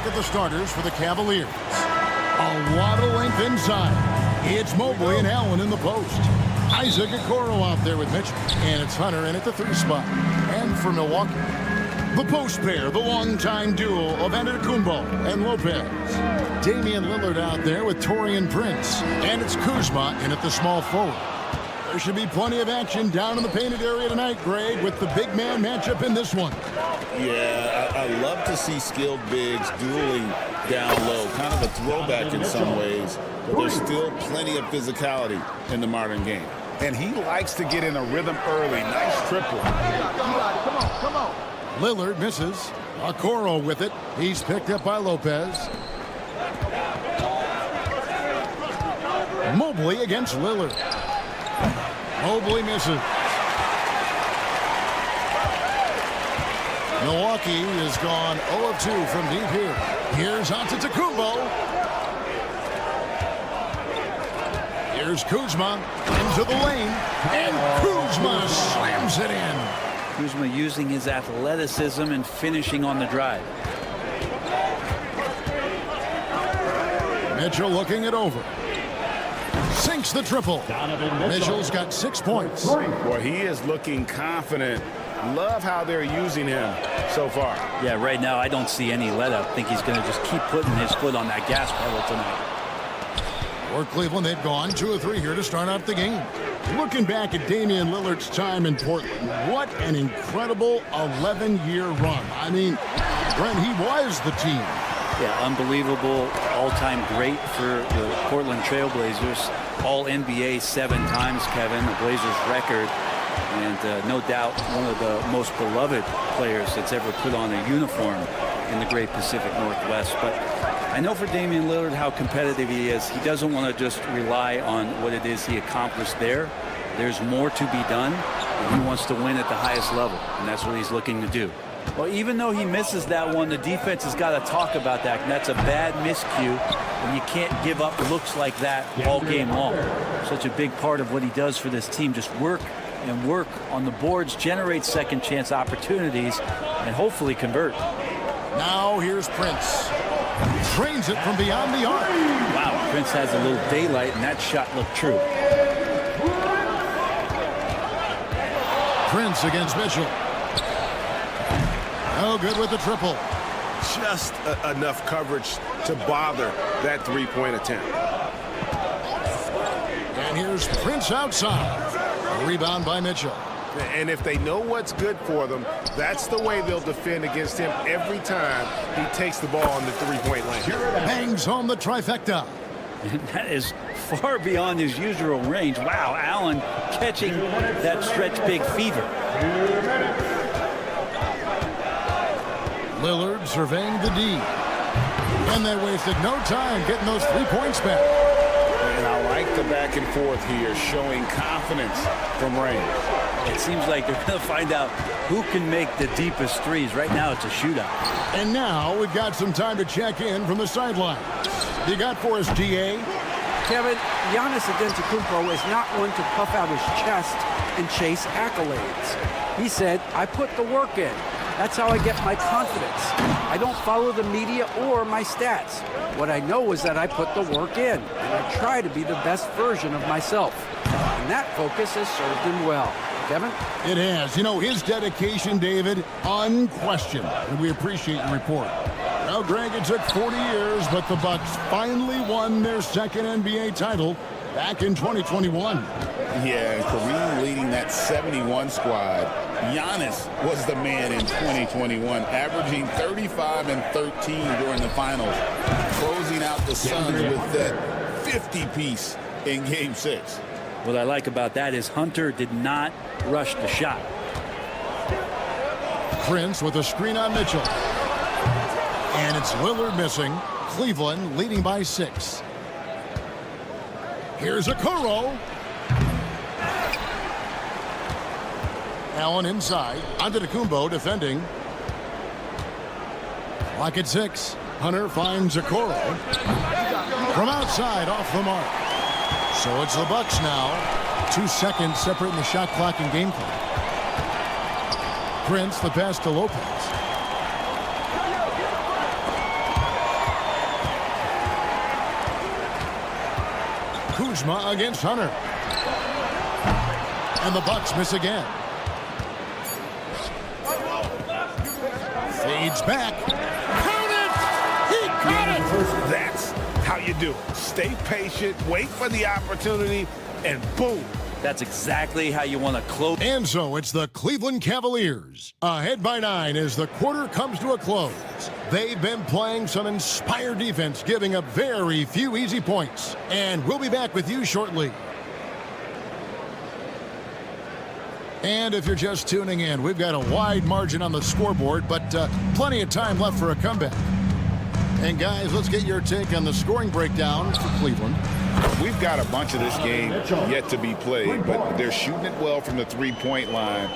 at the starters for the Cavaliers. A lot of length inside. It's Mobley and Allen in the post. Isaac Okoro out there with Mitchell. And it's Hunter in at the 3 spot. And for Milwaukee, the post pair, the longtime duo of Antetokounmpo and Lopez. Damian Lillard out there with Taurean Prince. And it's Kuzma in at the small forward. There should be plenty of action down in the painted area tonight, Greg, with the big man matchup in this one. Yeah, I love to see skilled bigs dueling down low. Kind of a throwback in some ways, but there's still plenty of physicality in the modern game. And he likes to get in a rhythm early. Nice triple. Come on. Lillard misses. Okoro with it. He's picked up by Lopez. Mobley against Lillard. Mobley misses. Milwaukee has gone 0 of 2 from deep here. Here's Antetokounmpo. Here's Kuzma into the lane. And Kuzma slams it in. Kuzma using his athleticism and finishing on the drive. Mitchell looking it over. Sinks the triple. Mitchell's got 6 points. Boy, he is looking confident. Love how they're using him so far. Yeah, right now I don't see any let up. I think he's going to just keep putting his foot on that gas pedal tonight. For Cleveland, they've gone 2 of 3 here to start out the game. Looking back at Damian Lillard's time in Portland, what an incredible 11-year run. I mean, Brent, he was the team. Yeah, unbelievable, all-time great for the Portland Trailblazers. All-NBA 7 times, Kevin, the Blazers record. And no doubt one of the most beloved players that's ever put on a uniform in the great Pacific Northwest. But I know for Damian Lillard how competitive he is. He doesn't want to just rely on what it is he accomplished there. There's more to be done, and he wants to win at the highest level, and that's what he's looking to do. Well, even though he misses that one, the defense has got to talk about that, and that's a bad miscue, and you can't give up looks like that all game long. Such a big part of what he does for this team, just work and work on the boards, generate second chance opportunities, and hopefully convert. Now here's Prince. Trains it from beyond the arc. Wow, Prince has a little daylight, and that shot looked true. Prince against Mitchell. No good with the triple. Just enough coverage to bother that three-point attempt. And here's Prince outside. A rebound by Mitchell. And if they know what's good for them, that's the way they'll defend against him every time he takes the ball in the three-point line. Bangs home the trifecta. And that is far beyond his usual range. Wow, Allen catching that stretch big fever. Lillard surveying the D. And they wasted no time getting those 3 points back. And I like the back and forth here, showing confidence from range. It seems like they're going to find out who can make the deepest threes. Right now, it's a shootout. And now we've got some time to check in from the sideline. You got for us, DA? Kevin, Giannis Antetokounmpo is not one to puff out his chest and chase accolades. He said, I put the work in. That's how I get my confidence. I don't follow the media or my stats. What I know is that I put the work in, and I try to be the best version of myself. And that focus has served him well. Kevin? It has. You know, his dedication, David, unquestioned. And we appreciate your report. Well, Greg, it took 40 years, but the Bucks finally won their second NBA title back in 2021. Yeah, Kareem leading that 71 squad. Giannis was the man in 2021, averaging 35 and 13 during the finals, closing out the Suns with that 50-piece in Game 6. What I like about that is Hunter did not rush the shot. Prince with a screen on Mitchell. And it's Lillard missing. Cleveland leading by 6. Here's Okoro. Allen inside. Antetokounmpo defending. Clock at 6. Hunter finds Okoro. From outside, off the mark. So it's the Bucks now. 2 seconds separating the shot clock and game clock. Prince, the pass to Lopez. Kuzma against Hunter. And the Bucks miss again. Fades back. Count it! He got it! That's how you do it. Stay patient, wait for the opportunity, and boom. That's exactly how you want to close. And so it's the Cleveland Cavaliers, ahead by 9 as the quarter comes to a close. They've been playing some inspired defense, giving up very few easy points. And we'll be back with you shortly. And if you're just tuning in, we've got a wide margin on the scoreboard, but plenty of time left for a comeback. And guys, let's get your take on the scoring breakdown for Cleveland. We've got a bunch of this game yet to be played, but they're shooting it well from the three-point line.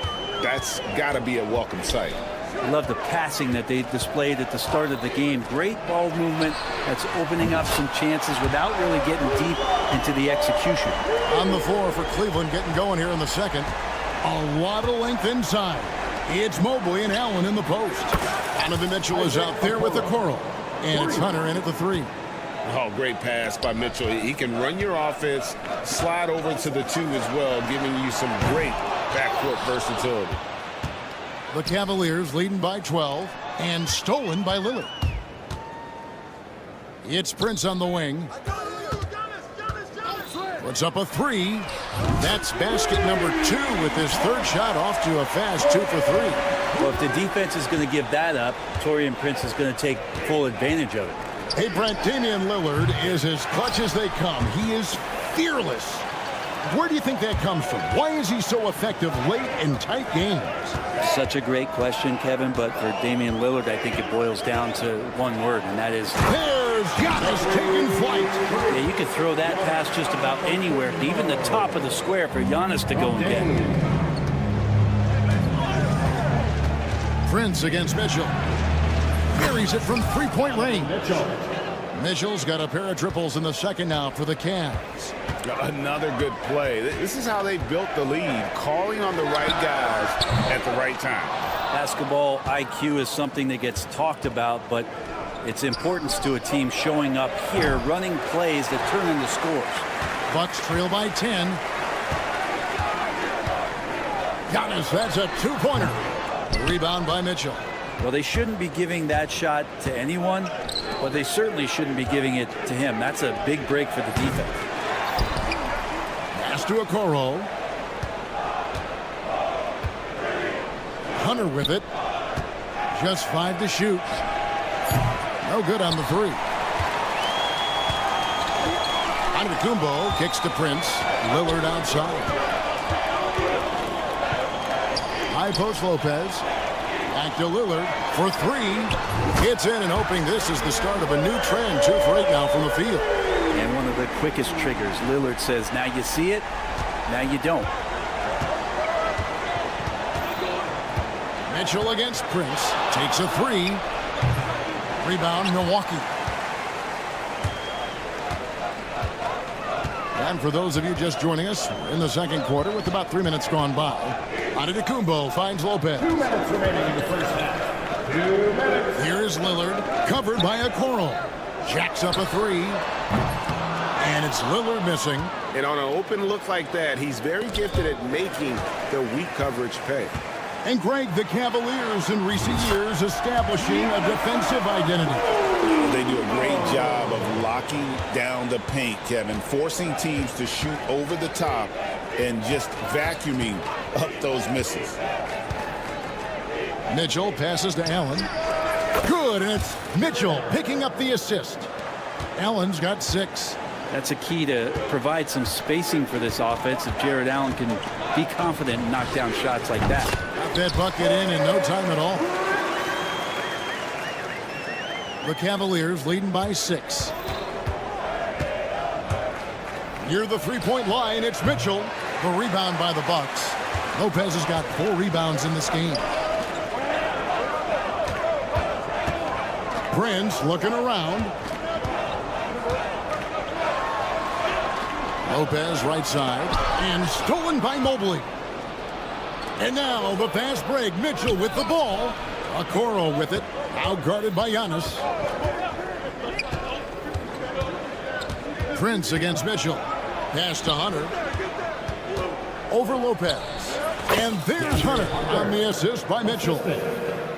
That's got to be a welcome sight. I love the passing that they displayed at the start of the game. Great ball movement that's opening up some chances without really getting deep into the execution. On the floor for Cleveland, getting going here in the second. A lot of length inside. It's Mobley and Allen in the post. Donovan Mitchell is out there with the Coral. And it's Hunter in at the 3. Oh, great pass by Mitchell. He can run your offense, slide over to the 2 as well, giving you some great backcourt versatility. The Cavaliers leading by 12 and stolen by Lillard. It's Prince on the wing. Puts up a 3. That's basket number 2 with his third shot off to a fast 2 for 3. Well, if the defense is going to give that up, Taurean Prince is going to take full advantage of it. Hey, Brent, Damian Lillard is as clutch as they come. He is fearless. Where do you think that comes from? Why is he so effective late in tight games? Such a great question, Kevin, but for Damian Lillard, I think it boils down to one word, and that is... There's Giannis taking flight. Yeah, you could throw that pass just about anywhere, even the top of the square for Giannis to go and get. Prince against Mitchell. Carries it from three-point range. Mitchell's got a pair of triples in the second now for the Cavs. Another good play. This is how they built the lead, calling on the right guys at the right time. Basketball IQ is something that gets talked about, but its importance to a team showing up here, running plays that turn into scores. Bucks trail by 10. Giannis, that's a 2-pointer. Rebound by Mitchell. Well, they shouldn't be giving that shot to anyone, but they certainly shouldn't be giving it to him. That's a big break for the defense. Pass to Okoro. Hunter with it. Just 5 to shoot. No good on the 3. Antetokounmpo kicks to Prince. Lillard outside. High post Lopez. Back to Lillard for 3. Gets in and hoping this is the start of a new trend. 2 for 8 now from the field. And one of the quickest triggers. Lillard says, now you see it, now you don't. Mitchell against Prince. Takes a 3. Rebound, Milwaukee. And for those of you just joining us, we're in the second quarter with about 3 minutes gone by. Antetokounmpo finds Lopez. 2 minutes remaining in the first half. 2 minutes. Here's Lillard, covered by Okoro. Jacks up a 3. And it's Lillard missing. And on an open look like that, he's very gifted at making the weak coverage pay. And Greg, the Cavaliers in recent years establishing a defensive identity. They do a great job of locking down the paint, Kevin, forcing teams to shoot over the top and just vacuuming up those misses. Mitchell passes to Allen. Good, and it's Mitchell picking up the assist. Allen's got 6. That's a key to provide some spacing for this offense if Jared Allen can be confident and knock down shots like that. Got that bucket in no time at all. The Cavaliers leading by 6. Near the three-point line, it's Mitchell. The rebound by the Bucks. Lopez has got 4 rebounds in this game. Prince looking around. Lopez right side. And stolen by Mobley. And now the fast break. Mitchell with the ball. Okoro with it. Now guarded by Giannis. Prince against Mitchell. Pass to Hunter. Over Lopez. And there's Hunter on the assist by Mitchell.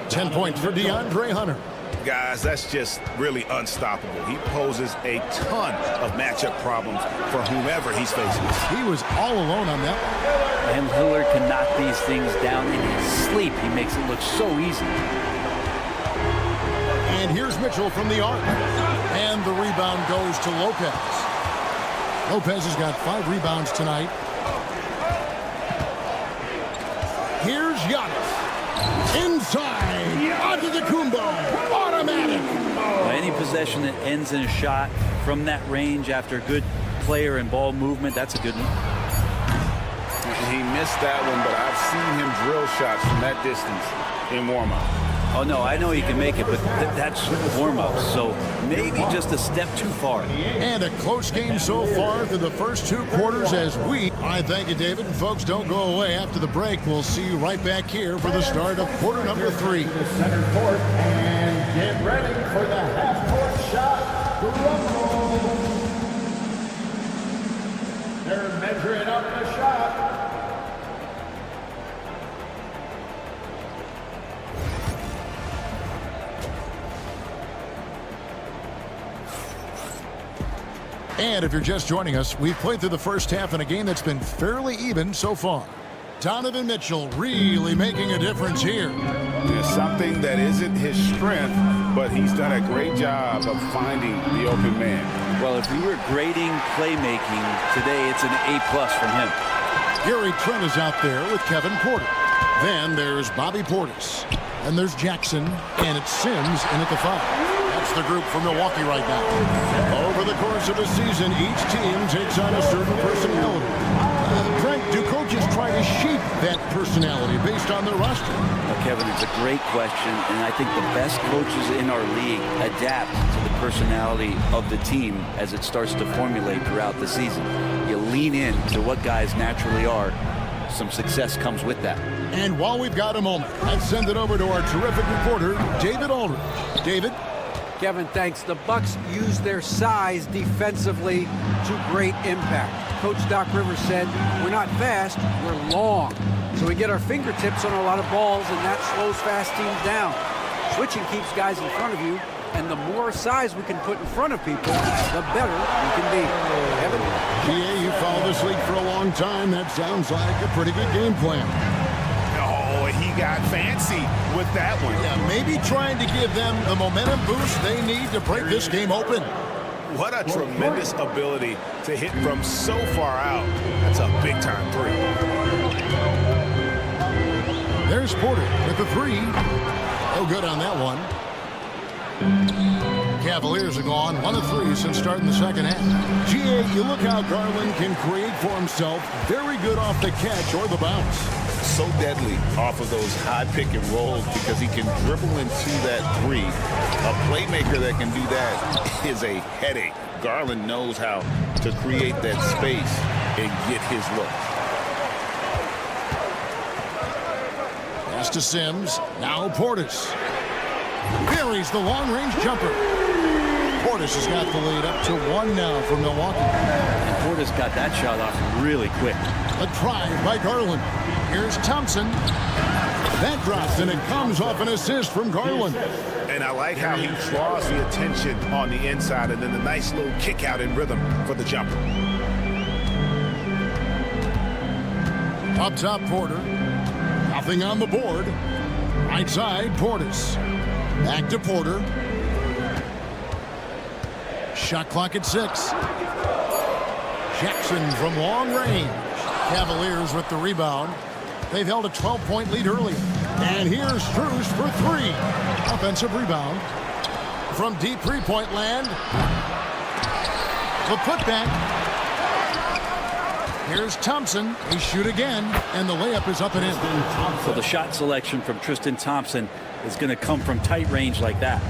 10 points for DeAndre Hunter. Guys, that's just really unstoppable. He poses a ton of matchup problems for whomever he's facing. He was all alone on that one. And Lillard can knock these things down in his sleep. He makes it look so easy. And here's Mitchell from the arc. And the rebound goes to Lopez. Lopez has got 5 rebounds tonight. Here's Giannis. Inside. Onto the Kumbo. Automatic. Any possession that ends in a shot from that range after good player and ball movement, that's a good one. He missed that one, but I've seen him drill shots from that distance in warm-up. Oh, no, I know he can make it, but that's warm-up, so maybe just a step too far. And a close game so far through the first 2 quarters as I thank you, David. And folks, don't go away. After the break, we'll see you right back here for the start of quarter number 3. The center court and get ready for the half-court shot. Rumble. They're measuring up the shot. And if you're just joining us, we've played through the first half in a game that's been fairly even so far. Donovan Mitchell really making a difference here. There's something that isn't his strength, but he's done a great job of finding the open man. Well, if we were grading playmaking today, it's an A+ from him. Gary Trent is out there with Kevin Porter. Then there's Bobby Portis. And there's Jackson, and it's Sims in at the 5. That's the group for Milwaukee right now. Over the course of a season, each team takes on a certain personality. Brent, do coaches try to shape that personality based on their roster? Well, Kevin, it's a great question, and I think the best coaches in our league adapt to the personality of the team as it starts to formulate throughout the season. You lean in to what guys naturally are. Some success comes with that. And while we've got a moment, let's send it over to our terrific reporter, David Aldridge. David? Kevin, thanks. The Bucks use their size defensively to great impact. Coach Doc Rivers said, we're not fast, we're long. So we get our fingertips on a lot of balls, and that slows fast teams down. Switching keeps guys in front of you, and the more size we can put in front of people, the better we can be. Kevin? GA, you followed this league for a long time. That sounds like a pretty good game plan. Oh, he got fancy with that one. Yeah, maybe trying to give them the momentum boost they need to break this game open. What a tremendous ability to hit from so far out. That's a big-time 3. There's Porter with the 3. No good on that one. Cavaliers are gone 1 of 3 since starting the second half. GA, you look how Garland can create for himself. Very good off the catch or the bounce. So deadly off of those high pick and rolls because he can dribble into that 3. A playmaker that can do that is a headache. Garland knows how to create that space and get his look. Pass to Sims. Now Portis. Buries the long-range jumper. Portis has got the lead up to 1 now for Milwaukee. And Portis got that shot off really quick. A drive by Garland. Here's Thompson. That drops, and it comes off an assist from Garland. And I like how he draws the attention on the inside and then the nice little kick out in rhythm for the jumper. Up top, Porter. Nothing on the board. Right side, Portis. Back to Porter. Shot clock at 6. Jackson from long range. Cavaliers with the rebound. They've held a 12-point lead early. And here's Strus for 3. Offensive rebound. From deep three-point land. The putback. Here's Thompson. He shoot again. And the layup is up and in. So the shot selection from Tristan Thompson is going to come from tight range like that.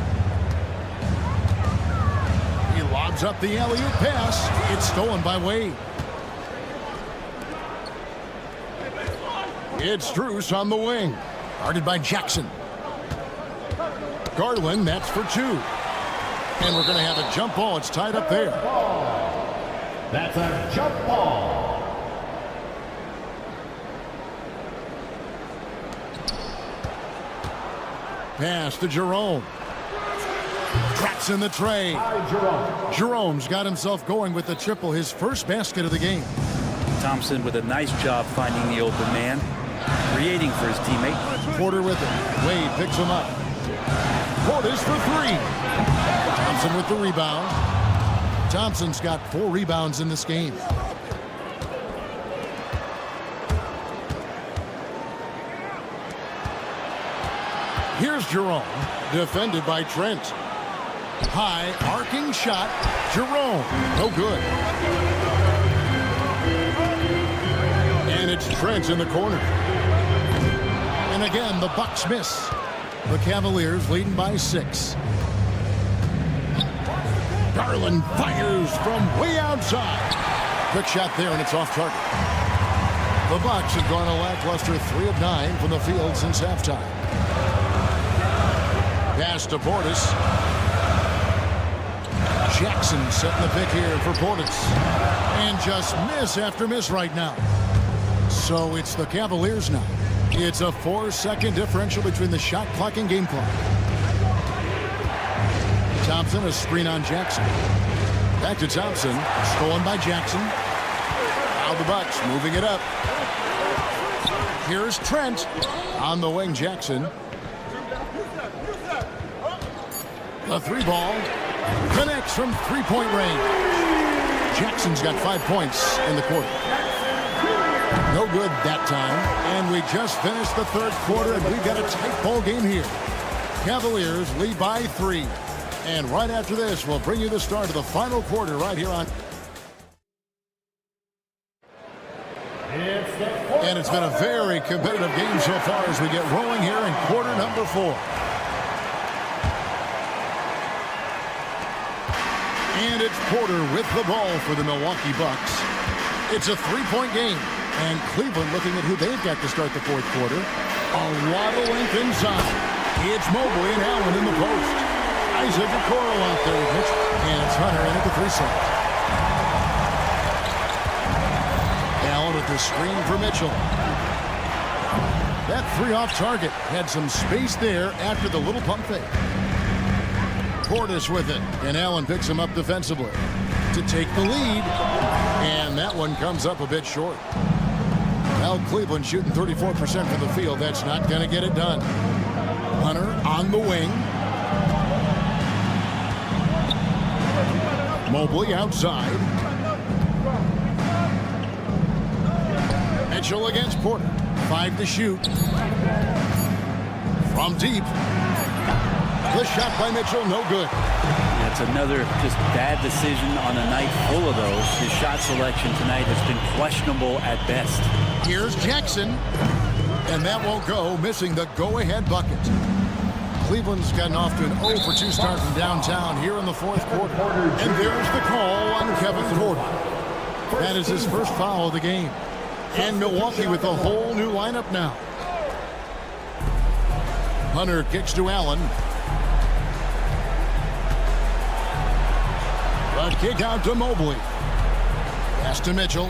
He lobs up the alley-oop pass. It's stolen by Wade. It's Strus on the wing. Guarded by Jackson. Garland, that's for 2. And we're going to have a jump ball. It's tied up there. That's a jump ball. Pass to Jerome. Cracks in the tray. Jerome's got himself going with the triple, his first basket of the game. Thompson with a nice job finding the open man, creating for his teammate. Porter with it. Wade picks him up. Porter's for three. Thompson with the rebound. Thompson's got 4 rebounds in this game. Here's Jerome, defended by Trent. High arcing shot. Jerome, no good. And it's Trent in the corner. And again, the Bucks miss. The Cavaliers leading by 6. Garland fires from way outside. Quick shot there, and it's off target. The Bucks have gone a lackluster 3 of 9 from the field since halftime. Pass to Portis. Jackson setting the pick here for Portis. And just miss after miss right now. So it's the Cavaliers now. It's a 4-second differential between the shot clock and game clock. Thompson, a screen on Jackson. Back to Thompson. Stolen by Jackson. Now the Bucks moving it up. Here's Trent. On the wing, Jackson. The 3-ball connects from 3-point range. Jackson's got 5 points in the quarter. No good that time. And we just finished the 3rd quarter, and we've got a tight ball game here. Cavaliers lead by 3. And right after this, we'll bring you the start of the final quarter right here on. And it's been a very competitive game so far as we get rolling here in quarter number 4. And it's Porter with the ball for the Milwaukee Bucks. It's a 3-point game. And Cleveland looking at who they've got to start the 4th quarter. A lot of length inside. It's Mobley and Allen in the post. Isaac Okoro out there with Mitchell. And it's Hunter in at the 3 side. Allen with the screen for Mitchell. That 3 off target. Had some space there after the little pump fake. Portis with it, and Allen picks him up defensively to take the lead, and that one comes up a bit short. Well, Cleveland shooting 34% from the field. That's not going to get it done. Hunter on the wing. Mobley outside. Mitchell against Porter. 5 to shoot. From deep. The shot by Mitchell, no good. That's another just bad decision on a night full of those. His shot selection tonight has been questionable at best. Here's Jackson, and that won't go, missing the go-ahead bucket. Cleveland's gotten off to an 0 for 2 start from downtown here in the 4th quarter. And there's the call on Kevin Porter. That is his first foul of the game. And Milwaukee with a whole new lineup now. Hunter kicks to Allen. A kick out to Mobley. Pass to Mitchell.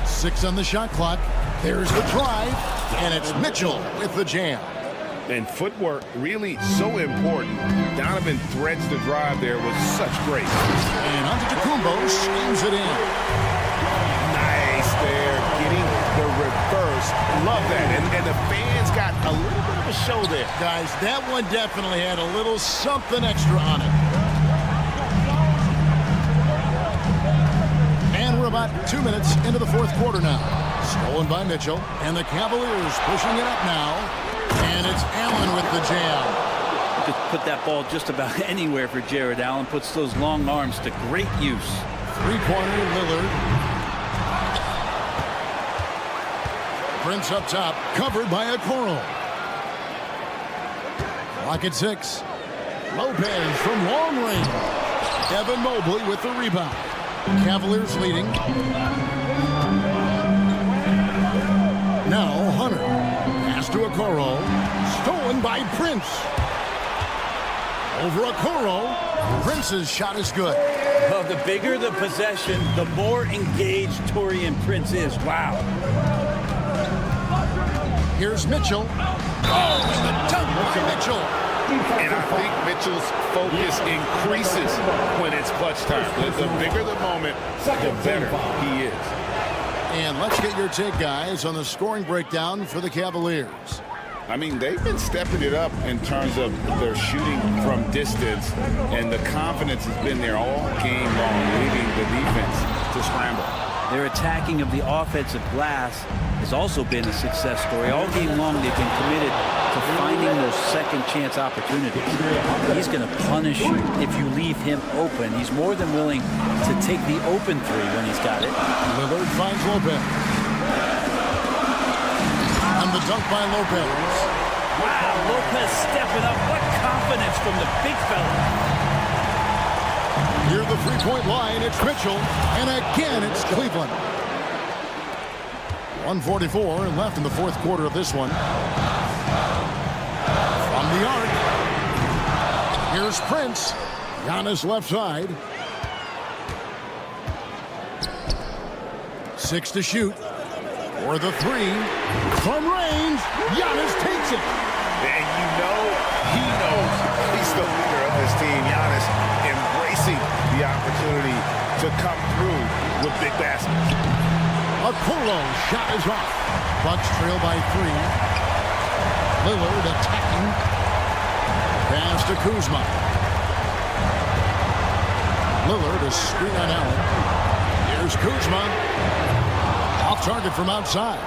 6 on the shot clock. There's the drive, and it's Mitchell with the jam. And footwork really so important. Donovan threads the drive there with such grace. And Antetokounmpo schemes it in. Nice there, getting the reverse. Love that. And the fans got a little bit of a show there. Guys, that one definitely had a little something extra on it. And we're about 2 minutes into the 4th quarter now. Stolen by Mitchell, and the Cavaliers pushing it up now. And it's Allen with the jam. You could put that ball just about anywhere for Jared Allen. Puts those long arms to great use. 3-pointer Lillard. Prince up top, covered by Okoro. Clock at 6. Lopez from long range. Evan Mobley with the rebound. Cavaliers leading. Now Hunter. Pass to Okoro. Stolen by Prince. Over Okoro. Prince's shot is good. Well, the bigger the possession, the more engaged Taurean Prince is. Wow. Here's Mitchell. Oh, and the dunk by Mitchell. And I think Mitchell's focus increases when it's clutch time. The bigger the moment, the better he is. And let's get your take, guys, on the scoring breakdown for the Cavaliers. I mean, they've been stepping it up in terms of their shooting from distance, and the confidence has been there all game long, leading the defense to scramble. Their attacking of the offensive glass has also been a success story. All game long, they've been committed to finding those second chance opportunities. He's going to punish you if you leave him open. He's more than willing to take the open three when he's got it. Lillard finds Lopez. And the dunk by Lopez. Wow, Lopez stepping up. What confidence from the big fella. Near the three-point line, it's Mitchell. And again, it's Cleveland. 1:44 left in the fourth quarter of this one. From the arc. Here's Prince. Giannis left side. 6 to shoot. For the three. From range, Giannis takes it. And you know he knows he's the leader of this team. Giannis embracing the opportunity to come through with big baskets. Okoro shot is off. Bucks trail by 3. Lillard attacking. Pass to Kuzma. Lillard a screen on Allen. Here's Kuzma. Off target from outside.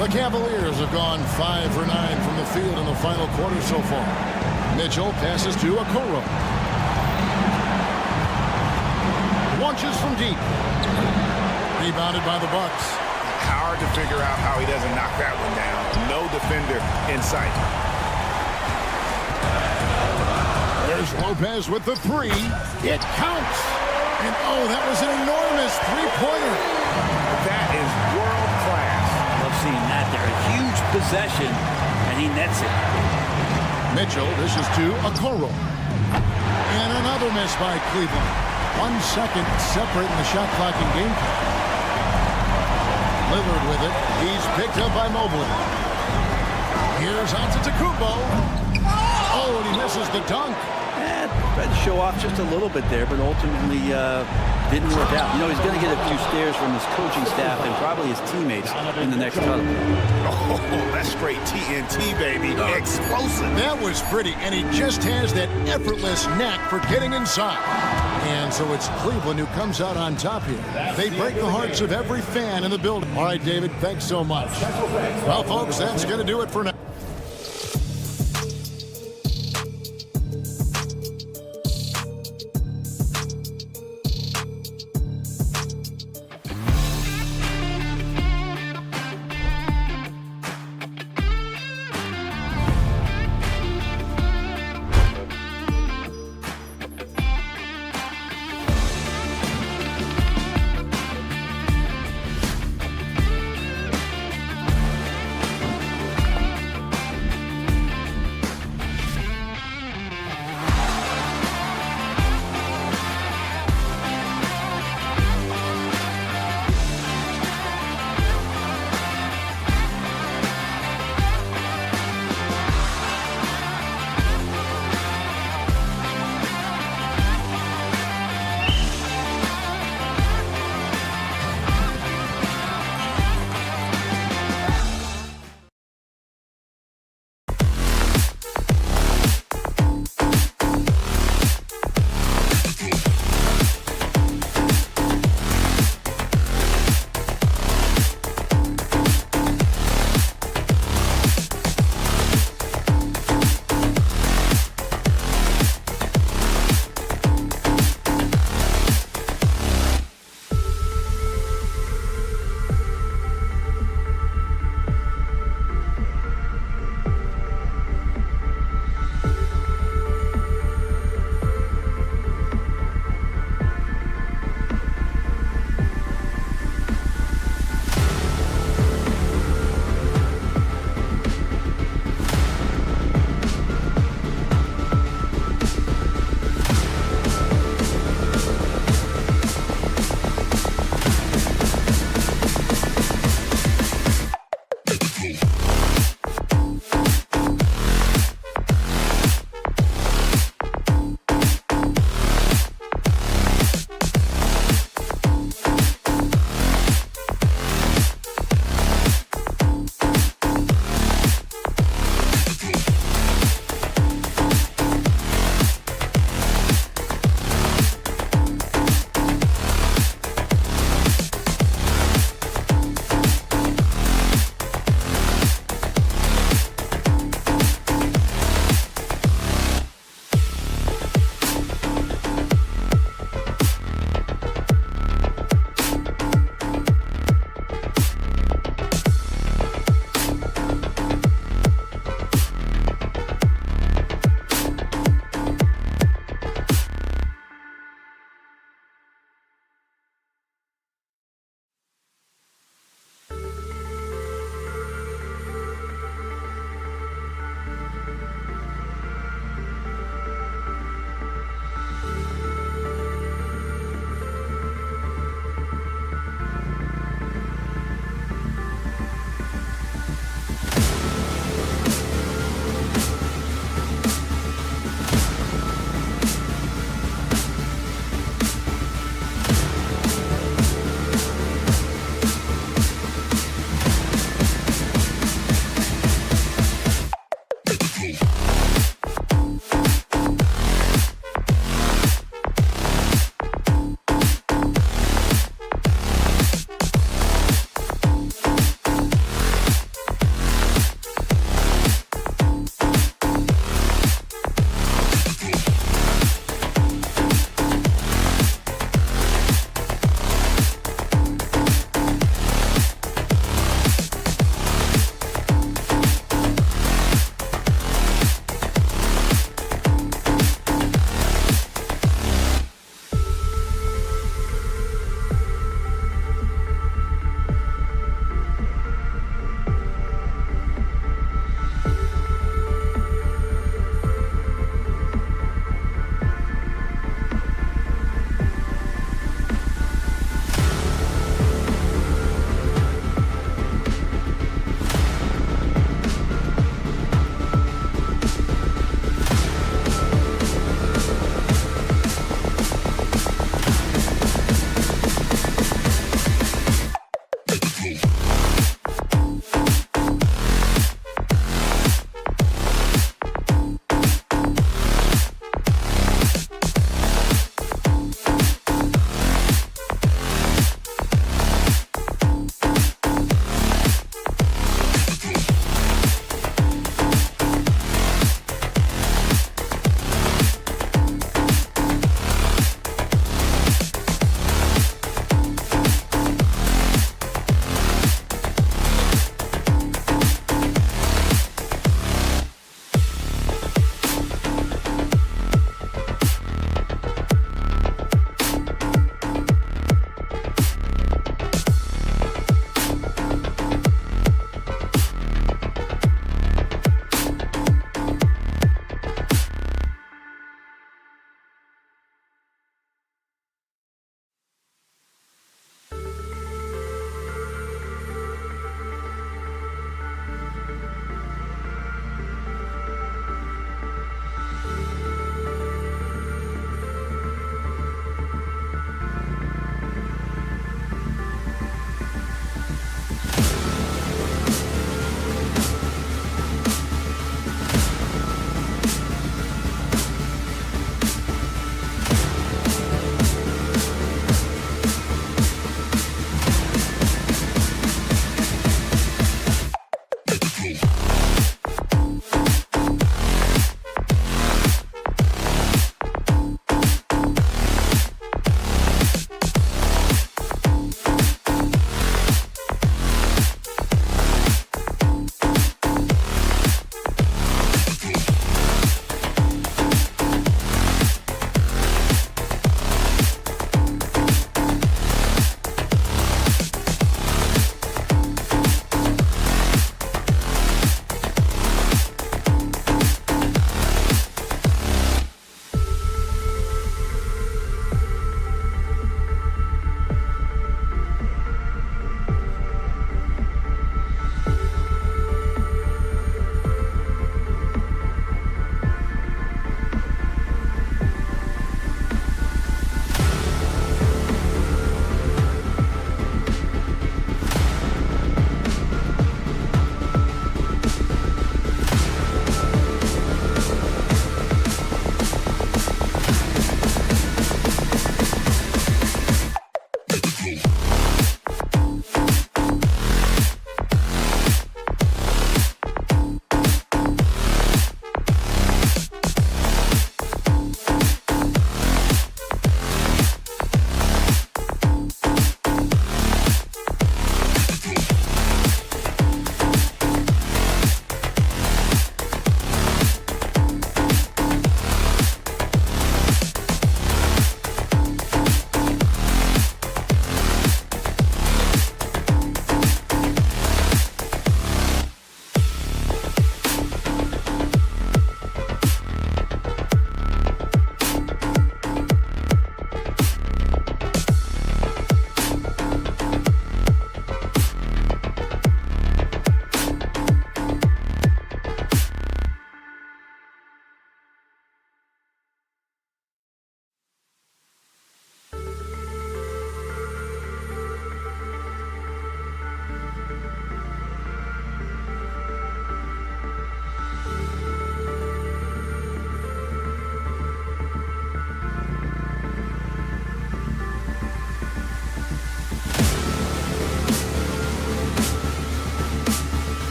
The Cavaliers have gone 5 for 9 from the field in the final quarter so far. Mitchell passes to Okoro. Launches from deep. Rebounded by the Bucks. Hard to figure out how he doesn't knock that one down. No defender in sight. There's Lopez with the three. It counts. And oh, that was an enormous three-pointer. That is world class. Love seeing that there. A huge possession, and he nets it. Mitchell dishes to Okoro. And another miss by Cleveland. 1 second separating the shot clock and game clock. Lillard with it. He's picked up by Mobley. Here's Antetokounmpo. Oh, and he misses the dunk. Tried to show off just a little bit there, but ultimately didn't work out. You know, he's going to get a few stares from his coaching staff and probably his teammates in the next huddle. Oh, that's straight TNT, baby. Explosive. That was pretty, and he just has that effortless knack for getting inside. And so it's Cleveland who comes out on top here. They break the hearts of every fan in the building. All right, David, thanks so much. Well, folks, that's going to do it for now.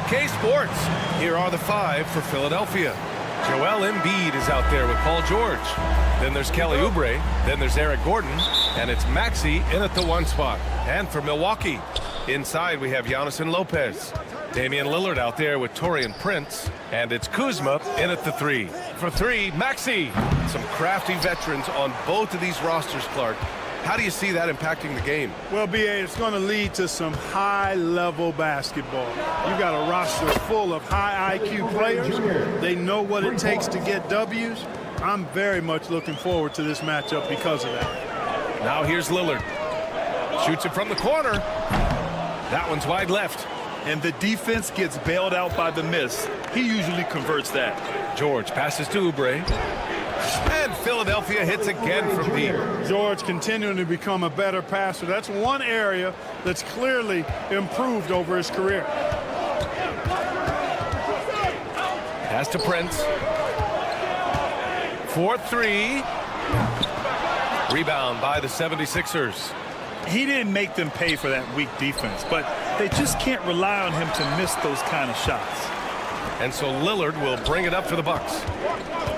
OK Sports. Here are the 5 for Philadelphia. Joel Embiid is out there with Paul George. Then there's Kelly Oubre. Then there's Eric Gordon. And it's Maxey in at the 1 spot. And for Milwaukee, inside we have Giannis and Lopez. Damian Lillard out there with Taurean Prince. And it's Kuzma in at the 3. For 3, Maxey. Some crafty veterans on both of these rosters, Clark. How do you see that impacting the game? Well, B.A., it's going to lead to some high-level basketball. You got a roster full of high IQ players. They know what it takes to get W's. I'm very much looking forward to this matchup because of that. Now here's Lillard. Shoots it from the corner. That one's wide left. And the defense gets bailed out by the miss. He usually converts that. George passes to Oubre. And Philadelphia hits again from deep. George continuing to become a better passer. That's one area that's clearly improved over his career. Pass to Prince. 4-3. Rebound by the 76ers. He didn't make them pay for that weak defense, but they just can't rely on him to miss those kind of shots. And so Lillard will bring it up for the Bucks.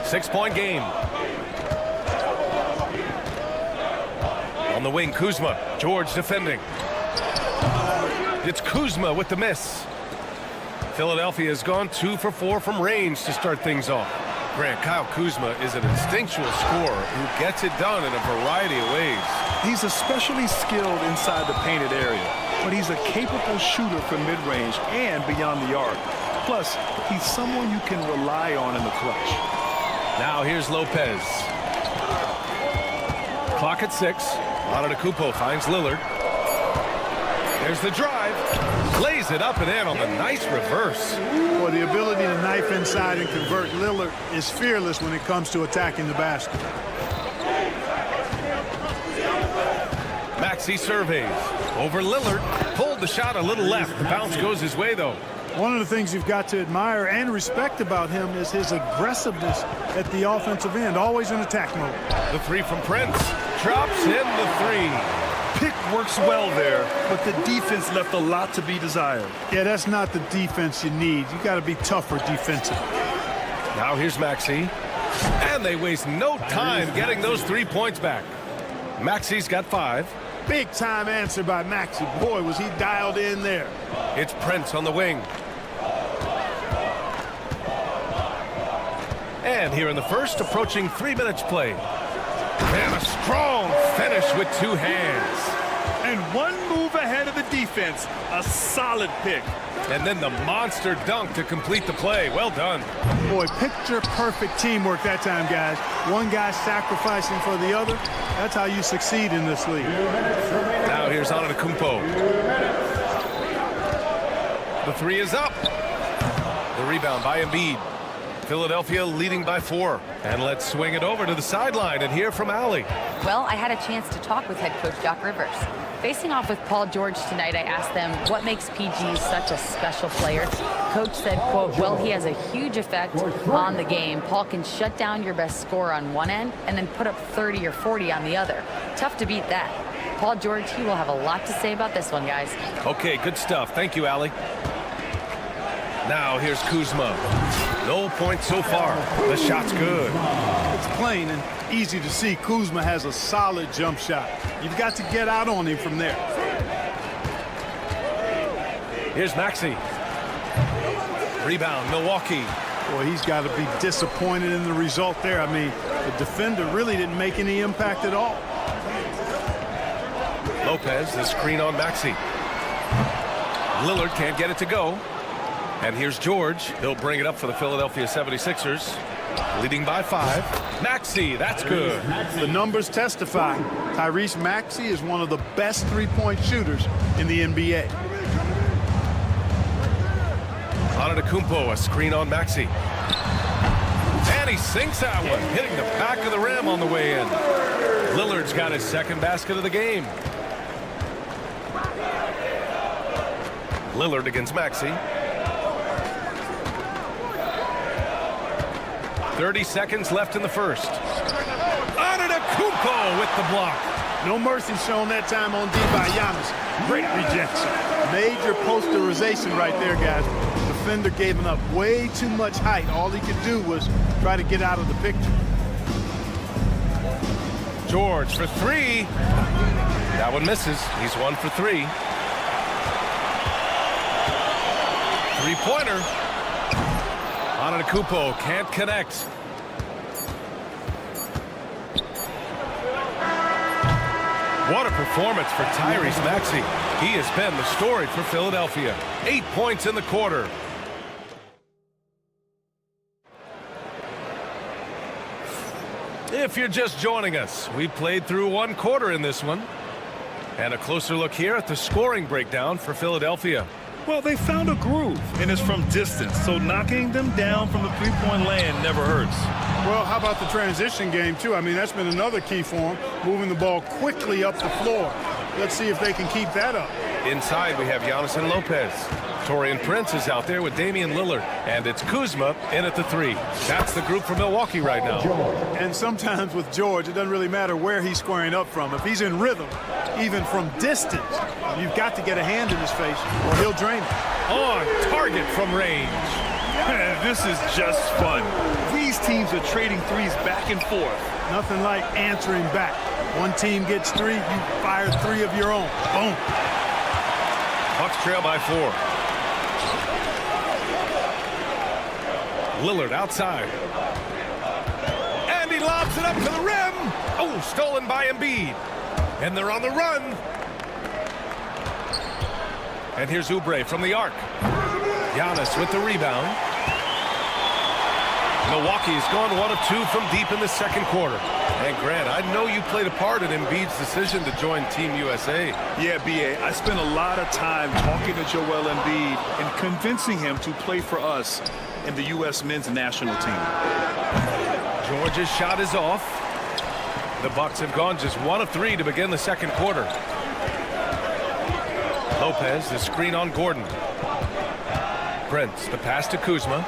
6-point game. On the wing, Kuzma. George defending. It's Kuzma with the miss. Philadelphia has gone 2 for 4 from range to start things off. Grant, Kyle Kuzma is an instinctual scorer who gets it done in a variety of ways. He's especially skilled inside the painted area, but he's a capable shooter from mid-range and beyond the arc. Plus, he's someone you can rely on in the clutch. Now here's Lopez. Clock at 6. Antetokounmpo finds Lillard. There's the drive. Lays it up and in on the nice reverse. Boy, the ability to knife inside and convert Lillard is fearless when it comes to attacking the basket. Maxey surveys. Over Lillard. Pulled the shot a little left. The bounce goes his way, though. One of the things you've got to admire and respect about him is his aggressiveness at the offensive end, always in attack mode. The 3 from Prince. Drops in the 3. Pick works well there, but the defense left a lot to be desired. Yeah, that's not the defense you need. You got to be tougher defensively. Now here's Maxey. And they waste no time getting those 3 points back. Maxey's got 5. Big time answer by Maxey. Boy, was he dialed in there. It's Prince on the wing. And here in the first, approaching 3 minutes play. And a strong finish with 2 hands. And one move ahead of the defense. A solid pick. And then the monster dunk to complete the play. Well done. Boy, picture-perfect teamwork that time, guys. One guy sacrificing for the other. That's how you succeed in this league. Now here's Antetokounmpo. The 3 is up. The rebound by Embiid. Philadelphia leading by 4. And let's swing it over to the sideline and hear from Allie. Well, I had a chance to talk with head coach Doc Rivers. Facing off with Paul George tonight, I asked them what makes PG such a special player. Coach said, quote, well, he has a huge effect on the game. Paul can shut down your best scorer on one end and then put up 30 or 40 on the other. Tough to beat that. Paul George, he will have a lot to say about this one, guys. Okay, good stuff. Thank you, Allie. Now here's Kuzma. No points so far. The shot's good. It's plain and easy to see Kuzma has a solid jump shot. You've got to get out on him from there. Here's Maxey. Rebound, Milwaukee. Boy, he's got to be disappointed in the result there. I mean, the defender really didn't make any impact at all. Lopez, the screen on Maxey. Lillard can't get it to go. And here's George. He'll bring it up for the Philadelphia 76ers. Leading by 5. Maxey, that's good. The numbers testify. Tyrese Maxey is one of the best three-point shooters in the NBA. Antetokounmpo, a screen on Maxey. And he sinks that one, hitting the back of the rim on the way in. Lillard's got his second basket of the game. Lillard against Maxey. 30 seconds left in the first. Antetokounmpo with the block. No mercy shown that time on D by Giannis. Great rejection. Major posterization right there, guys. The defender gave him up way too much height. All he could do was try to get out of the picture. George for three. That one misses. He's 1 for 3. Three-pointer. Antetokounmpo can't connect. What a performance for Tyrese Maxey. He has been the story for Philadelphia. 8 points in the quarter. If you're just joining us, we played through 1 quarter in this one. And a closer look here at the scoring breakdown for Philadelphia. Well, they found a groove, and it's from distance, so knocking them down from the three-point land never hurts. Well, how about the transition game, too? I mean, that's been another key for them, moving the ball quickly up the floor. Let's see if they can keep that up. Inside, we have Giannis and Lopez. Torian Prince is out there with Damian Lillard, and it's Kuzma in at the 3. That's the group for Milwaukee right now. And sometimes with George, it doesn't really matter where he's squaring up from. If he's in rhythm, even from distance, you've got to get a hand in his face or he'll drain it. On target from range. This is just fun. These teams are trading threes back and forth. Nothing like answering back. One team gets 3, you fire 3 of your own. Boom. Bucks trail by 4. Lillard outside. And he lobs it up to the rim. Oh, stolen by Embiid. And they're on the run. And here's Oubre from the arc. Giannis with the rebound. Milwaukee's gone 1 of 2 from deep in the second quarter. And Grant, I know you played a part in Embiid's decision to join Team USA. Yeah, B.A., I spent a lot of time talking to Joel Embiid and convincing him to play for us in the U.S. men's national team. George's shot is off. The Bucks have gone just 1 of 3 to begin the second quarter. Lopez, the screen on Gordon. Prince, the pass to Kuzma.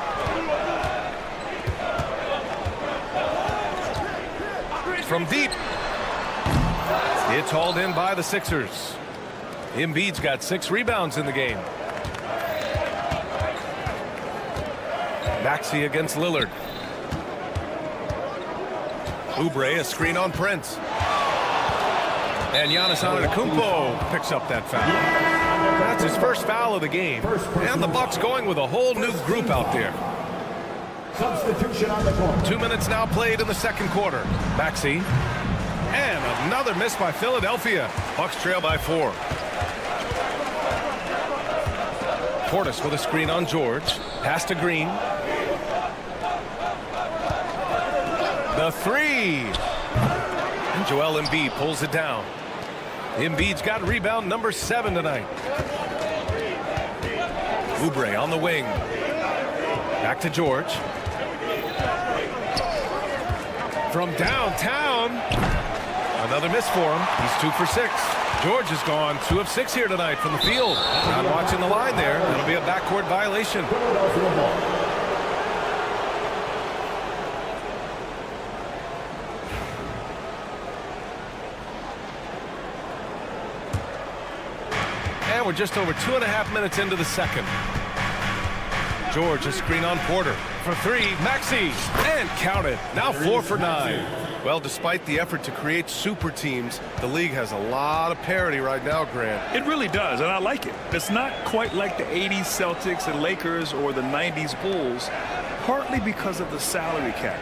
From deep. It's hauled in by the Sixers. Embiid's got 6 rebounds in the game. Maxey against Lillard. Oubre, a screen on Prince. And Giannis Antetokounmpo picks up that foul. That's his first foul of the game. And the Bucks going with a whole new group out there. Substitution on the court. 2 minutes now played in the second quarter. Maxey. And another miss by Philadelphia. Bucks trail by 4. Portis with a screen on George. Pass to Green. The 3. And Joel Embiid pulls it down. Embiid's got rebound number 7 tonight. Oubre on the wing. Back to George. From downtown. Another miss for him. He's 2 for 6. George has gone 2 of 6 here tonight from the field. Not watching the line there. That'll be a backcourt violation. And we're just over 2.5 minutes into the second. George, a screen on Porter. For 3, Maxey. And count it. Now 4 for 9. Well, despite the effort to create super teams, the league has a lot of parity right now, Grant. It really does, and I like it. It's not quite like the 80s Celtics and Lakers or the 90s Bulls, partly because of the salary cap.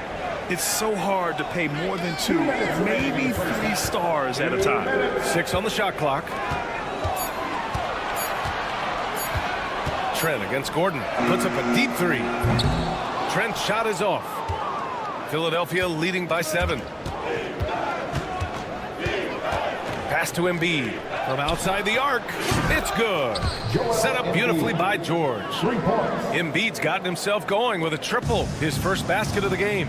It's so hard to pay more than 2, maybe 3 stars at a time. 6 on the shot clock. Trent against Gordon. Puts up a deep 3. Trent's shot is off. Philadelphia leading by 7. Pass to Embiid. From outside the arc. It's good. Set up beautifully by George. Embiid's gotten himself going with a triple. His first basket of the game.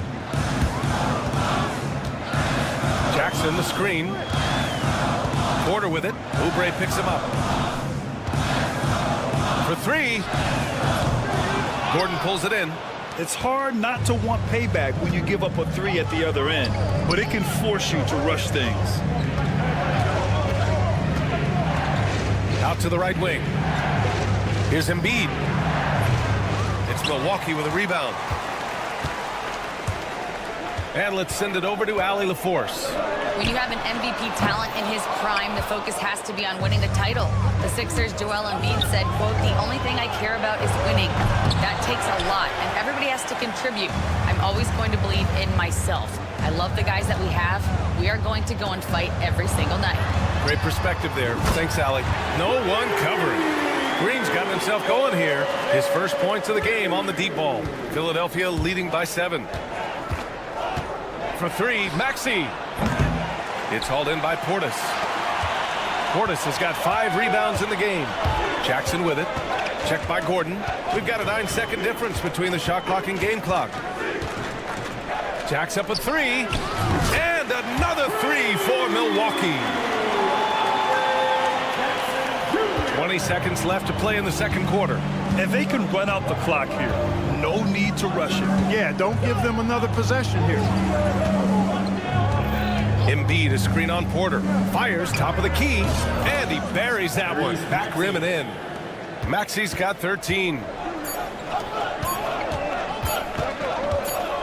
Jackson the screen. Porter with it. Oubre picks him up. For 3. Gordon pulls it in. It's hard not to want payback when you give up a 3 at the other end, but it can force you to rush things. Out to the right wing. Here's Embiid. It's Milwaukee with a rebound. And let's send it over to Allie LaForce. When you have an MVP talent in his prime, the focus has to be on winning the title. The Sixers' Joel Embiid said, quote, "The only thing I care about is winning. That takes a lot, and everybody has to contribute. I'm always going to believe in myself. I love the guys that we have. We are going to go and fight every single night." Great perspective there. Thanks, Allie. No one covering. Green's got himself going here. His first points of the game on the deep ball. Philadelphia leading by 7. For 3, Maxey. It's hauled in by Portis. Portis has got 5 rebounds in the game. Jackson with it. Checked by Gordon. We've got a 9-second difference between the shot clock and game clock. Jack's up a 3. And another 3 for Milwaukee. 20 seconds left to play in the second quarter. And they can run out the clock here. No need to rush it. Yeah, don't give them another possession here. Embiid, a screen on Porter. Fires top of the key. And he buries that one. Back rim and in. Maxey's got 13.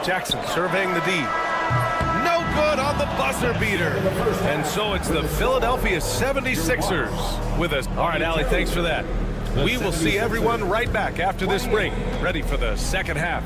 Jackson surveying the D. No good on the buzzer beater. And so it's the Philadelphia 76ers with us. All right, Allie, thanks for that. We will see everyone right back after this break. Ready for the second half.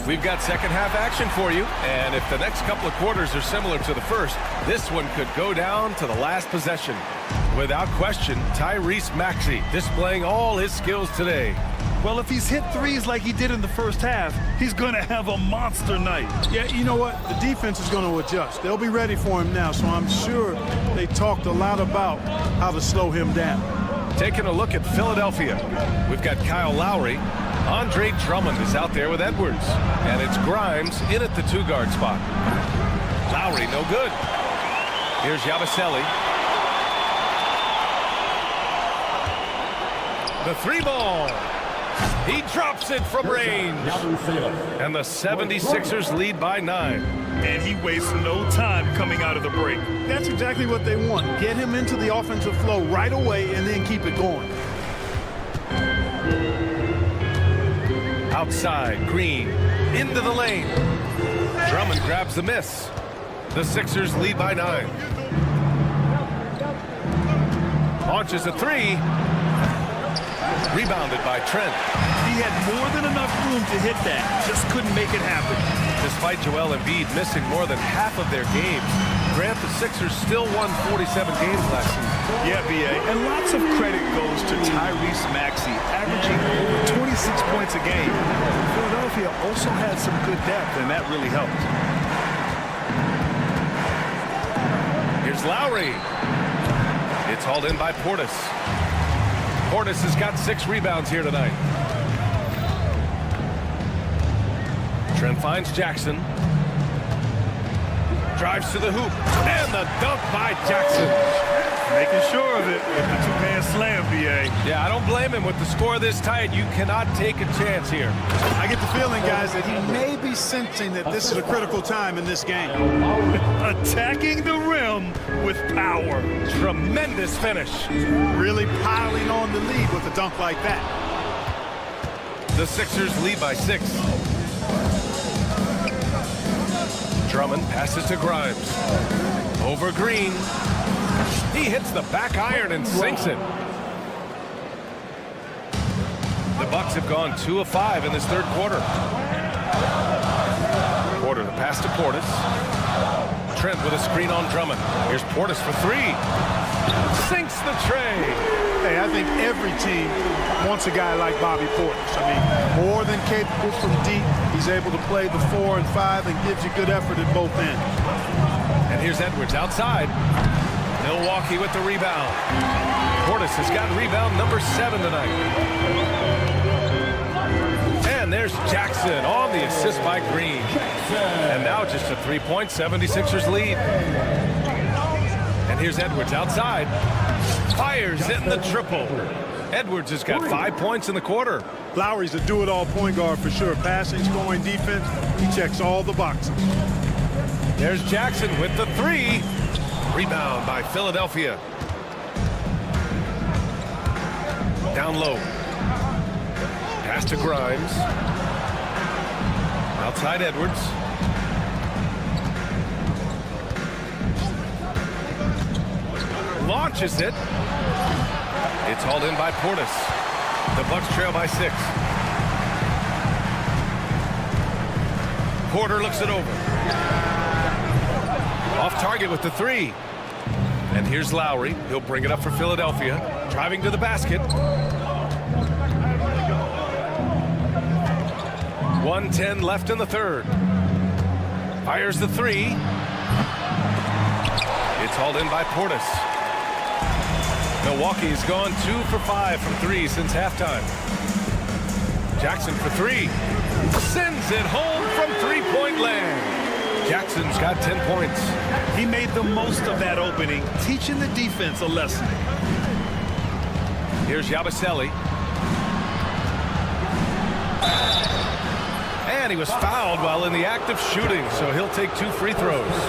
We've got second half action for you, and if the next couple of quarters are similar to the first, this one could go down to the last possession. Without question, Tyrese Maxey displaying all his skills today. Well, if he's hit threes like he did in the first half, he's going to have a monster night. Yeah, you know what? The defense is going to adjust. They'll be ready for him now, so I'm sure they talked a lot about how to slow him down. Taking a look at Philadelphia, we've got Kyle Lowry. Andre Drummond is out there with Edwards. And it's Grimes in at the 2-guard spot. Lowry, no good. Here's Yabusele. The 3-ball. He drops it from range. And the 76ers lead by 9. And he wastes no time coming out of the break. That's exactly what they want. Get him into the offensive flow right away and then keep it going. Outside, Green, into the lane. Drummond grabs the miss. The Sixers lead by 9. Launches a 3. Rebounded by Trent. He had more than enough room to hit that. Just couldn't make it happen. Despite Joel Embiid missing more than half of their games, Grant, the Sixers still won 47 games last season. Yeah, B.A. And lots of credit goes to Tyrese Maxey, averaging over 26 points a game. Philadelphia also had some good depth, and that really helped. Here's Lowry. It's hauled in by Portis. Portis has got 6 rebounds here tonight. Trent finds Jackson. Drives to the hoop. And the dunk by Jackson. Making sure of it with the 2-hand slam, B.A. Yeah, I don't blame him. With the score this tight, you cannot take a chance here. I get the feeling, guys, that he may be sensing that this is a critical time in this game. Attacking the rim with power. Tremendous finish. Really piling on the lead with a dunk like that. The Sixers lead by 6. Drummond passes to Grimes. Over Green. He hits the back iron and sinks it. The Bucks have gone 2 of 5 in this third quarter. Porter, the pass to Portis. Trent with a screen on Drummond. Here's Portis for 3. Sinks the tray. Hey, I think every team wants a guy like Bobby Portis. I mean, more than capable from deep. He's able to play the 4 and 5 and gives you good effort at both ends. And here's Edwards outside. Milwaukee with the rebound. Portis has got rebound number 7 tonight. And there's Jackson on the assist by Green. And now just a 3-point 76ers lead. And here's Edwards outside. Fires in the triple. Edwards has got 5 points in the quarter. Lowry's a do-it-all point guard for sure. Passing, scoring, defense, he checks all the boxes. There's Jackson with the 3. Rebound by Philadelphia. Down low. Pass to Grimes. Outside Edwards. Launches it. It's hauled in by Portis. The Bucks trail by 6. Porter looks it over. Off target with the 3. And here's Lowry. He'll bring it up for Philadelphia. Driving to the basket. 1:10 left in the third. Fires the 3. It's hauled in by Portis. Milwaukee's gone 2 for 5 from 3 since halftime. Jackson for 3. Sends it home from three-point land. Jackson's got 10 points. He made the most of that opening, teaching the defense a lesson. Here's Yabusele. And he was fouled while in the act of shooting, so he'll take 2 free throws.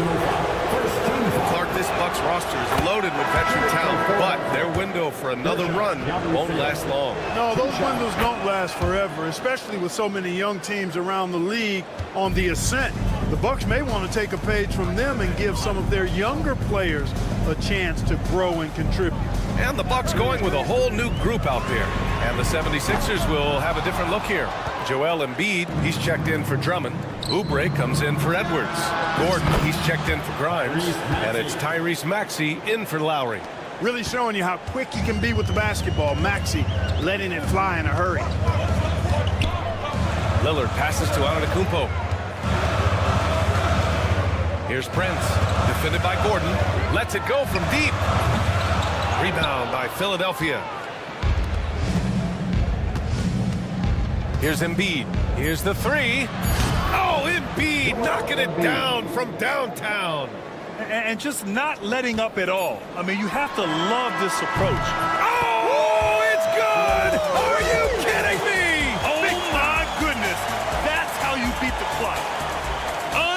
Clark, this Bucks roster is loaded with veteran talent, but their window for another run won't last long. No, those windows don't last forever, especially with so many young teams around the league on the ascent. The Bucks may want to take a page from them and give some of their younger players a chance to grow and contribute. And the Bucks going with a whole new group out there. And the 76ers will have a different look here. Joel Embiid, he's checked in for Drummond. Oubre comes in for Edwards. Gordon, he's checked in for Grimes. And it's Tyrese Maxey in for Lowry. Really showing you how quick you can be with the basketball. Maxey letting it fly in a hurry. Lillard passes to Antetokounmpo. Here's Prince, defended by Gordon. Lets it go from deep. Rebound by Philadelphia. Here's Embiid. Here's the 3. Oh, Embiid knocking it down from downtown. And just not letting up at all. I mean, you have to love this approach. Oh, it's good! Are you kidding me? Oh, my goodness. That's how you beat the clock.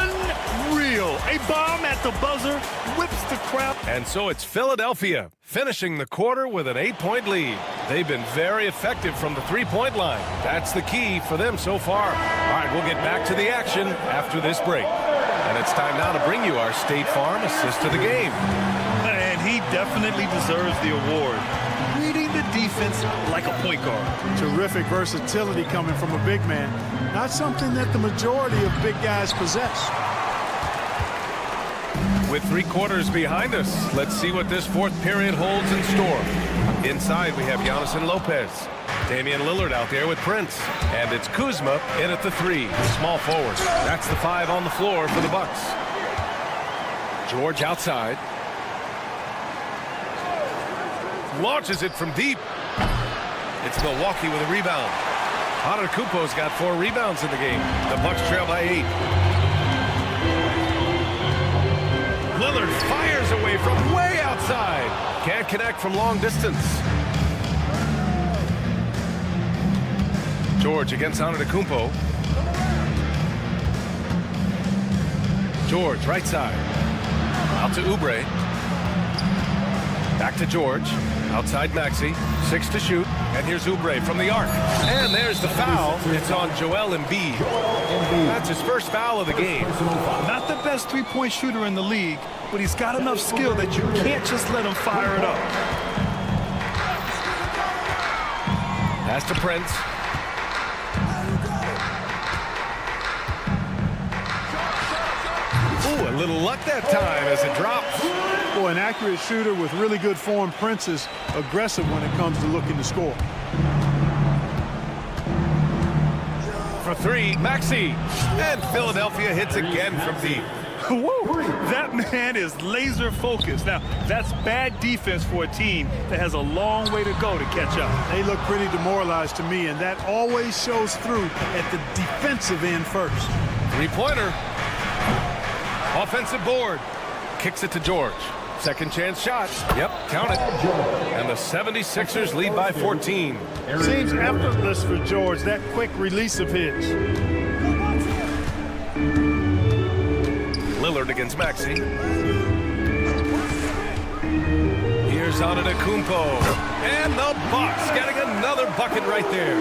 Unreal. A bomb at the buzzer whips the crowd. And so it's Philadelphia finishing the quarter with an 8-point lead. They've been very effective from the three-point line. That's the key for them so far. All right, we'll get back to the action after this break. And it's time now to bring you our State Farm assist of the game. And he definitely deserves the award. Reading the defense like a point guard. Terrific versatility coming from a big man. Not something that the majority of big guys possess. With 3 quarters behind us, let's see what this fourth period holds in store. Inside, we have Giannis and Lopez. Damian Lillard out there with Prince. And it's Kuzma in at the 3, small forward. That's the 5 on the floor for the Bucks. George outside. Launches it from deep. It's Milwaukee with a rebound. Antetokounmpo's got 4 rebounds in the game. The Bucks trail by 8. Lillard fires away from way outside. Can't connect from long distance. George against Antetokounmpo. George, right side. Out to Oubre. Back to George. Outside Maxey. 6 to shoot. And here's Oubre from the arc. And there's the foul. It's on Joel Embiid. That's his first foul of the game. Not the best three-point shooter in the league, but he's got enough skill that you can't just let him fire it up. Pass to Prince. Ooh, a little luck that time as it drops. Boy, an accurate shooter with really good form. Prince is aggressive when it comes to looking to score. For 3, Maxey. And Philadelphia hits again from deep. Woo! That man is laser focused. Now, that's bad defense for a team that has a long way to go to catch up. They look pretty demoralized to me, and that always shows through at the defensive end first. 3-pointer. Offensive board. Kicks it to George. Second chance shot. Yep, count it. And the 76ers lead by 14. Seems effortless for George, that quick release of his. Lillard against Maxey. Here's Antetokounmpo. And the Bucks getting another bucket right there.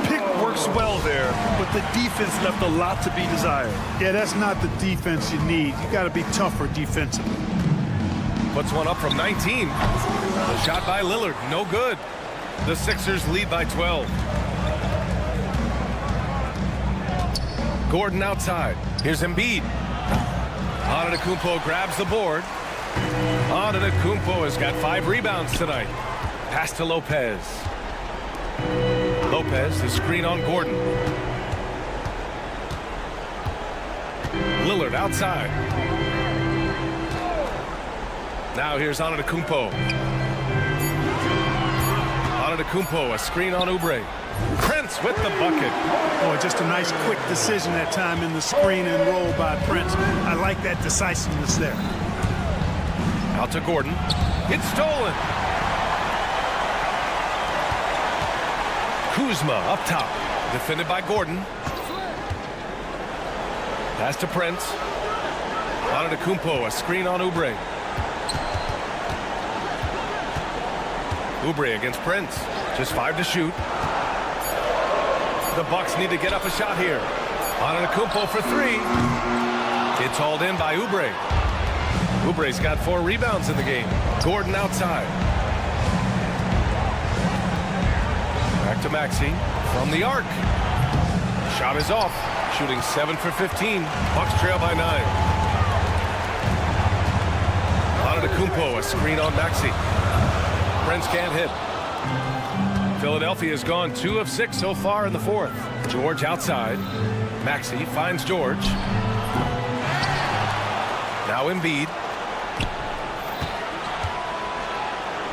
Pick works well there, but the defense left a lot to be desired. Yeah, that's not the defense you need. You got to be tougher defensively. Puts one up from 19. The shot by Lillard, no good. The Sixers lead by 12. Gordon outside. Here's Embiid. Antetokounmpo grabs the board. Antetokounmpo has got 5 rebounds tonight. Pass to Lopez. Lopez, the screen on Gordon. Lillard outside. Now here's Antetokounmpo. Antetokounmpo, a screen on Oubre. Prince with the bucket. Boy, just a nice quick decision that time in the screen and roll by Prince. I like that decisiveness there. Out to Gordon. It's stolen. Kuzma up top. Defended by Gordon. Pass to Prince. Antetokounmpo, a screen on Oubre. Oubre against Prince. Just 5 to shoot. The Bucks need to get up a shot here. Antetokounmpo for 3. It's hauled in by Oubre. Oubre's got 4 rebounds in the game. Gordon outside. Back to Maxey from the arc. Shot is off. Shooting 7 for 15. Bucks trail by 9. Antetokounmpo, a screen on Maxey. Prince can't hit. Philadelphia's gone 2 of 6 so far in the 4th. George outside. Maxey finds George. Now Embiid.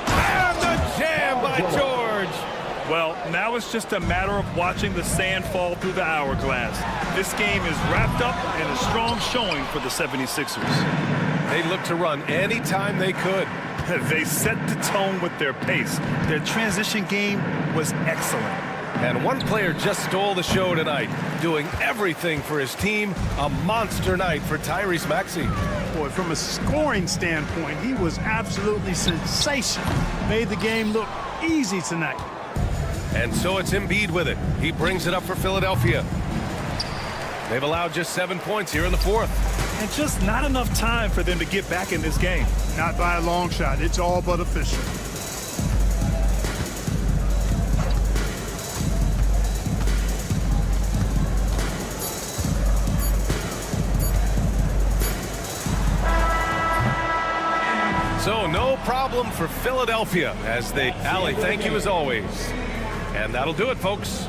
And the jam by George. Well, now it's just a matter of watching the sand fall through the hourglass. This game is wrapped up in a strong showing for the 76ers. They looked to run anytime they could. They set the tone with their pace. Their transition game was excellent. And one player just stole the show tonight, doing everything for his team. A monster night for Tyrese Maxey. Boy, from a scoring standpoint, he was absolutely sensational. Made the game look easy tonight. And so it's Embiid with it. He brings it up for Philadelphia. They've allowed just 7 points here in the 4th. And just not enough time for them to get back in this game. Not by a long shot. It's all but official. So no problem for Philadelphia as they... Allie, thank you as always. And that'll do it, folks.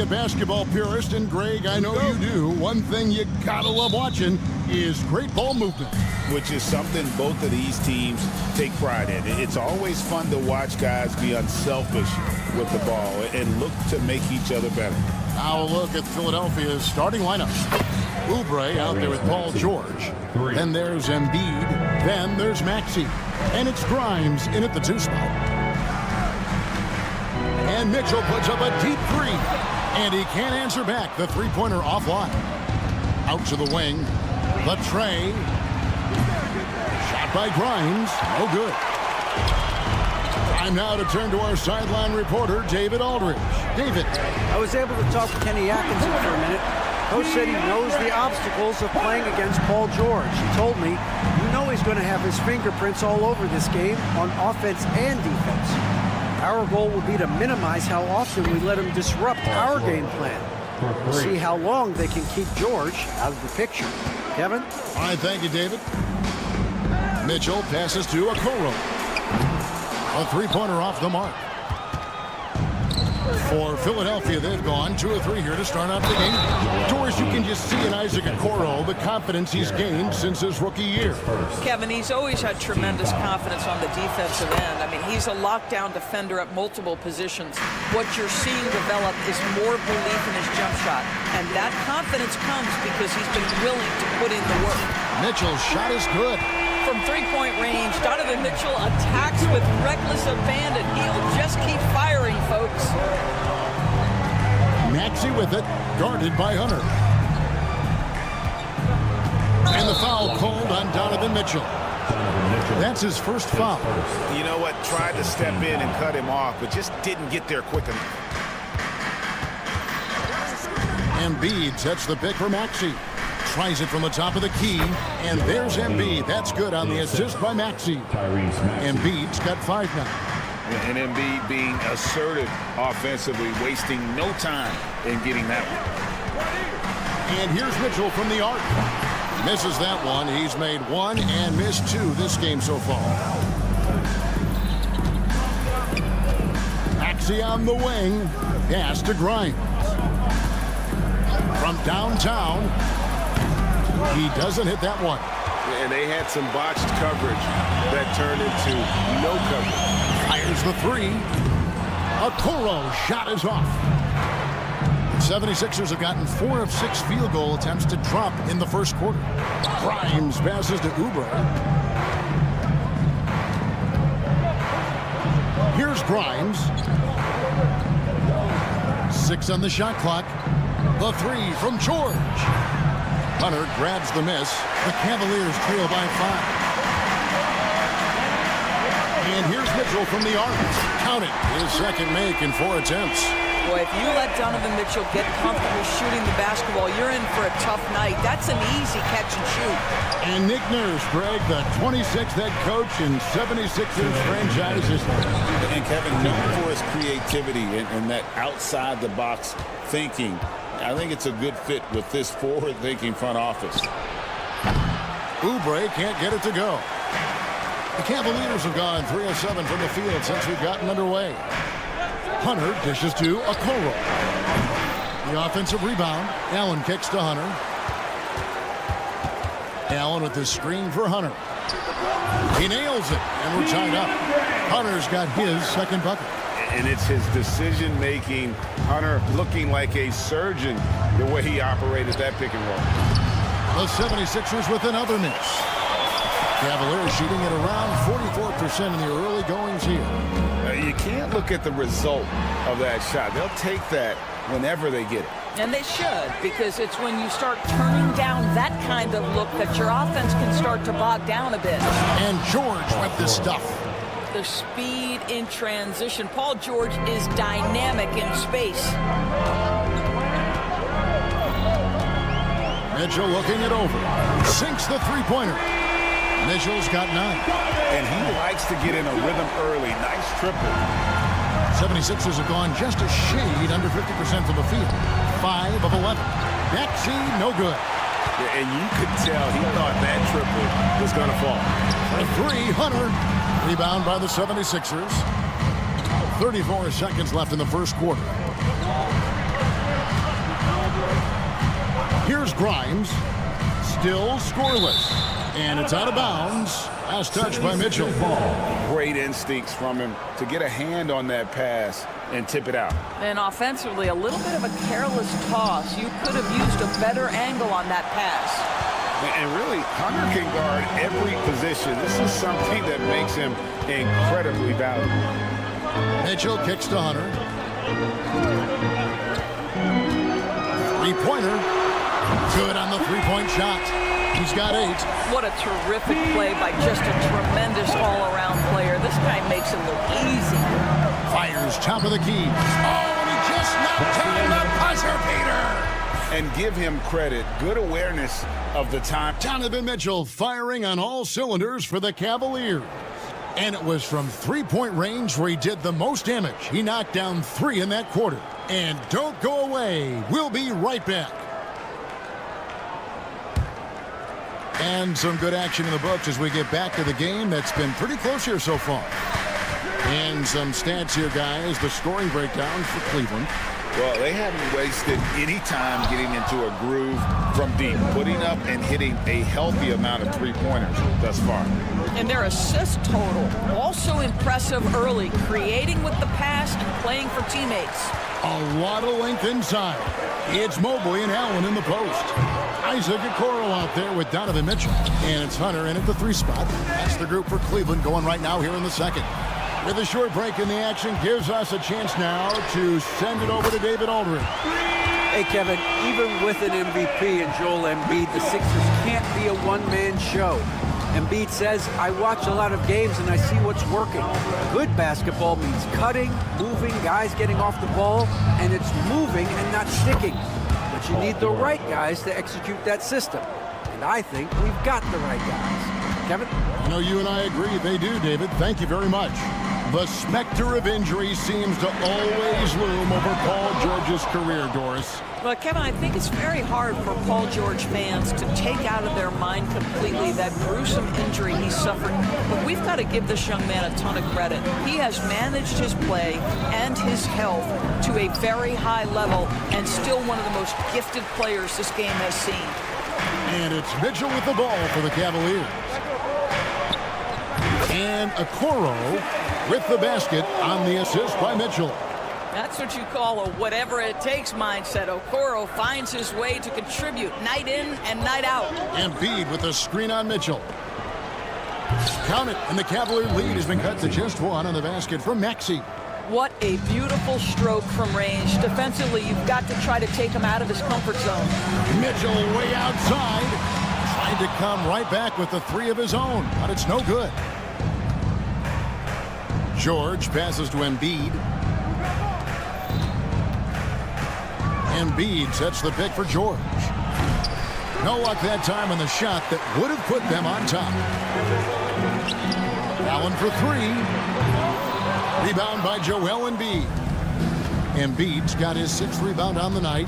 a basketball purist, and Greg, I know you do, one thing you gotta love watching is great ball movement. Which is something both of these teams take pride in. It's always fun to watch guys be unselfish with the ball and look to make each other better. Now a look at Philadelphia's starting lineup. Oubre out there with Paul George. Then there's Embiid. Then there's Maxey. And it's Grimes in at the 2 spot. And Mitchell puts up a deep 3. And he can't answer back. The 3-pointer offline. Out to the wing. Latrey. Shot by Grimes. No good. Time now to turn to our sideline reporter, David Aldridge. David. I was able to talk to Kenny Atkinson for a minute. Coach said he knows the obstacles of playing against Paul George. He told me, you know he's going to have his fingerprints all over this game on offense and defense. Our goal will be to minimize how often we let him disrupt our game plan. We'll see how long they can keep George out of the picture. Kevin? All right, thank you, David. Mitchell passes to Okoro. A 3-pointer off the mark. For Philadelphia, they've gone 2 of 3 here to start out the game. Doris, you can just see in Isaac Okoro the confidence he's gained since his rookie year. Kevin, he's always had tremendous confidence on the defensive end. I mean, he's a lockdown defender at multiple positions. What you're seeing develop is more belief in his jump shot. And that confidence comes because he's been willing to put in the work. Mitchell's shot is good. From 3-point range, Donovan Mitchell attacks with reckless abandon. He'll just keep firing, folks. Maxey with it, guarded by Hunter. And the foul called on Donovan Mitchell. That's his first foul. You know what? Tried to step in and cut him off, but just didn't get there quick enough. Embiid sets the pick for Maxey. Tries it from the top of the key, and there's Embiid. That's good on the assist by Maxey. Embiid's got 5 now. And Embiid being assertive offensively, wasting no time in getting that one. And here's Mitchell from the arc. Misses that one. He's made 1 and missed 2 this game so far. Maxey on the wing. Pass to Grimes. From downtown. He doesn't hit that one. And they had some botched coverage that turned into no coverage. Fires the 3. Okoro shot is off. The 76ers have gotten 4 of 6 field goal attempts to drop in the first quarter. Grimes passes to Oubre. Here's Grimes. 6 on the shot clock. The 3 from George. Hunter grabs the miss. The Cavaliers trail by 5. And here's Mitchell from the arc. Count it. His second make in 4 attempts. Boy, if you let Donovan Mitchell get comfortable shooting the basketball, you're in for a tough night. That's an easy catch and shoot. And Nick Nurse, Greg, the 26th head coach in 76ers franchise history. And Kevin, known for his creativity and that outside-the-box thinking, I think it's a good fit with this forward-thinking front office. Oubre can't get it to go. The Cavaliers have gone 3 of 7 from the field since we've gotten underway. Hunter dishes to Okoro. The offensive rebound. Allen kicks to Hunter. Allen with the screen for Hunter. He nails it, and we're tied up. Hunter's got his second bucket. And it's his decision-making. Hunter looking like a surgeon the way he operated that pick and roll. The 76ers with another miss. Cavaliers shooting at around 44% in the early goings here. You can't look at the result of that shot. They'll take that whenever they get it. And they should, because it's when you start turning down that kind of look that your offense can start to bog down a bit. And George with the stuff. The speed in transition. Paul George is dynamic in space. Mitchell looking it over. Sinks the three-pointer. Mitchell's got 9. And he likes to get in a rhythm early. Nice triple. 76ers have gone just a shade under 50% from the field. 5 of 11. Maxey, no good. Yeah, and you could tell he thought that triple was going to fall. For 3, Hunter. Rebound by the 76ers. 34 seconds left in the first quarter. Here's Grimes. Still scoreless. And it's out of bounds. Last touch by Mitchell. Great instincts from him to get a hand on that pass and tip it out. And offensively, a little bit of a careless toss. You could have used a better angle on that pass. And really, Hunter can guard every position. This is something that makes him incredibly valuable. Mitchell kicks to Hunter. Three-pointer. Good on the three-point shot. He's got 8. What a terrific play by just a tremendous all-around player. This guy makes it look easy. Fires top of the key. Oh, and he just knocked down the buzzer beater. And give him credit. Good awareness of the time. Donovan Mitchell firing on all cylinders for the Cavaliers. And it was from three-point range where he did the most damage. He knocked down 3 in that quarter. And don't go away. We'll be right back. And some good action in the books as we get back to the game that's been pretty close here so far. And some stats here, guys. The scoring breakdown for Cleveland. Well, they haven't wasted any time getting into a groove from deep, putting up and hitting a healthy amount of three-pointers thus far. And their assist total, also impressive early, creating with the pass and playing for teammates. A lot of length inside. It's Mobley and Allen in the post. Isaac Okoro out there with Donovan Mitchell. And it's Hunter in at the 3 spot. That's the group for Cleveland going right now here in the second. With a short break in the action, gives us a chance now to send it over to David Aldridge. Hey, Kevin, even with an MVP and Joel Embiid, the Sixers can't be a one-man show. Embiid says, I watch a lot of games and I see what's working. Good basketball means cutting, moving, guys getting off the ball, and it's moving and not sticking. But you need the right guys to execute that system. And I think we've got the right guys. Kevin? I know you and I agree. They do, David. Thank you very much. The specter of injury seems to always loom over Paul George's career, Doris. Well, Kevin, I think it's very hard for Paul George fans to take out of their mind completely that gruesome injury he suffered. But we've got to give this young man a ton of credit. He has managed his play and his health to a very high level and still one of the most gifted players this game has seen. And it's Mitchell with the ball for the Cavaliers. And Okoro with the basket on the assist by Mitchell. That's what you call a whatever-it-takes mindset. Okoro finds his way to contribute night in and night out. Embiid with the screen on Mitchell. Count it, and the Cavalier lead has been cut to just 1 on the basket from Maxey. What a beautiful stroke from range. Defensively, you've got to try to take him out of his comfort zone. Mitchell way outside. Tried to come right back with the 3 of his own, but it's no good. George passes to Embiid. Embiid sets the pick for George. No luck that time on the shot that would have put them on top. Allen for 3. Rebound by Joel Embiid. Embiid's got his 6th rebound on the night.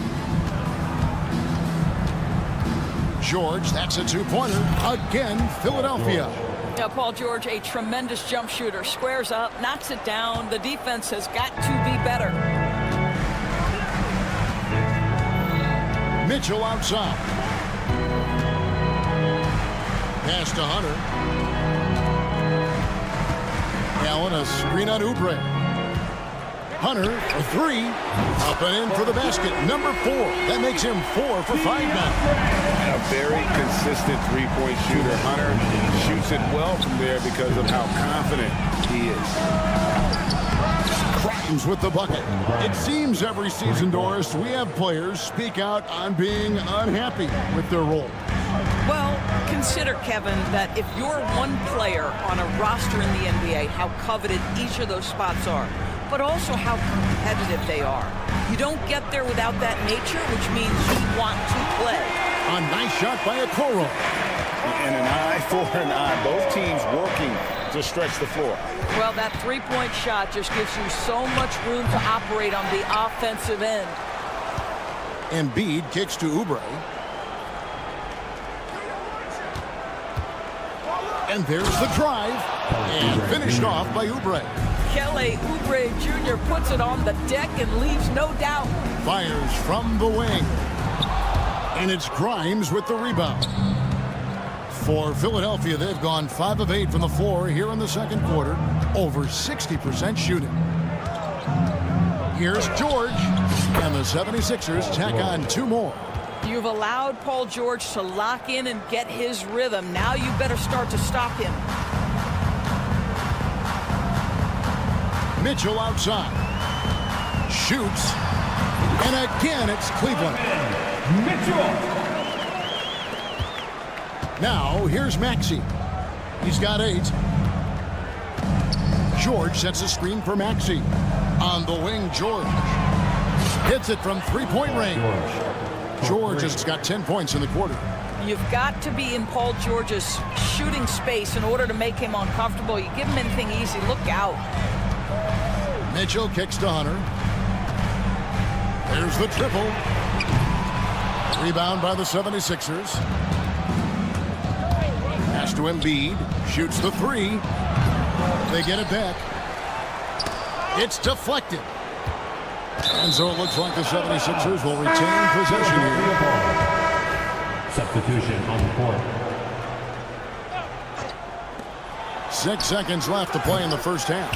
George, that's a 2-pointer. Again, Philadelphia. Now, Paul George, a tremendous jump shooter. Squares up, knocks it down. The defense has got to be better. Mitchell outside. Pass to Hunter. Allen, a screen on Oubre. Hunter, a 3. Up and in for the basket. Number 4. That makes him 4 for 5 now. A very consistent three-point shooter. Hunter shoots it well from there because of how confident he is. Grimes with the bucket. It seems every season, Doris, we have players speak out on being unhappy with their role. Well, consider, Kevin, that if you're one player on a roster in the NBA, how coveted each of those spots are, but also how competitive they are. You don't get there without that nature, which means you want to play. A nice shot by Okoro. And an eye for an eye. Both teams working to stretch the floor. Well, that three-point shot just gives you so much room to operate on the offensive end. Embiid kicks to Oubre. And there's the drive. And finished off by Oubre. CLA-HR Jr. puts it on the deck and leaves no doubt. Fires from the wing. And it's Grimes with the rebound. For Philadelphia, they've gone 5 of 8 from the floor here in the second quarter. Over 60% shooting. Here's George. And the 76ers tack on 2 more. You've allowed Paul George to lock in and get his rhythm. Now you better start to stop him. Mitchell outside. Shoots. And again, it's Cleveland. Mitchell. Now, here's Maxey. He's got 8. George sets a screen for Maxey. On the wing, George. Hits it from 3-point range. George has got 10 points in the quarter. You've got to be in Paul George's shooting space in order to make him uncomfortable. You give him anything easy, look out. Mitchell kicks to Hunter. There's the triple. Rebound by the 76ers. Pass to Embiid. Shoots the 3. They get it back. It's deflected. And so it looks like the 76ers will retain possession here. Substitution on the court. 6 seconds left to play in the first half.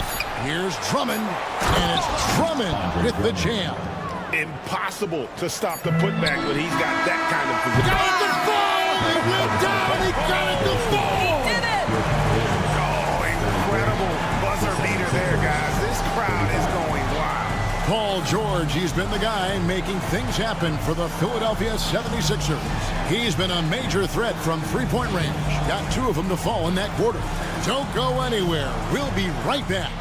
Here's Drummond. And it's Drummond with the jam. Impossible to stop the putback when he's got that kind of position. Got it to fall! He went down! He got it to fall! He did it! Oh, incredible buzzer beater there, guys. This crowd is going wild. Paul George, he's been the guy making things happen for the Philadelphia 76ers. He's been a major threat from 3-point range. Got 2 of them to fall in that quarter. Don't go anywhere. We'll be right back.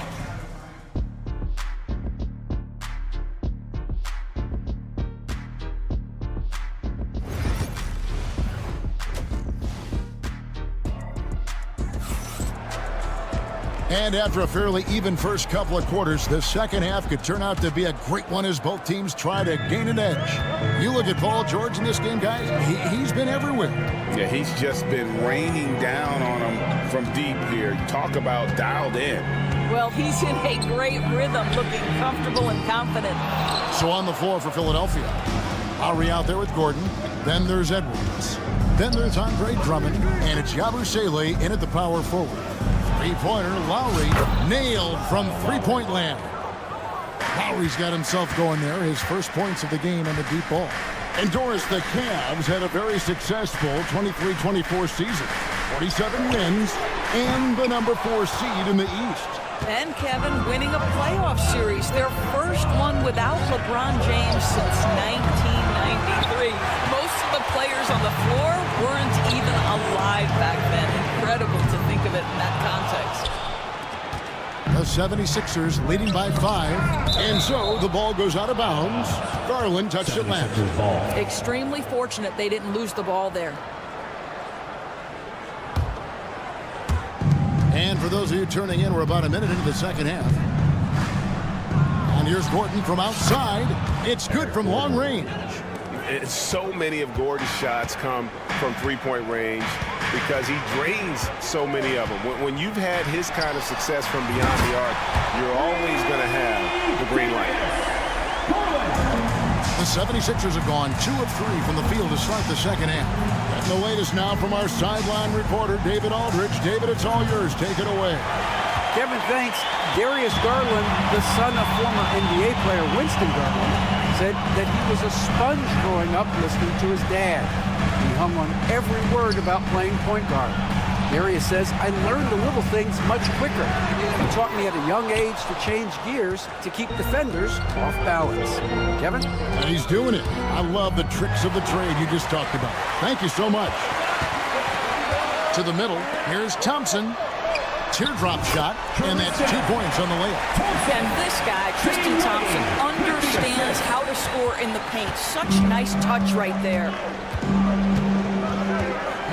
And after a fairly even first couple of quarters, the second half could turn out to be a great one as both teams try to gain an edge. You look at Paul George in this game, guys, he's been everywhere. Yeah, he's just been raining down on them from deep here. Talk about dialed in. Well, he's in a great rhythm, looking comfortable and confident. So on the floor for Philadelphia, Lowry out there with Gordon. Then there's Edwards. Then there's Andre Drummond. And it's Yabusele in at the power forward. Three-pointer, Lowry nailed from 3-point land. Lowry's got himself going there, his first points of the game on the deep ball. And Doris, the Cavs had a very successful 23-24 season. 47 wins and the number 4 seed in the East. And Kevin winning a playoff series, their first one without LeBron James since 1993. Most of the players on the floor weren't even alive back then. Incredible to think of it in that context. The 76ers leading by 5, and so the ball goes out of bounds. Garland touched it last. Extremely fortunate they didn't lose the ball there. And for those of you turning in, we're about a minute into the second half. And here's Gordon from outside. It's good from long range. So many of Gordon's shots come from 3-point range because he drains so many of them. When you've had his kind of success from beyond the arc, you're always going to have the green light. The 76ers have gone 2 of 3 from the field to start the second half. And the latest now from our sideline reporter, David Aldridge. David, it's all yours. Take it away. Kevin, thanks. Darius Garland, the son of former NBA player Winston Garland, said that he was a sponge growing up listening to his dad. He hung on every word about playing point guard. Darius says, I learned the little things much quicker. He taught me at a young age to change gears to keep defenders off balance. Kevin? And he's doing it. I love the tricks of the trade you just talked about. Thank you so much. To the middle, here's Thompson. Teardrop shot, and that's 2 points on the layup. And this guy, Tristan Thompson, understands how to score in the paint. Such nice touch right there.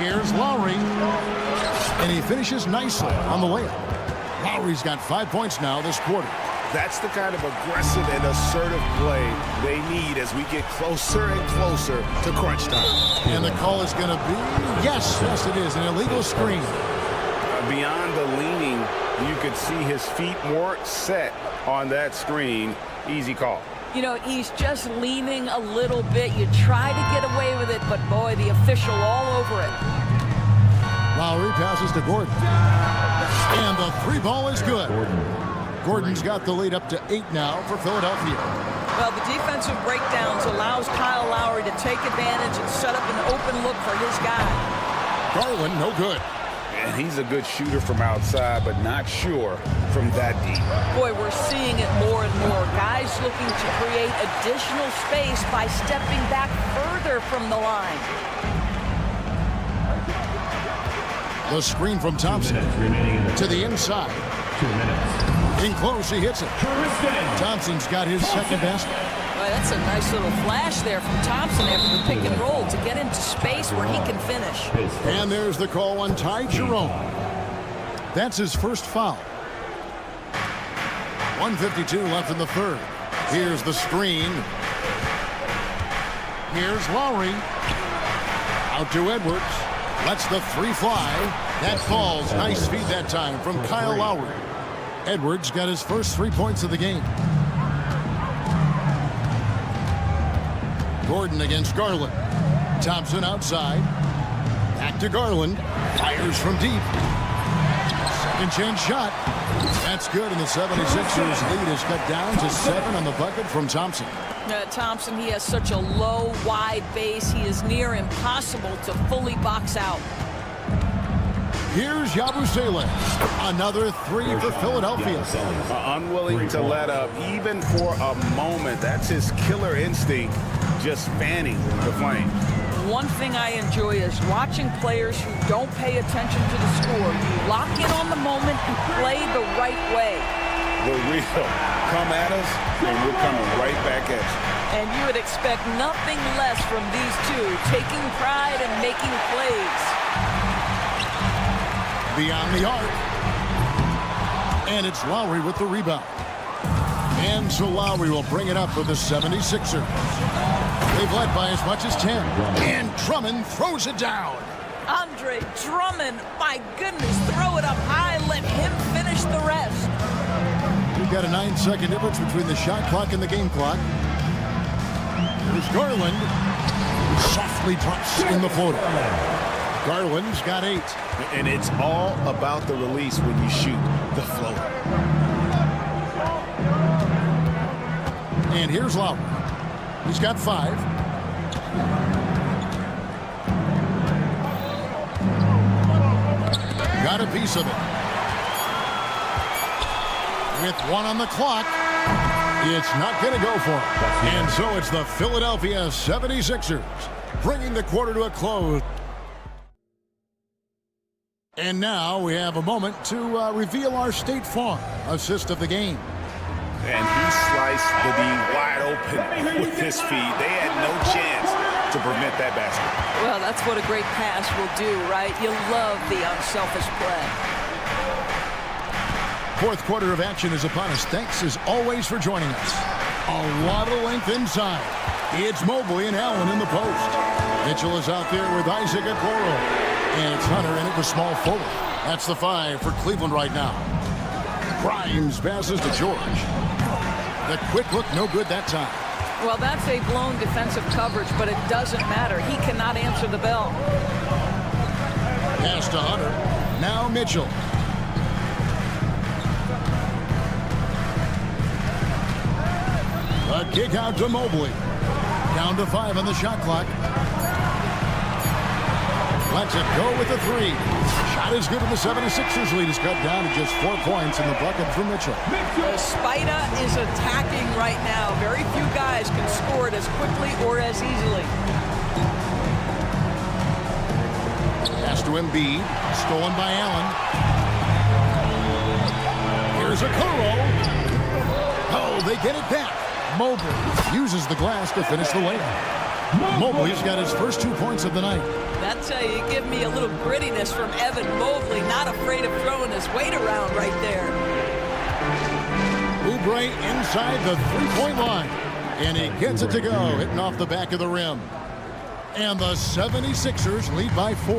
Here's Lowry, and he finishes nicely on the layup. Lowry's got 5 points now this quarter. That's the kind of aggressive and assertive play they need as we get closer and closer to crunch time. And the call is going to be, yes, it is, an illegal screen. Beyond the leaning, you could see his feet weren't set on that screen. Easy call. You know, he's just leaning a little bit. You try to get away with it, but boy, the official all over it. Lowry passes to Gordon. And the three ball is good. Gordon's got the lead up to 8 now for Philadelphia. Well, the defensive breakdowns allows Kyle Lowry to take advantage and set up an open look for his guy. Garland, no good. And he's a good shooter from outside, but not sure from that deep. Boy, we're seeing it more and more. Guys looking to create additional space by stepping back further from the line. The screen from Thompson to the inside. 2 minutes. In close, he hits it. Thompson's got his second basket. Boy, that's a nice little flash there from Thompson after the pick and roll to get into space where he can finish. And there's the call on Ty Jerome. That's his first foul. 1:52 left in the third. Here's the screen. Here's Lowry. Out to Edwards. Lets the three fly. That falls. Nice feed that time from Kyle Lowry. Edwards got his first 3 points of the game. Gordon against Garland. Thompson outside. Back to Garland. Fires from deep. Second chance shot. That's good, and the 76ers lead is cut down to 7 on the bucket from Thompson. Thompson, he has such a low, wide base. He is near impossible to fully box out. Here's Yabusele. Another three for Philadelphia. Unwilling to let up, even for a moment. That's his killer instinct, just fanning the flames. One thing I enjoy is watching players who don't pay attention to the score. You lock in on the moment and play the right way. The real come at us, and we're coming right back at you. And you would expect nothing less from these two, taking pride and making plays. Beyond the arc. And it's Lowry with the rebound. And so Lowry will bring it up for the 76ers. They've led by as much as 10. And Drummond throws it down. Andre Drummond, my goodness, throw it up high, let him finish the rest. We've got a 9-second difference between the shot clock and the game clock. Here's Garland. Softly drops in the floater. Garland's got 8. And it's all about the release when you shoot the floater. And here's Lowry. He's got 5. Got a piece of it. With 1 on the clock, it's not going to go for him. And so it's the Philadelphia 76ers bringing the quarter to a close. And now we have a moment to reveal our State Farm assist of the game. And he sliced the D wide open with his feet. They had no chance to prevent that basket. Well, that's what a great pass will do, right? You love the unselfish play. Fourth quarter of action is upon us. Thanks as always for joining us. A lot of length inside. It's Mobley and Allen in the post. Mitchell is out there with Isaac Okoro. And it's Hunter in at the small forward. That's the 5 for Cleveland right now. Grimes passes to George. The quick look, no good that time. Well, that's a blown defensive coverage, but it doesn't matter. He cannot answer the bell. Pass to Hunter. Now Mitchell. A kick out to Mobley. Down to 5 on the shot clock. Lets it go with the 3. Shot is good, and the 76ers lead is cut down to just 4 points in the bucket from Mitchell. Spida is attacking right now. Very few guys can score it as quickly or as easily. Pass to Embiid. Stolen by Allen. Here's Okoro. Oh, they get it back. Mobley uses the glass to finish the layup. Mobley's got his first 2 points of the night. That's how you give me a little grittiness from Evan Mobley, not afraid of throwing his weight around right there. Oubre inside the three-point line. And he gets it to go, hitting off the back of the rim. And the 76ers lead by 4.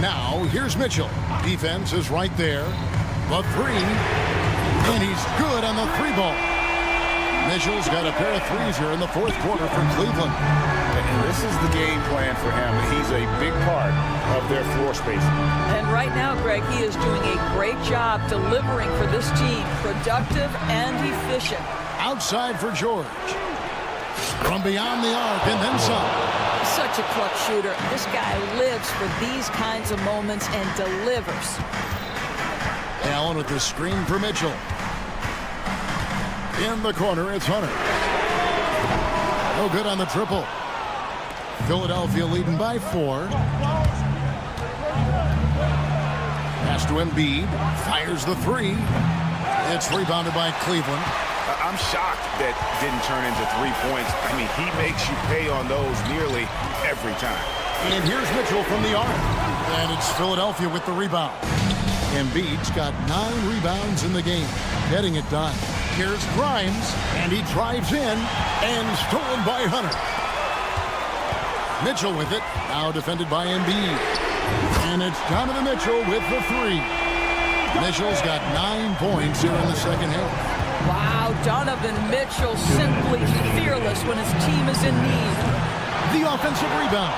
Now, here's Mitchell. Defense is right there. The 3 And he's good on the three ball. Mitchell's got a pair of threes here in the fourth quarter for Cleveland. And this is the game plan for him. He's a big part of their floor spacing. And right now, Greg, he is doing a great job delivering for this team. Productive and efficient. Outside for George. From beyond the arc and then some. Such a clutch shooter. This guy lives for these kinds of moments and delivers. Allen with the screen for Mitchell. In the corner, it's Hunter. No good on the triple. Philadelphia leading by 4. Pass to Embiid. Fires the 3. It's rebounded by Cleveland. I'm shocked that didn't turn into 3 points. I mean, he makes you pay on those nearly every time. And here's Mitchell from the arc. And it's Philadelphia with the rebound. Embiid's got 9 rebounds in the game, getting it done. Here's Grimes, and he drives in, and stolen by Hunter. Mitchell with it, now defended by Embiid. And it's Donovan Mitchell with the 3. Mitchell's got 9 points here in the second half. Wow, Donovan Mitchell simply fearless when his team is in need. The offensive rebound.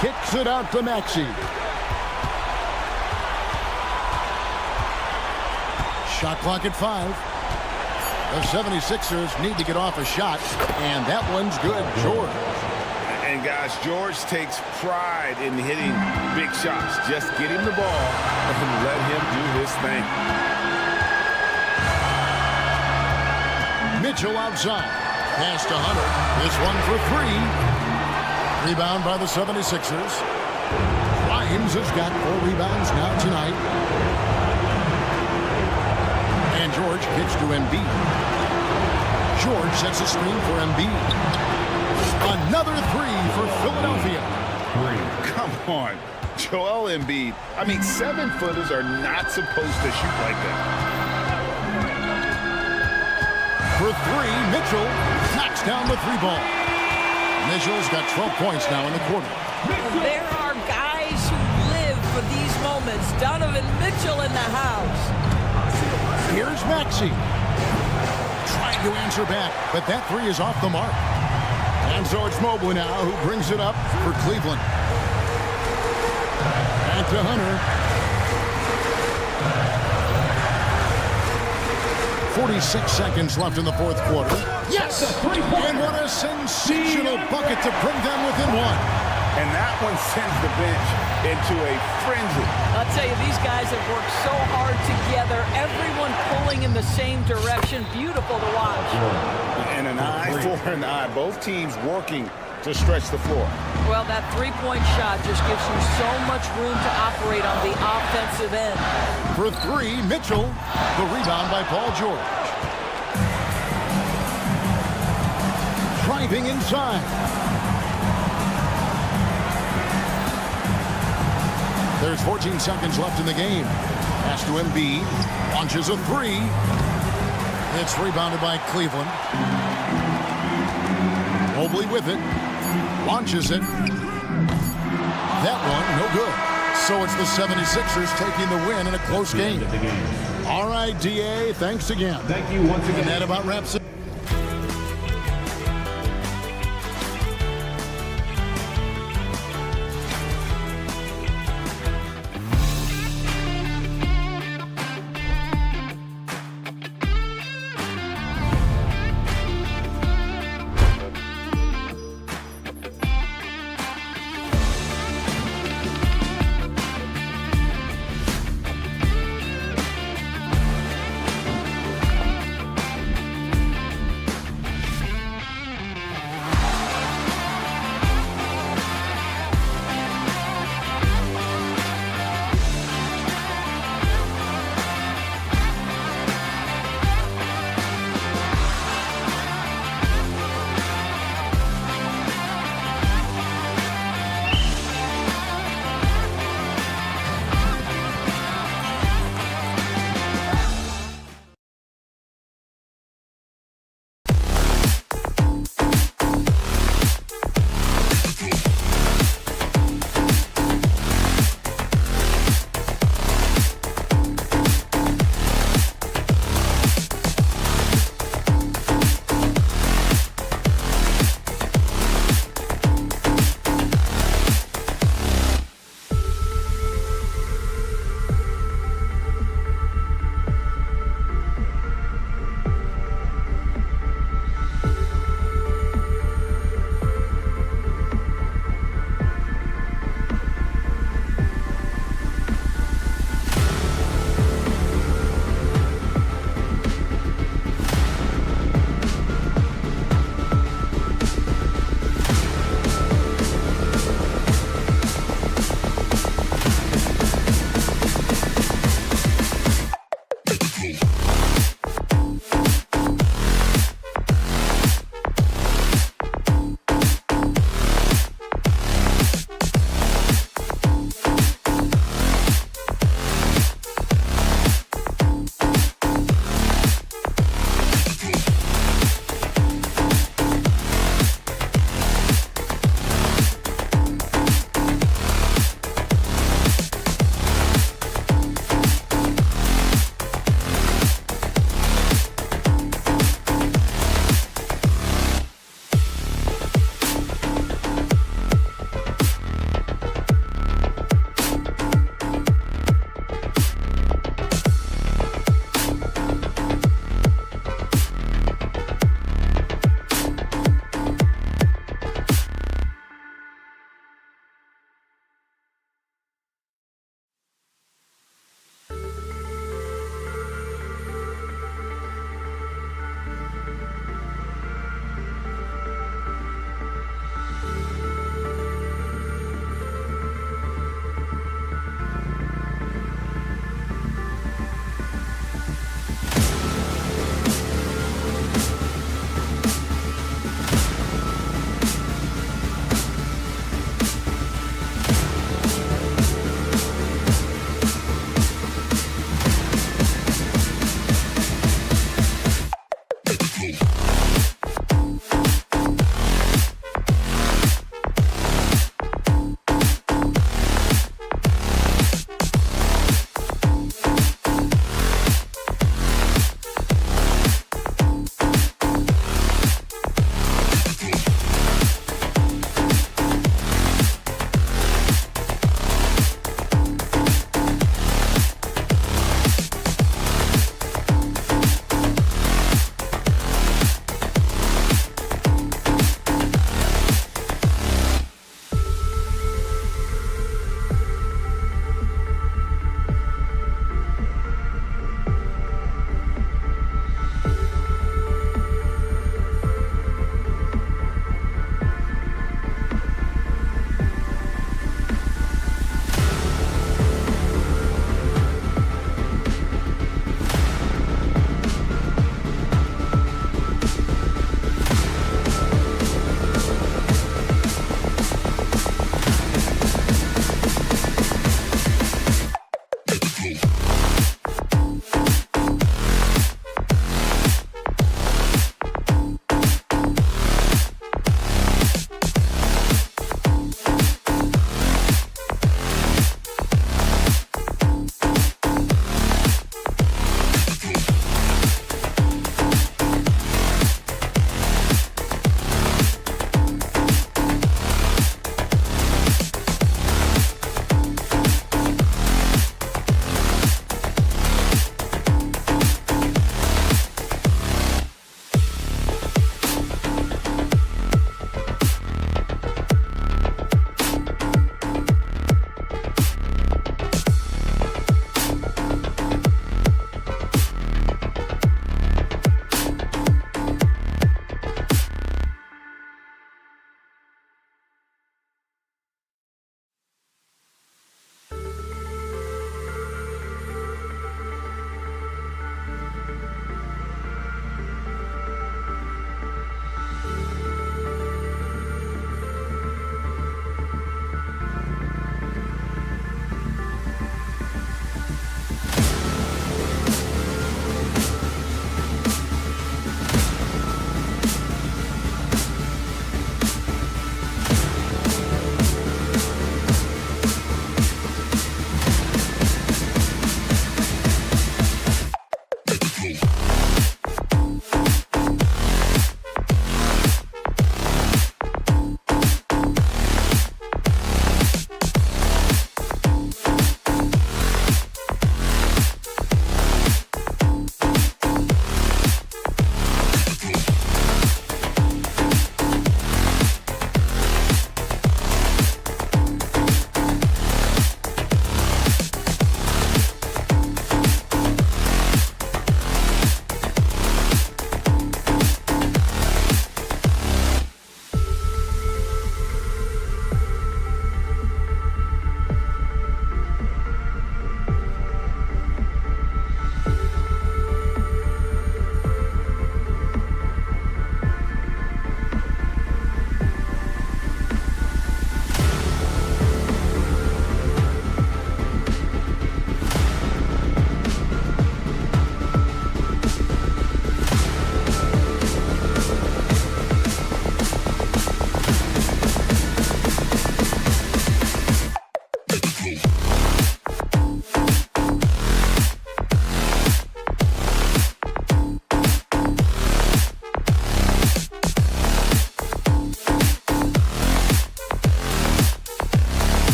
Kicks it out to Maxey. Shot clock at 5. The 76ers need to get off a shot, and that one's good. George. And guys, George takes pride in hitting big shots. Just get him the ball and let him do his thing. Mitchell outside. Pass to Hunter. This one for 3. Rebound by the 76ers. Grimes has got 4 rebounds now tonight. And George kicks to Embiid. George sets a screen for Embiid. Another 3 for Philadelphia. Come on, Joel Embiid. I mean, 7-footers are not supposed to shoot like that. For 3, Mitchell knocks down the 3 ball. Mitchell's got 12 points now in the quarter. There are guys who live for these moments. Donovan Mitchell in the house. Here's Maxey. Trying to answer back, but that 3 is off the mark. And so it's Mobley now who brings it up for Cleveland. And to Hunter. 46 seconds left in the fourth quarter. Yes! And what a sensational bucket to bring them within 1. And that one sends the bench into a frenzy. I'll tell you, these guys have worked so hard together. Everyone pulling in the same direction. Beautiful to watch. And an eye for an eye. Both teams working to stretch the floor. Well, that 3-point shot just gives you so much room to operate on the offensive end. For 3, Mitchell. The rebound by Paul George. Driving inside. There's 14 seconds left in the game. Pass to Embiid. Launches a 3. It's rebounded by Cleveland. Mobley with it. Launches it. That one, no good. So it's the 76ers taking the win in a close game. All right, DA, thanks again. Thank you once again. And that about wraps it.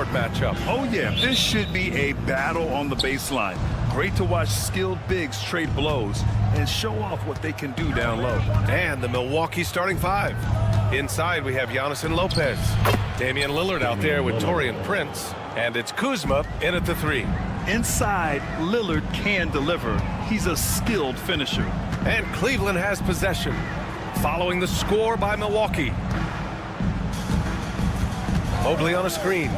court matchup. Oh, yeah, this should be a battle on the baseline. Great to watch skilled bigs trade blows and show off what they can do down low. And the Milwaukee starting five. Inside, we have Giannis and Lopez. Damian Lillard out there with Taurean Prince. And it's Kuzma in at the 3. Inside, Lillard can deliver. He's a skilled finisher. And Cleveland has possession, following the score by Milwaukee. Mobley on a screen.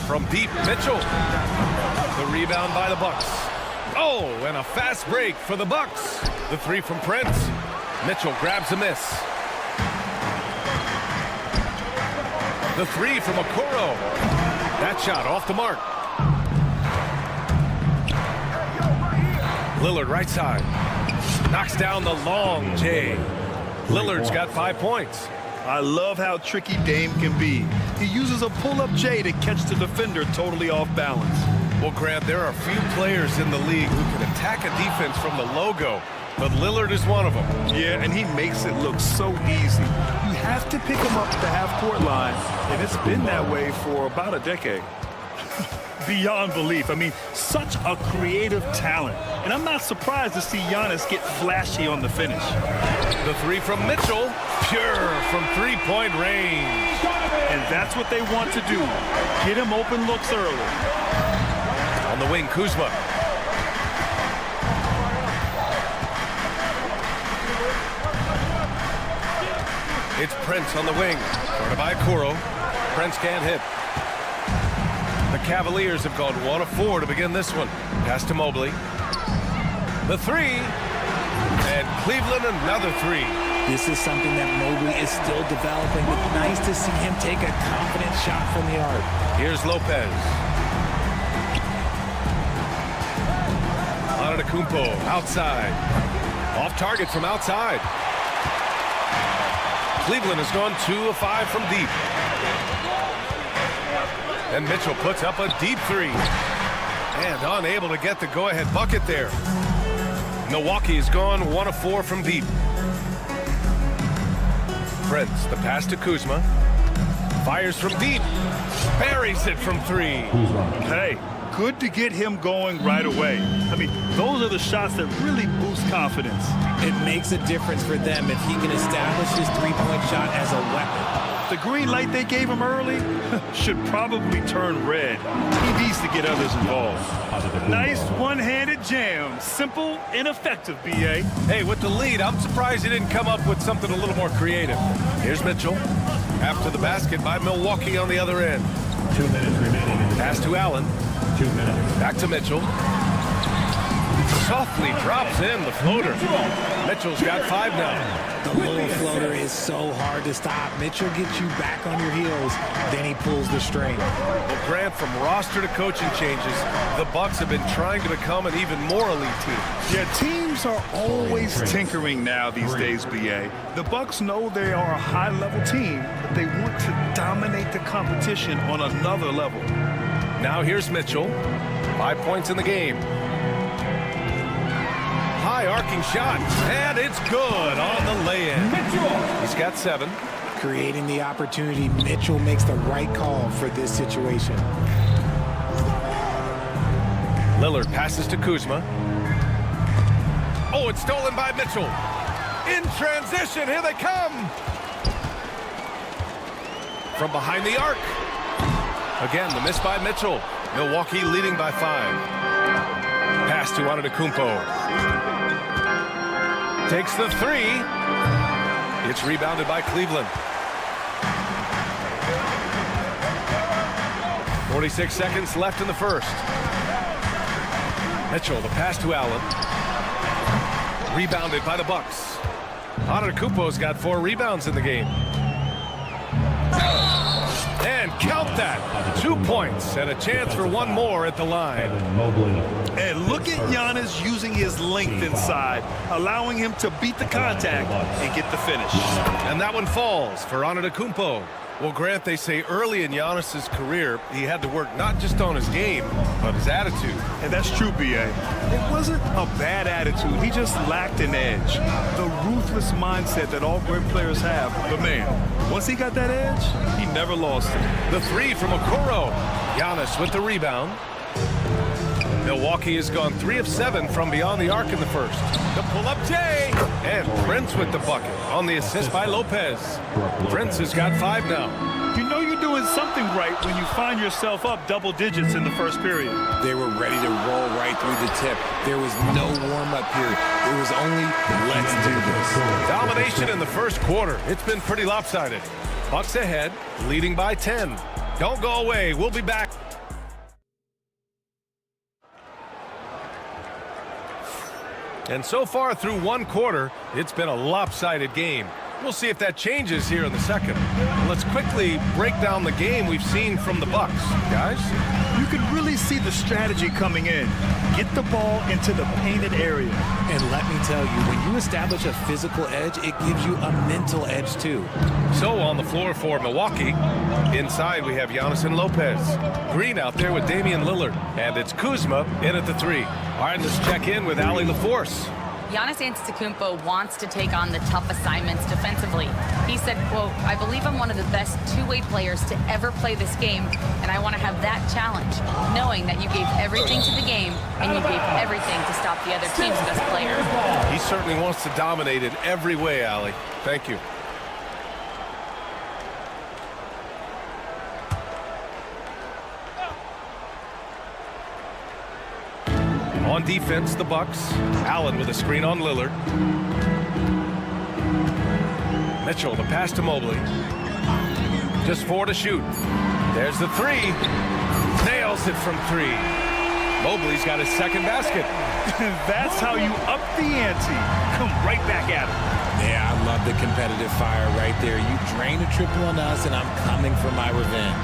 From deep, Mitchell. The rebound by the Bucks. Oh, and a fast break for the Bucks. The 3 from Prince. Mitchell grabs a miss. The 3 from Okoro. That shot off the mark. Lillard right side. Knocks down the long J. Lillard's got 5 points. I love how tricky Dame can be. He uses a pull-up J to catch the defender totally off balance. Well, Grant, there are few players in the league who can attack a defense from the logo, but Lillard is one of them. Yeah, and he makes it look so easy. You have to pick him up at the half-court line, and it's been that way for about a decade. Beyond belief. I mean, such a creative talent. And I'm not surprised to see Giannis get flashy on the finish. The 3 from Mitchell, pure from three-point range. And that's what they want to do. Get him open looks early. On the wing, Kuzma. It's Prince on the wing. Guarded by Okoro. Prince can't hit. The Cavaliers have gone 1 of 4 to begin this one. Pass to Mobley. The 3. And Cleveland another 3. This is something that Mobley is still developing. It's nice to see him take a confident shot from the arc. Here's Lopez. Antetokounmpo outside. Off target from outside. Cleveland has gone 2 of 5 from deep. And Mitchell puts up a deep 3. And unable to get the go-ahead bucket there. Milwaukee has gone 1 of 4 from deep. Prince, the pass to Kuzma. Fires from deep. Buries it from 3. Hey, good to get him going right away. I mean, those are the shots that really boost confidence. It makes a difference for them if he can establish his three-point shot as a weapon. The green light they gave him early should probably turn red. He needs to get others involved. Nice one-handed jam. Simple and effective, B.A. Hey, with the lead, I'm surprised he didn't come up with something a little more creative. Here's Mitchell. After the basket by Milwaukee on the other end. 2 minutes remaining. Pass to Allen. 2 minutes. Back to Mitchell. Softly drops in the floater. Mitchell's got 5 now. The little floater is so hard to stop. Mitchell gets you back on your heels, then he pulls the string. Well, Grant, from roster to coaching changes, the Bucks have been trying to become an even more elite team. Yeah, teams are always tinkering now these days, B.A. The Bucks know they are a high-level team, but they want to dominate the competition on another level. Now here's Mitchell. 5 points in the game. High arcing shot, and it's good on the lay-in. He's got 7. Creating the opportunity, Mitchell makes the right call for this situation. Lillard passes to Kuzma. Oh, it's stolen by Mitchell. In transition, here they come. From behind the arc. Again, the miss by Mitchell. Milwaukee leading by 5. Pass to Antetokounmpo. Takes the 3. It's rebounded by Cleveland. 46 seconds left in the first. Mitchell, the pass to Allen. Rebounded by the Bucks. Antetokounmpo's got 4 rebounds in the game. And count that. 2 points and a chance for 1 more at the line. And look at Giannis using his length inside, allowing him to beat the contact and get the finish. And that one falls for Antetokounmpo. Well, Grant, they say early in Giannis's career, he had to work not just on his game, but his attitude. And that's true, B.A. It wasn't a bad attitude. He just lacked an edge. The ruthless mindset that all great players have. But, man, once he got that edge, he never lost it. The three from Okoro. Giannis with the rebound. Milwaukee has gone 3 of 7 from beyond the arc in the first. The pull-up Jay. And Prince with the bucket on the assist by Lopez. Prince has got 5 now. You know you're doing something right when you find yourself up double digits in the first period. They were ready to roll right through the tip. There was no warm-up period. It was only, let's do this. Domination in the first quarter. It's been pretty lopsided. Bucks ahead, leading by 10. Don't go away. We'll be back. And so far through one quarter, it's been a lopsided game. We'll see if that changes here in the second. Let's quickly break down the game we've seen from the Bucks. Guys? You can really see the strategy coming in. Get the ball into the painted area. And let me tell you, when you establish a physical edge, it gives you a mental edge too. So on the floor for Milwaukee, inside we have Giannis and Lopez. Green out there with Damian Lillard. And it's Kuzma in at the 3. All right, let's check in with Ali LaForce. Giannis Antetokounmpo wants to take on the tough assignments defensively. He said, quote, "I believe I'm one of the best two-way players to ever play this game, and I want to have that challenge, knowing that you gave everything to the game and you gave everything to stop the other team's best player." He certainly wants to dominate in every way, Ali. Thank you. On defense, the Bucks. Allen with a screen on Lillard. Mitchell, the pass to Mobley. Just 4 to shoot. There's the 3. Nails it from 3. Mobley's got his second basket. That's how you up the ante. Come right back at him. Yeah, I love the competitive fire right there. You drain a triple on us, and I'm coming for my revenge.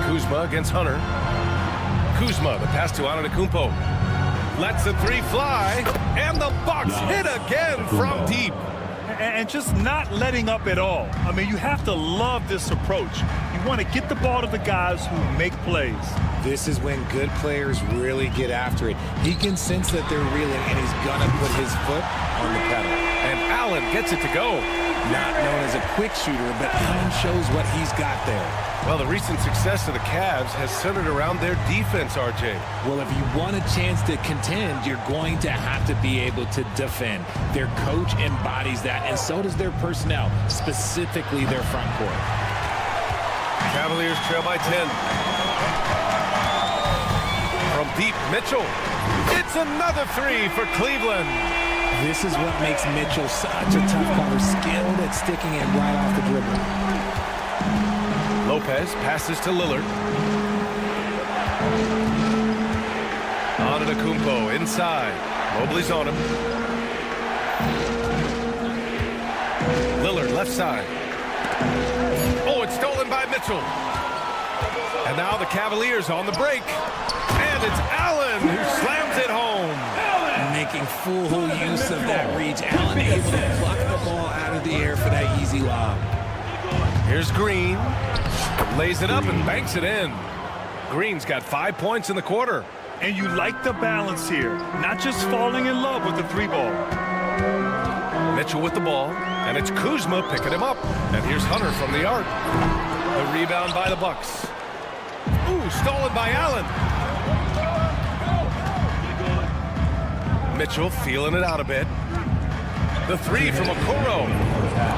Kuzma against Hunter. Kuzma, the pass to Antetokounmpo. Lets the 3 fly, and the Bucks hit again from deep. And just not letting up at all. I mean, you have to love this approach. You want to get the ball to the guys who make plays. This is when good players really get after it. He can sense that they're reeling, and he's going to put his foot on the pedal. And Allen gets it to go. Not known as a quick shooter, but Allen shows what he's got there. Well, the recent success of the Cavs has centered around their defense, RJ. Well, if you want a chance to contend, you're going to have to be able to defend. Their coach embodies that, and so does their personnel, specifically their front court. Cavaliers trail by 10. From deep, Mitchell. It's another 3 for Cleveland. This is what makes Mitchell such a tough cover, skilled at sticking it right off the dribble. Lopez passes to Lillard. Antetokounmpo inside. Mobley's on him. Lillard left side. Oh, it's stolen by Mitchell. And now the Cavaliers on the break. And it's Allen who slams it home. Making full use of that reach. Allen able to pluck the ball out of the air for that easy lob. Here's Green. Lays it up and banks it in. Green's got 5 points in the quarter. And you like the balance here. Not just falling in love with the 3-ball. Mitchell with the ball. And it's Kuzma picking him up. And here's Hunter from the arc. The rebound by the Bucks. Ooh, stolen by Allen. Mitchell feeling it out a bit. The 3 from Okoro.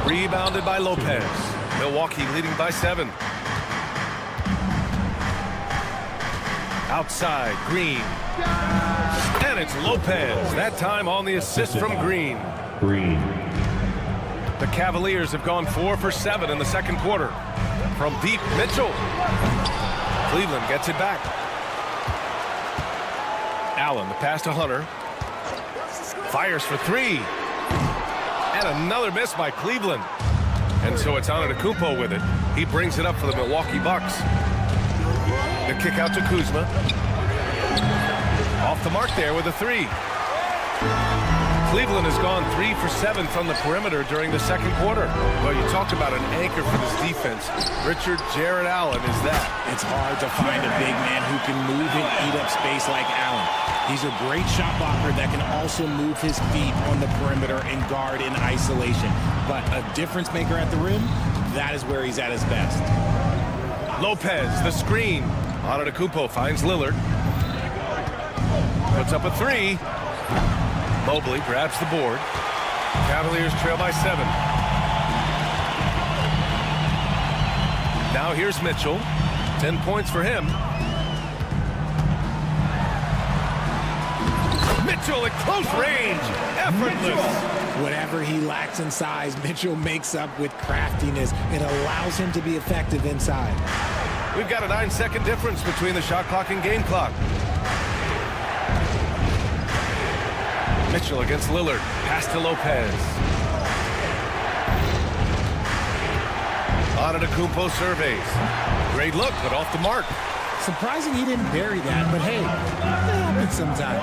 Rebounded by Lopez. Milwaukee leading by 7. Outside, Green. And it's Lopez. That time on the assist from Green. The Cavaliers have gone 4 for 7 in the second quarter. From deep, Mitchell. Cleveland gets it back. Allen, the pass to Hunter. Fires for 3. And another miss by Cleveland. And so it's Antetokounmpo with it. He brings it up for the Milwaukee Bucks. The kick out to Kuzma. Off the mark there with a 3. Cleveland has gone 3 for 7 from the perimeter during the second quarter. Well, you talked about an anchor for this defense. Richard Jared Allen is that. It's hard to find a big man who can move and eat up space like Allen. He's a great shot blocker that can also move his feet on the perimeter and guard in isolation. But a difference maker at the rim, that is where he's at his best. Lopez, the screen. Antetokounmpo finds Lillard. Puts up a 3. Mobley grabs the board. Cavaliers trail by 7. Now here's Mitchell. 10 points for him. Mitchell at close range. Effortless. Whatever he lacks in size, Mitchell makes up with craftiness. It allows him to be effective inside. We've got a 9-second difference between the shot clock and game clock. Mitchell against Lillard. Pass to Lopez. Antetokounmpo surveys. Great look, but off the mark. Surprising he didn't bury that, but hey, that happens sometimes.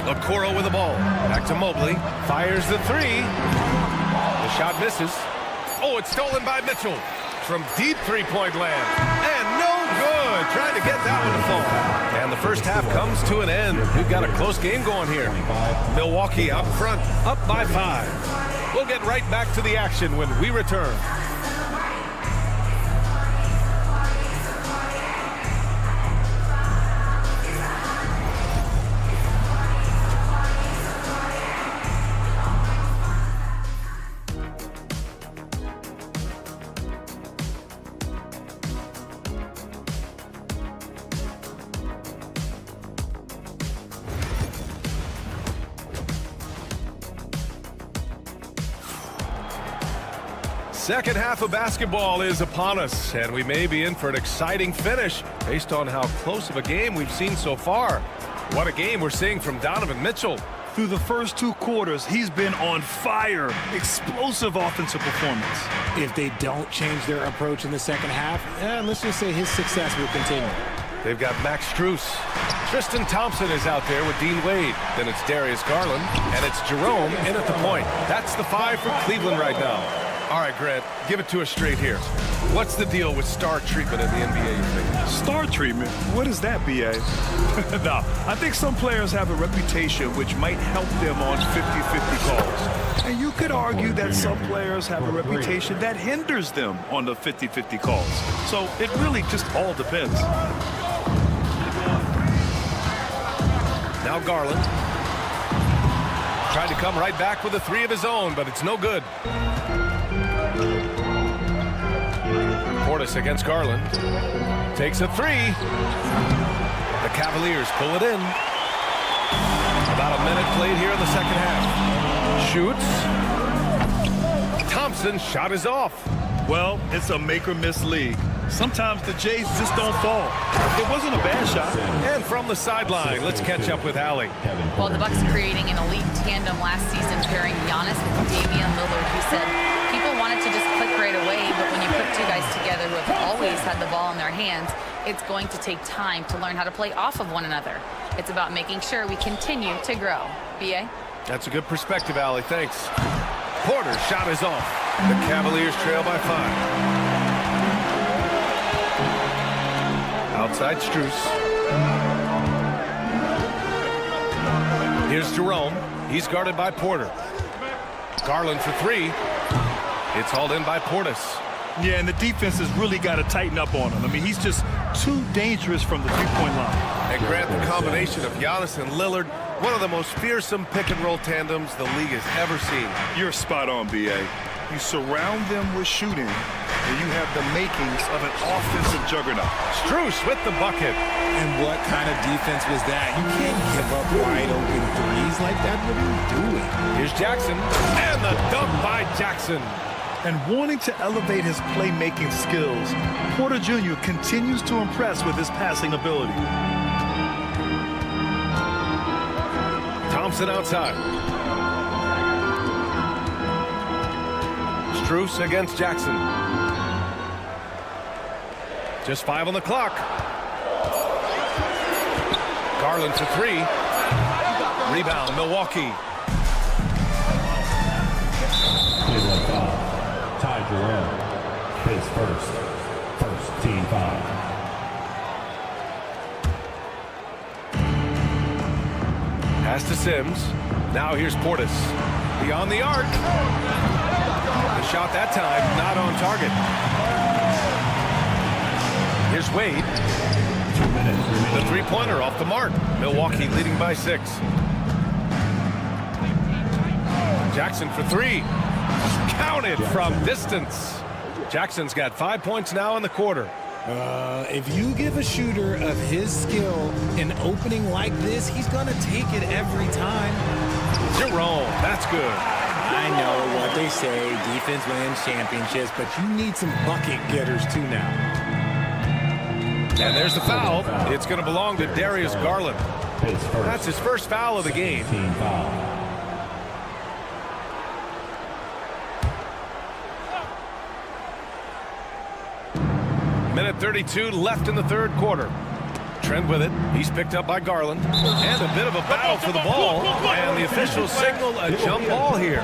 Okoro with the ball. Back to Mobley. Fires the 3. The shot misses. Oh, it's stolen by Mitchell from deep three-point land. And no good. Trying to get that one to fall. And the first half comes to an end. We've got a close game going here. Milwaukee up front, up by 5. We'll get right back to the action when we return. Second half of basketball is upon us, and we may be in for an exciting finish based on how close of a game we've seen so far. What a game we're seeing from Donovan Mitchell. Through the first 2 quarters, he's been on fire. Explosive offensive performance. If they don't change their approach in the second half, let's just say his success will continue. They've got Max Strus. Tristan Thompson is out there with Dean Wade. Then it's Darius Garland, and it's Jerome in at the point. That's the 5 for Cleveland right now. All right, Grant, give it to us straight here. What's the deal with star treatment in the NBA, you think? Star treatment? What is that, B.A.? No, I think some players have a reputation which might help them on 50-50 calls. And you could argue that some players have a reputation that hinders them on the 50-50 calls. So it really just all depends. Now Garland. Tried to come right back with a 3 of his own, but it's no good. Portis against Garland. Takes a 3. The Cavaliers pull it in. About a minute played here in the second half. Shoots. Thompson's shot is off. Well, it's a make-or-miss league. Sometimes the Jays just don't fall. It wasn't a bad shot. And from the sideline, let's catch up with Allie. Well, the Bucks creating an elite tandem last season, pairing Giannis with Damian Lillard. He said people wanted to just click right away, but when you put 2 guys together who have always had the ball in their hands, it's going to take time to learn how to play off of one another. It's about making sure we continue to grow. B.A.? That's a good perspective, Allie. Thanks. Porter's shot is off. The Cavaliers trail by 5. Outside Strus. Here's Jerome. He's guarded by Porter. Garland for 3. It's hauled in by Portis. Yeah, and the defense has really got to tighten up on him. I mean, he's just too dangerous from the 3-point line. And Grant, the combination of Giannis and Lillard, one of the most fearsome pick-and-roll tandems the league has ever seen. You're spot on, B.A. You surround them with shooting, and you have the makings of an offensive juggernaut. Strus with the bucket. And what kind of defense was that? You can't give up wide open threes like that. What are you doing? Here's Jackson. And the dunk by Jackson. And wanting to elevate his playmaking skills, Porter Jr. continues to impress with his passing ability. Thompson outside. Strus against Jackson. Just 5 on the clock. Garland for 3. Rebound, Milwaukee. Joel. His first team foul. Pass to Sims. Now here's Portis. Beyond the arc. The shot that time not on target. Here's Wade. 2 minutes remaining. The three-pointer off the mark. Milwaukee leading by 6. Jackson for 3. Counted from distance. Jackson's got 5 points now in the quarter. If you give a shooter of his skill an opening like this, he's going to take it every time. Jerome, that's good. I know what they say, defense wins championships, but you need some bucket getters too now. And there's the foul. It's going to belong to Darius Garland. That's his first foul of the game. Team foul. Minute 32 left in the third quarter. Trent with it. He's picked up by Garland. And a bit of a battle for the ball. And the officials signal a jump ball here.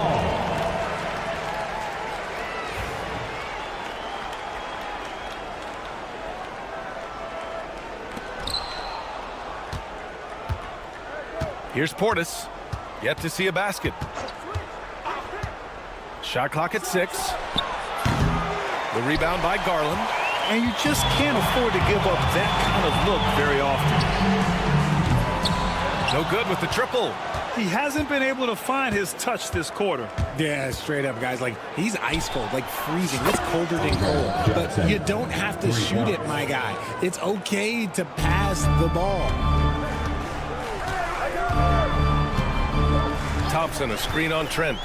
Here's Portis. Yet to see a basket. Shot clock at 6. The rebound by Garland. And you just can't afford to give up that kind of look very often. No good with the triple. He hasn't been able to find his touch this quarter. Yeah, straight up, guys. Like, he's ice cold, like freezing. It's colder than cold. But you don't have to shoot it, my guy. It's okay to pass the ball. Thompson, a screen on Trent.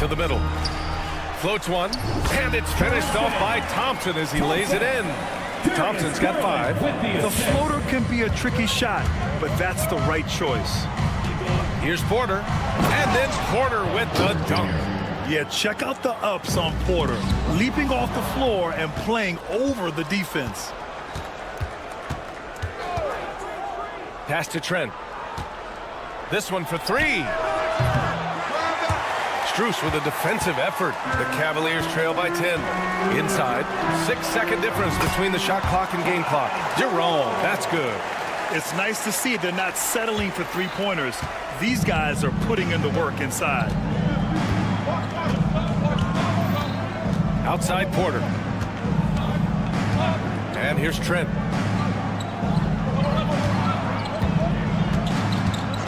To the middle. Floats one, and it's finished off by Thompson as he lays it in. Thompson's got 5. The floater can be a tricky shot, but that's the right choice. Here's Porter, and then Porter with the dunk. Yeah, check out the ups on Porter. Leaping off the floor and playing over the defense. Pass to Trent. This one for 3. Strus with a defensive effort. The Cavaliers trail by 10. Inside, 6-second difference between the shot clock and game clock. Jerome, that's good. It's nice to see they're not settling for three-pointers. These guys are putting in the work inside. Outside Porter. And here's Trent.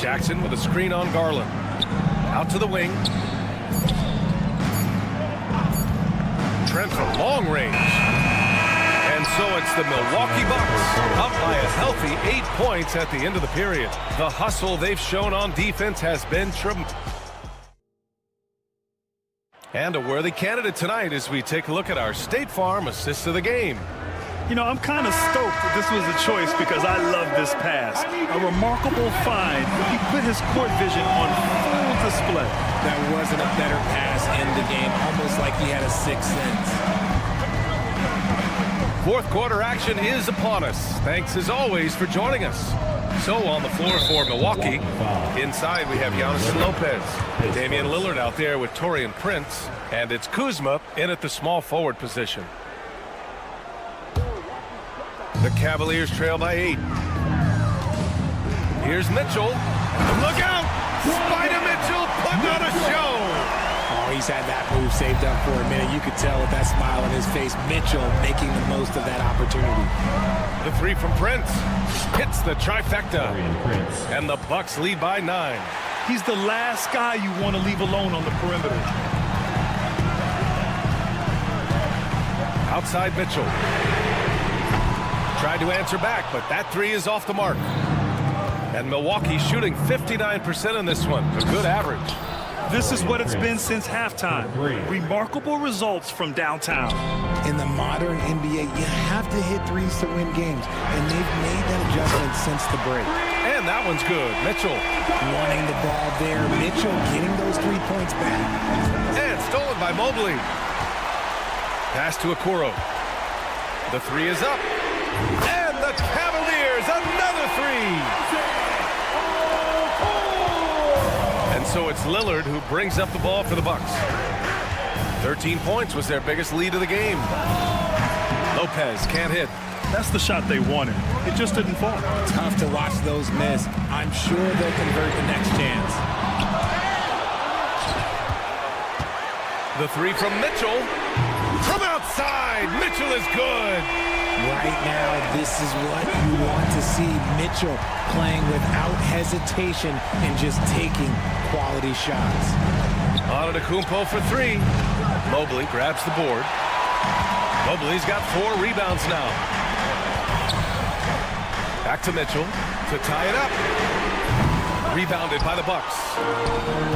Jackson with a screen on Garland. Out to the wing. Trent from long range. And so it's the Milwaukee Bucks up by a healthy 8 points at the end of the period. The hustle they've shown on defense has been tremendous. And a worthy candidate tonight as we take a look at our State Farm assist of the game. You know, I'm kind of stoked that this was a choice because I love this pass. A remarkable find. He put his court vision on full display. That wasn't a better pass in the game, almost like he had a sixth sense. Fourth quarter action is upon us. Thanks as always for joining us. So on the floor for Milwaukee, inside we have Giannis and Lopez. Damian Lillard out there with Taurean Prince, and it's Kuzma in at the small forward position. The Cavaliers trail by 8. Here's Mitchell. Look out! Spider Mitchell putting on a show! Oh, he's had that move saved up for a minute. You could tell with that smile on his face. Mitchell making the most of that opportunity. The 3 from Prince. Hits the trifecta. And the Bucks lead by 9. He's the last guy you want to leave alone on the perimeter. Outside Mitchell. Tried to answer back, but that 3 is off the mark. And Milwaukee shooting 59% in this one. A good average. This is what it's been since halftime. Remarkable results from downtown. In the modern NBA, you have to hit threes to win games, and they've made that adjustment since the break. And that one's good. Mitchell. Wanting the ball there. Mitchell getting those 3 points back. And stolen by Mobley. Pass to Okoro. The 3 is up. And the Cavaliers, another 3. And so it's Lillard who brings up the ball for the Bucks. 13 points was their biggest lead of the game. Lopez can't hit. That's the shot they wanted. It just didn't fall. Tough to watch those miss. I'm sure they'll convert the next chance. The three from Mitchell. From outside, Mitchell is good. Right now, this is what you want to see. Mitchell playing without hesitation and just taking quality shots. Antetokounmpo for three. Mobley grabs the board. Mobley's got 4 rebounds now. Back to Mitchell to tie it up. Rebounded by the Bucks.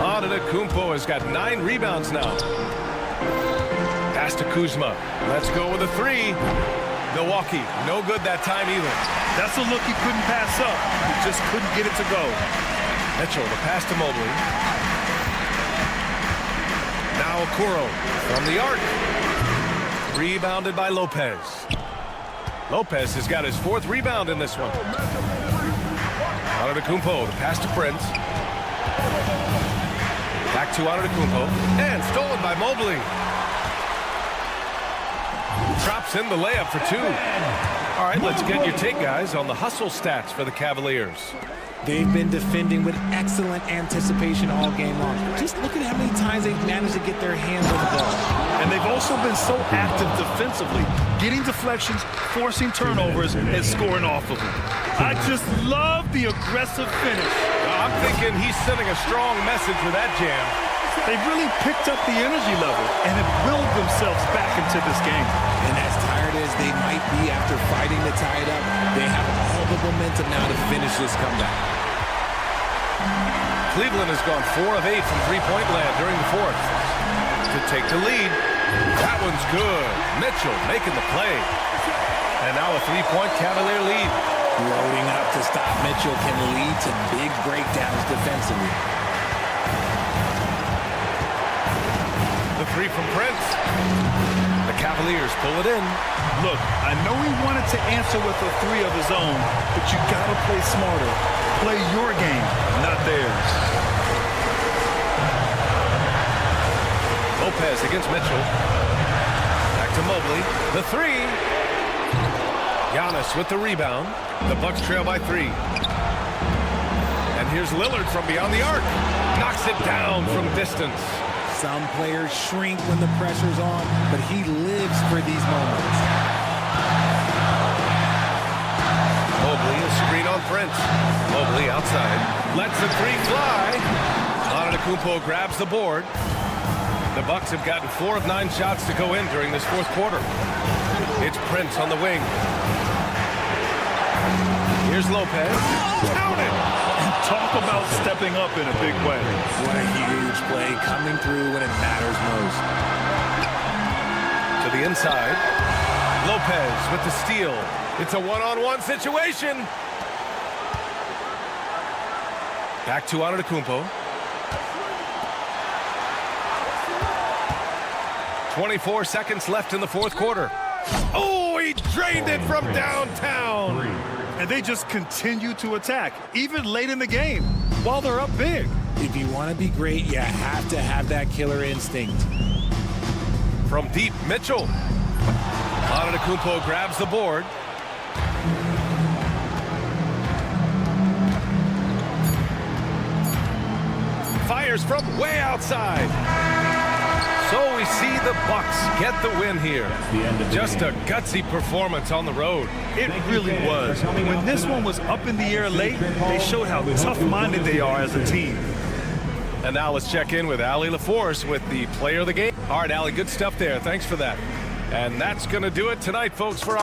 Antetokounmpo has got 9 rebounds now. Pass to Kuzma. Let's go with a 3. Milwaukee, no good that time either. That's a look he couldn't pass up. He just couldn't get it to go. Mitchell, the pass to Mobley. Now Okoro from the arc. Rebounded by Lopez. Lopez has got his 4th rebound in this one. Antetokounmpo, the pass to Prince. Back to Antetokounmpo. And stolen by Mobley. Drops in the layup for 2. All right, let's get your take, guys, on the hustle stats for the Cavaliers. They've been defending with excellent anticipation all game long. Just look at how many times they've managed to get their hands on the ball. And they've also been so active defensively, getting deflections, forcing turnovers, and scoring off of them. I just love the aggressive finish. I'm thinking he's sending a strong message with that jam. They've really picked up the energy level and have willed themselves back into this game. And as tired as they might be after fighting to tie it up, they have all the momentum now to finish this comeback. Cleveland has gone 4 of 8 from three-point land during the 4th. To take the lead. That one's good. Mitchell making the play. And now a 3-point Cavalier lead. Loading up to stop Mitchell can lead to big breakdowns defensively. The 3 from Prince. The Cavaliers pull it in. Look, I know he wanted to answer with a 3 of his own, but you gotta play smarter. Play your game, not theirs. Lopez against Mitchell. Back to Mobley. The 3. Giannis with the rebound. The Bucks trail by 3. And here's Lillard from beyond the arc. Knocks it down from distance. Some players shrink when the pressure's on, but he lives for these moments. Mobley, a screen on Prince. Mobley outside. Lets the 3 fly. Antetokounmpo grabs the board. The Bucks have gotten 4 of 9 shots to go in during this 4th quarter. It's Prince on the wing. Here's Lopez. Count it! And talk about stepping up in a big way. What a huge play coming through when it matters most. To the inside. Lopez with the steal. It's a one-on-one situation. Back to Antetokounmpo. 24 seconds left in the 4th quarter. Oh, he drained it from downtown. And they just continue to attack, even late in the game, while they're up big. If you want to be great, you have to have that killer instinct. From deep, Mitchell. Antetokounmpo grabs the board. Fires from way outside. So we see the Bucks get the win here. Just a gutsy performance on the road. It really was. When this one was up in the air late, they showed how tough-minded they are as a team. And now let's check in with Allie LaForce with the player of the game. All right, Allie, good stuff there. Thanks for that. And that's going to do it tonight, folks, for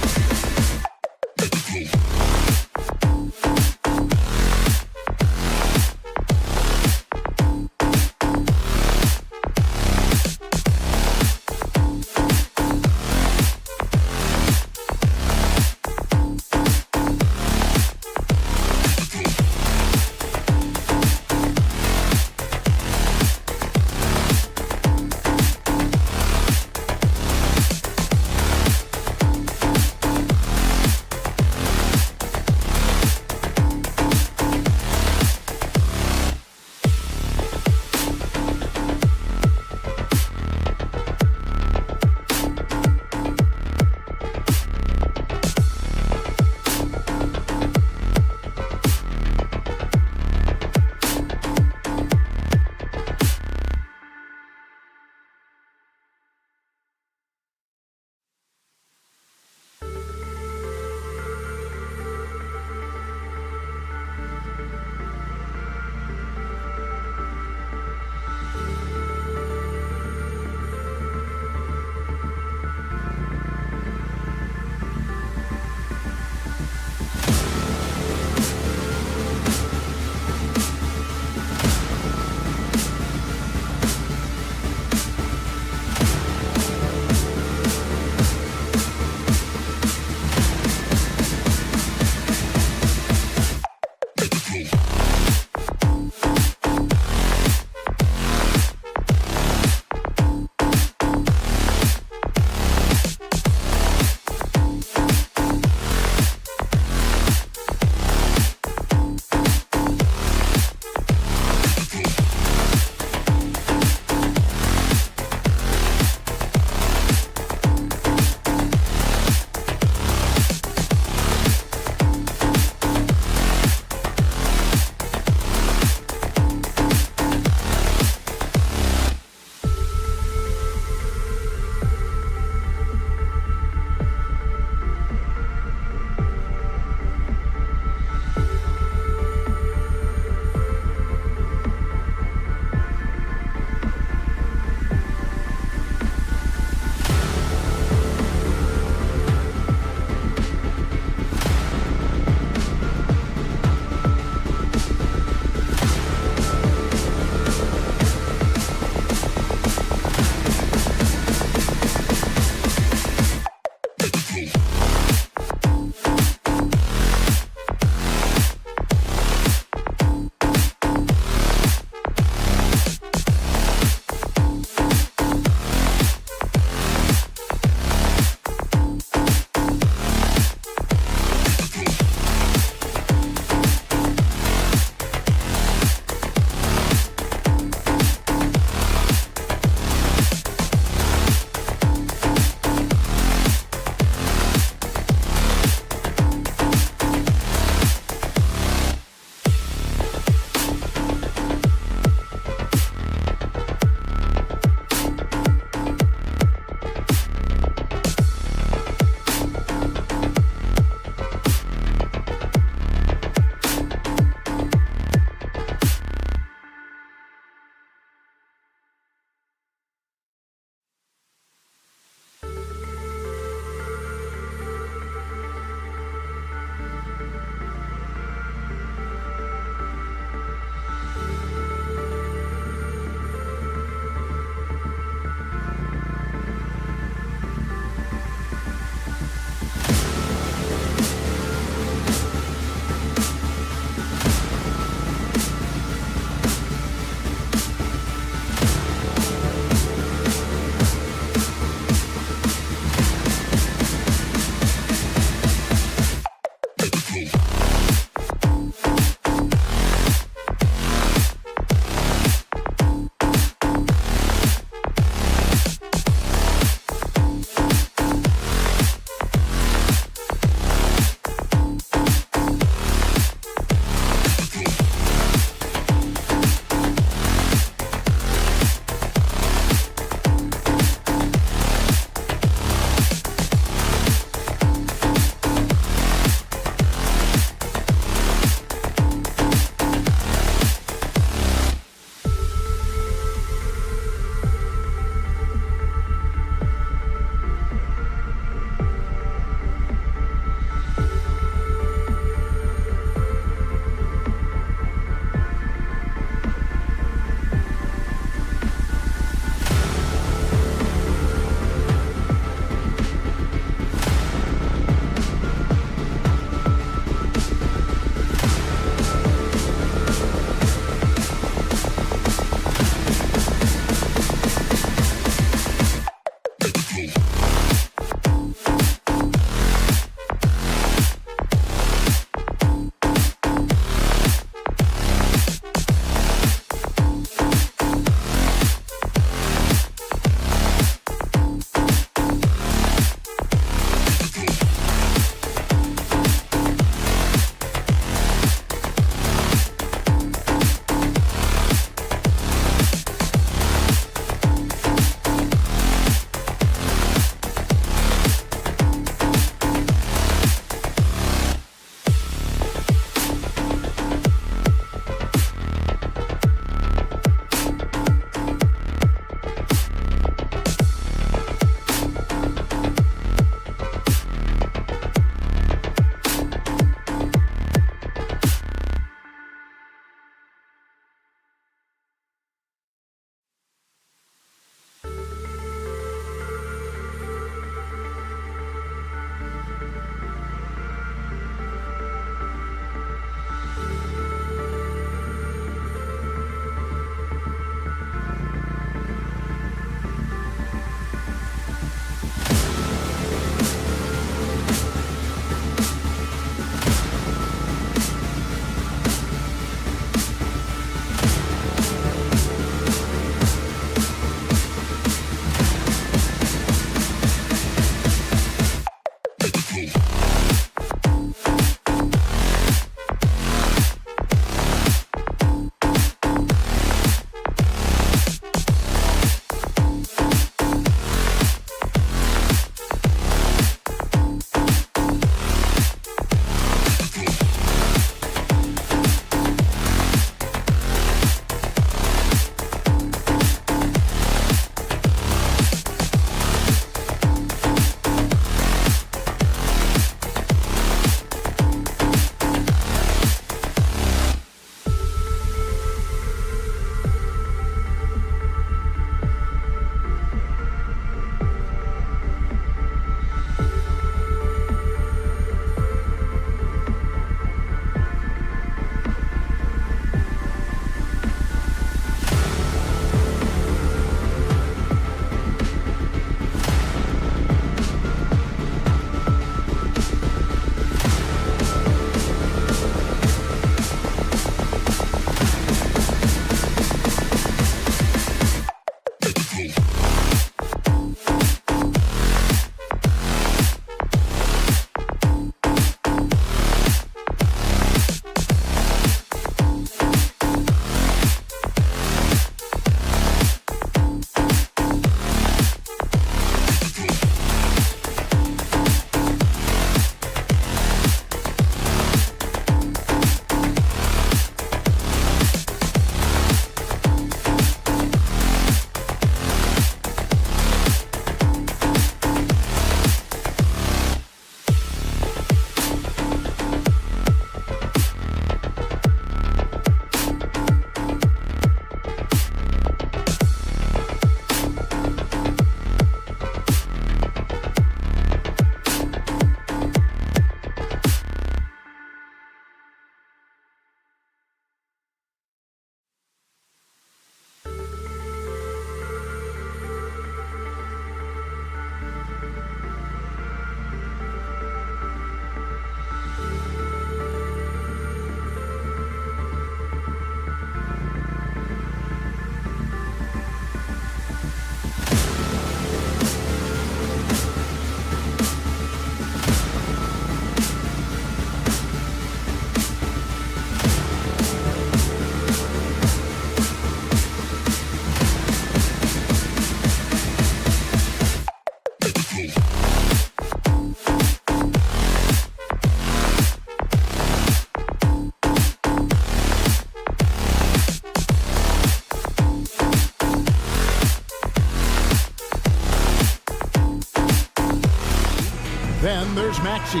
And there's Maxey.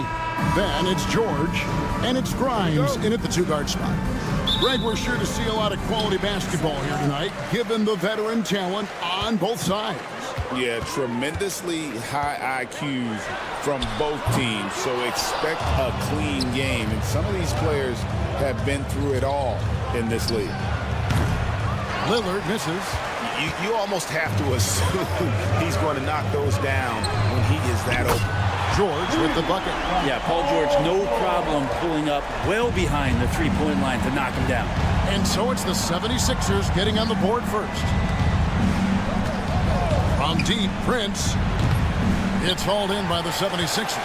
Then it's George. And it's Grimes in at the 2-guard spot. Greg, we're sure to see a lot of quality basketball here tonight, given the veteran talent on both sides. Yeah, tremendously high IQs from both teams, so expect a clean game. And some of these players have been through it all in this league. Lillard misses. You almost have to assume he's going to knock those down when he is that open. George with the bucket. Yeah, Paul George, no problem pulling up well behind the three-point line to knock him down. And so it's the 76ers getting on the board first. From deep, Prince. It's hauled in by the 76ers.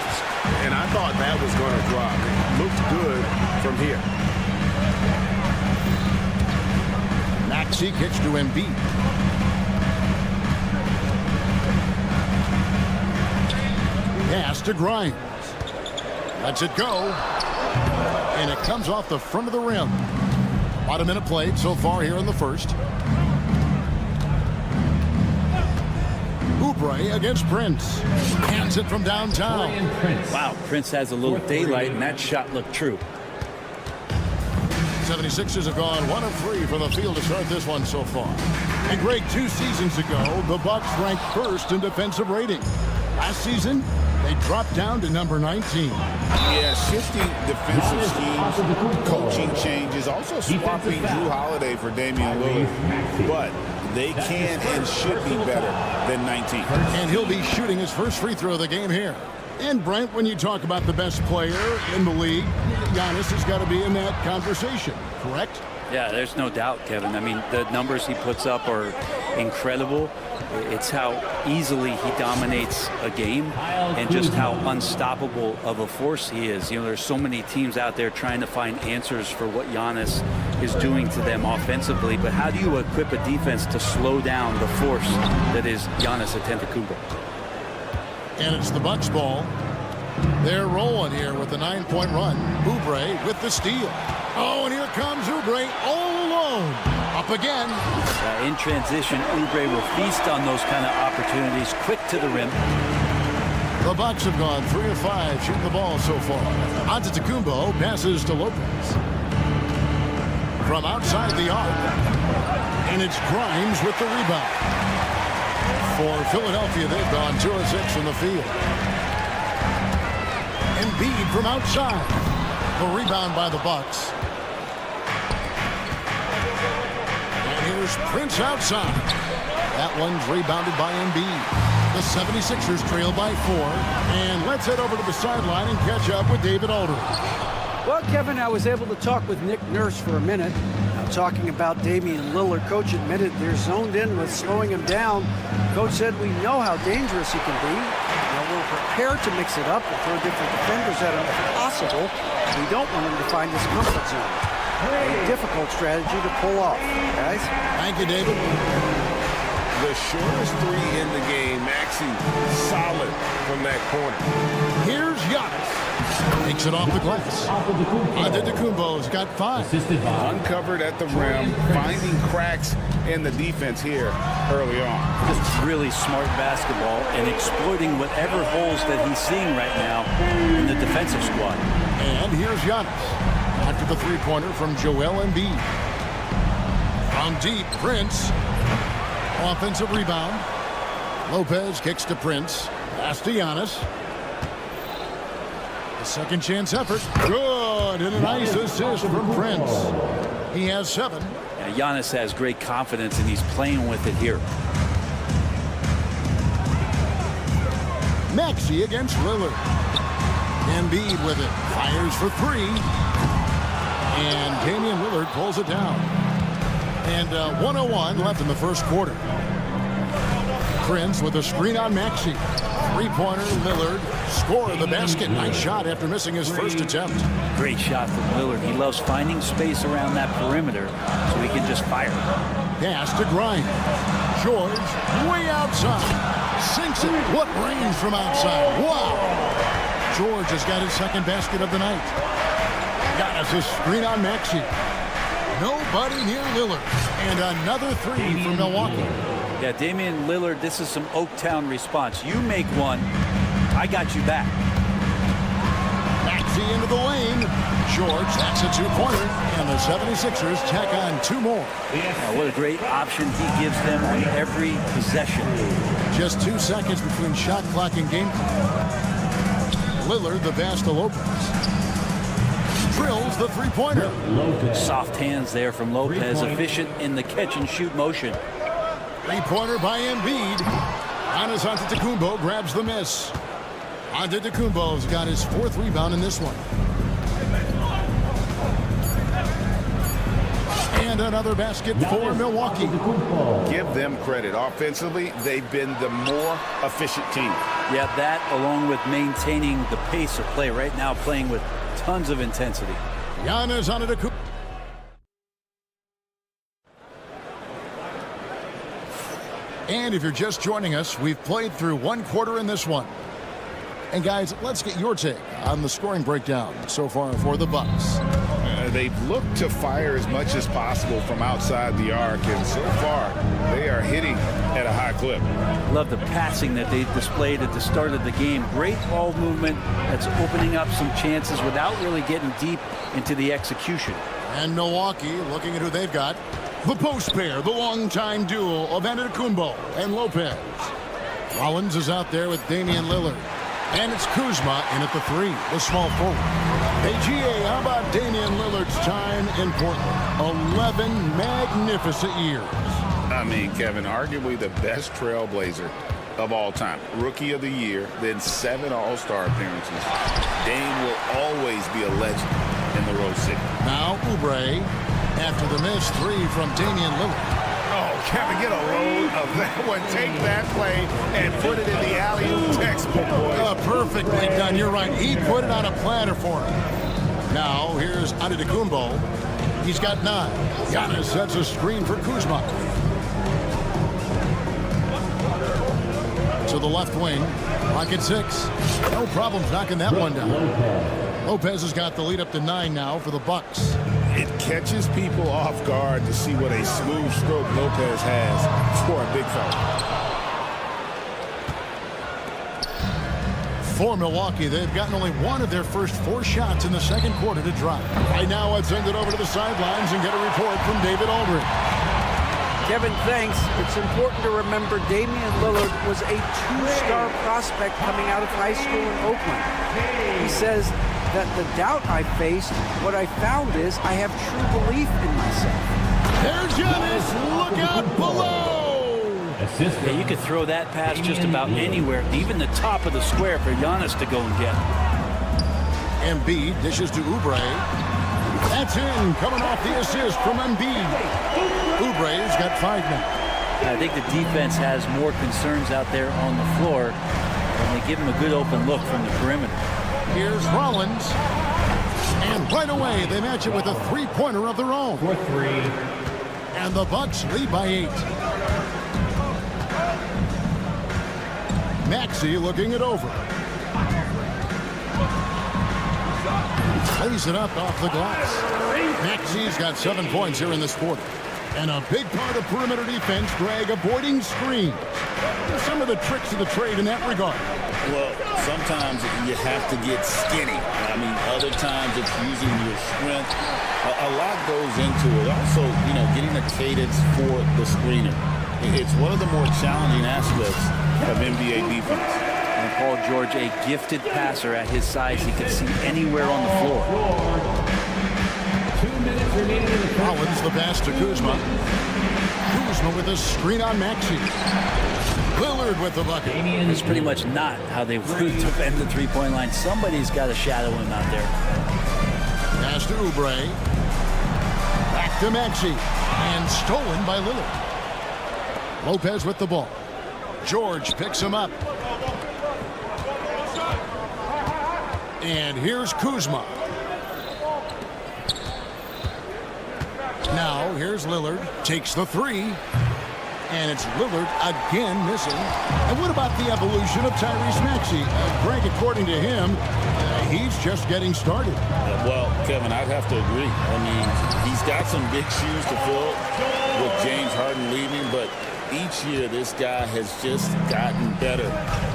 And I thought that was going to drop. It looked good from here. Maxey kicks to Embiid. Pass to Grimes. Lets it go. And it comes off the front of the rim. About a minute played so far here in the first. Oubre against Prince. Hands it from downtown. Wow, Prince has a little daylight, and that shot looked true. 76ers have gone 1 of 3 from the field to start this one so far. And Greg, 2 seasons ago, the Bucks ranked first in defensive rating. Last season, they dropped down to number 19. Yeah, shifting defensive schemes, coaching changes, also swapping Drew Holiday for Damian Lillard. But they can and should be better than 19. And he'll be shooting his first free throw of the game here. And Brent, when you talk about the best player in the league, Giannis has got to be in that conversation, correct? Yeah, there's no doubt, Kevin. I mean, the numbers he puts up are incredible. It's how easily he dominates a game and just how unstoppable of a force he is. You know, there's so many teams out there trying to find answers for what Giannis is doing to them offensively, but how do you equip a defense to slow down the force that is Giannis Antetokounmpo? And it's the Bucks ball. They're rolling here with the 9-point run. Oubre with the steal. Oh, and here comes Oubre all alone. Up again. In transition, Oubre will feast on those kind of opportunities, quick to the rim. The Bucks have gone 3 of 5 shooting the ball so far. Antetokounmpo passes to Lopez. From outside the arc. And it's Grimes with the rebound. For Philadelphia, they've gone 2 of 6 from the field. Embiid from outside. The rebound by the Bucks. And here's Prince outside. That one's rebounded by Embiid. The 76ers trail by 4. And let's head over to the sideline and catch up with David Aldridge. Well, Kevin, I was able to talk with Nick Nurse for a minute. Now, talking about Damian Lillard, Coach admitted they're zoned in with slowing him down. Coach said we know how dangerous he can be. Now, we're prepared to mix it up and throw different defenders at him if possible. We don't want him to find his comfort zone. A difficult strategy to pull off, guys. Thank you, David. The shortest 3 in the game, Maxey, solid from that corner. Here's Giannis. Takes it off the glass. Antetokounmpo's got 5. Uncovered at the rim, finding cracks in the defense here early on. Just really smart basketball and exploiting whatever holes that he's seeing right now in the defensive squad. And here's Giannis. After the three-pointer from Joel Embiid. From deep, Prince. Offensive rebound. Lopez kicks to Prince. Pass to Giannis. A second chance effort. Good. And a nice assist from Prince. He has 7. Yeah, Giannis has great confidence and he's playing with it here. Maxey against Lillard. Embiid with it. Fires for 3. And Damian Lillard pulls it down. And 1:01 left in the first quarter. Prince with a screen on Maxey. Three-pointer, Lillard. Score of the basket. Nice shot after missing his first attempt. Great shot from Lillard. He loves finding space around that perimeter so he can just fire. Pass to Grimes. George way outside. Sinks it. What range from outside. Wow. George has got his second basket of the night. Got us a screen on Maxey. Nobody near Lillard. And another 3 from Milwaukee. Yeah, Damian Lillard, this is some Oaktown response. You make one, I got you back. into the lane. George, that's a two-pointer. And the 76ers tack on 2 more. What a great option he gives them on every possession. Just 2 seconds between shot clock and game clock. Lillard, the pass to Lopez. Drills the three-pointer. Soft hands there from Lopez, efficient in the catch-and-shoot motion. Three-pointer by Embiid. Giannis Antetokounmpo grabs the miss. Antetokounmpo's got his 4th rebound in this one. And another basket for Milwaukee. Give them credit. Offensively, they've been the more efficient team. Yeah, that along with maintaining the pace of play right now, playing with tons of intensity. Giannis Antetokounmpo. And if you're just joining us, we've played through 1 quarter in this one. And guys, let's get your take on the scoring breakdown so far for the Bucks. They've looked to fire as much as possible from outside the arc, and so far they are hitting at a high clip. Love the passing that they displayed at the start of the game. Great ball movement that's opening up some chances without really getting deep into the execution. And Milwaukee, looking at who they've got. The post pair, the longtime duo of Antetokounmpo and Lopez. Rollins is out there with Damian Lillard. And it's Kuzma in at the 3, the small forward. Hey, GA, how about Damian Lillard's time in Portland? 11 magnificent years. I mean, Kevin, arguably the best trailblazer of all time. Rookie of the year, then 7 All-Star appearances. Dame will always be a legend in the Rose City. Now Oubre, after the missed 3 from Damian Lillard. Oh, Kevin, get a load of that one. Take that play and put it in the alley-oop textbook, boys. Perfectly done. You're right. He put it on a platter for him. Now, here's Antetokounmpo. He's got 9. Giannis sets a screen for Kuzma. To the left wing. Rocket 6. No problems knocking that one down. Lopez has got the lead up to 9 now for the Bucks. It catches people off guard to see what a smooth stroke Lopez has for a big fella. For Milwaukee, they've gotten only 1 of their first 4 shots in the second quarter to drop. Right now, let's send it over to the sidelines and get a report from David Aldridge. Kevin, thanks. It's important to remember Damian Lillard was a 2-star prospect coming out of high school in Oakland. He says that the doubt I faced, what I found is I have true belief in myself. There's Giannis. Look out below. Yeah, you could throw that pass just about anywhere, even the top of the square for Giannis to go and get. Embiid dishes to Oubre. That's in, coming off the assist from Embiid. Oubre's got 5 now. I think the defense has more concerns out there on the floor, and they give him a good open look from the perimeter. Here's Rollins. And right away, they match it with a 3-pointer of their own. For 3. And the Bucks lead by 8. Maxey looking it over. Plays it up off the glass. Maxey's got 7 points here in this quarter. And a big part of perimeter defense, Greg, avoiding screens. Some of the tricks of the trade in that regard. Well, sometimes you have to get skinny. I mean, other times it's using your strength. A lot goes into it. Also, getting a cadence for the screener. It's one of the more challenging aspects of NBA defense. And Paul George, a gifted passer at his size. He can see anywhere on the floor. 2 minutes remaining in the Rollins, the pass to Kuzma. Kuzma with a screen on Maxey. Lillard with the bucket. It's pretty much not how they would defend the 3-point line. Somebody's got to shadow him out there. Pass to Oubre. Back to Maxey. And stolen by Lillard. Lopez with the ball. George picks him up. And here's Kuzma. Now here's Lillard. Takes the 3. And it's Lillard again missing. And what about the evolution of Tyrese Maxey? Greg, according to him, he's just getting started. Well, Kevin, I'd have to agree. I mean, he's got some big shoes to fill with James Harden leaving, but each year this guy has just gotten better.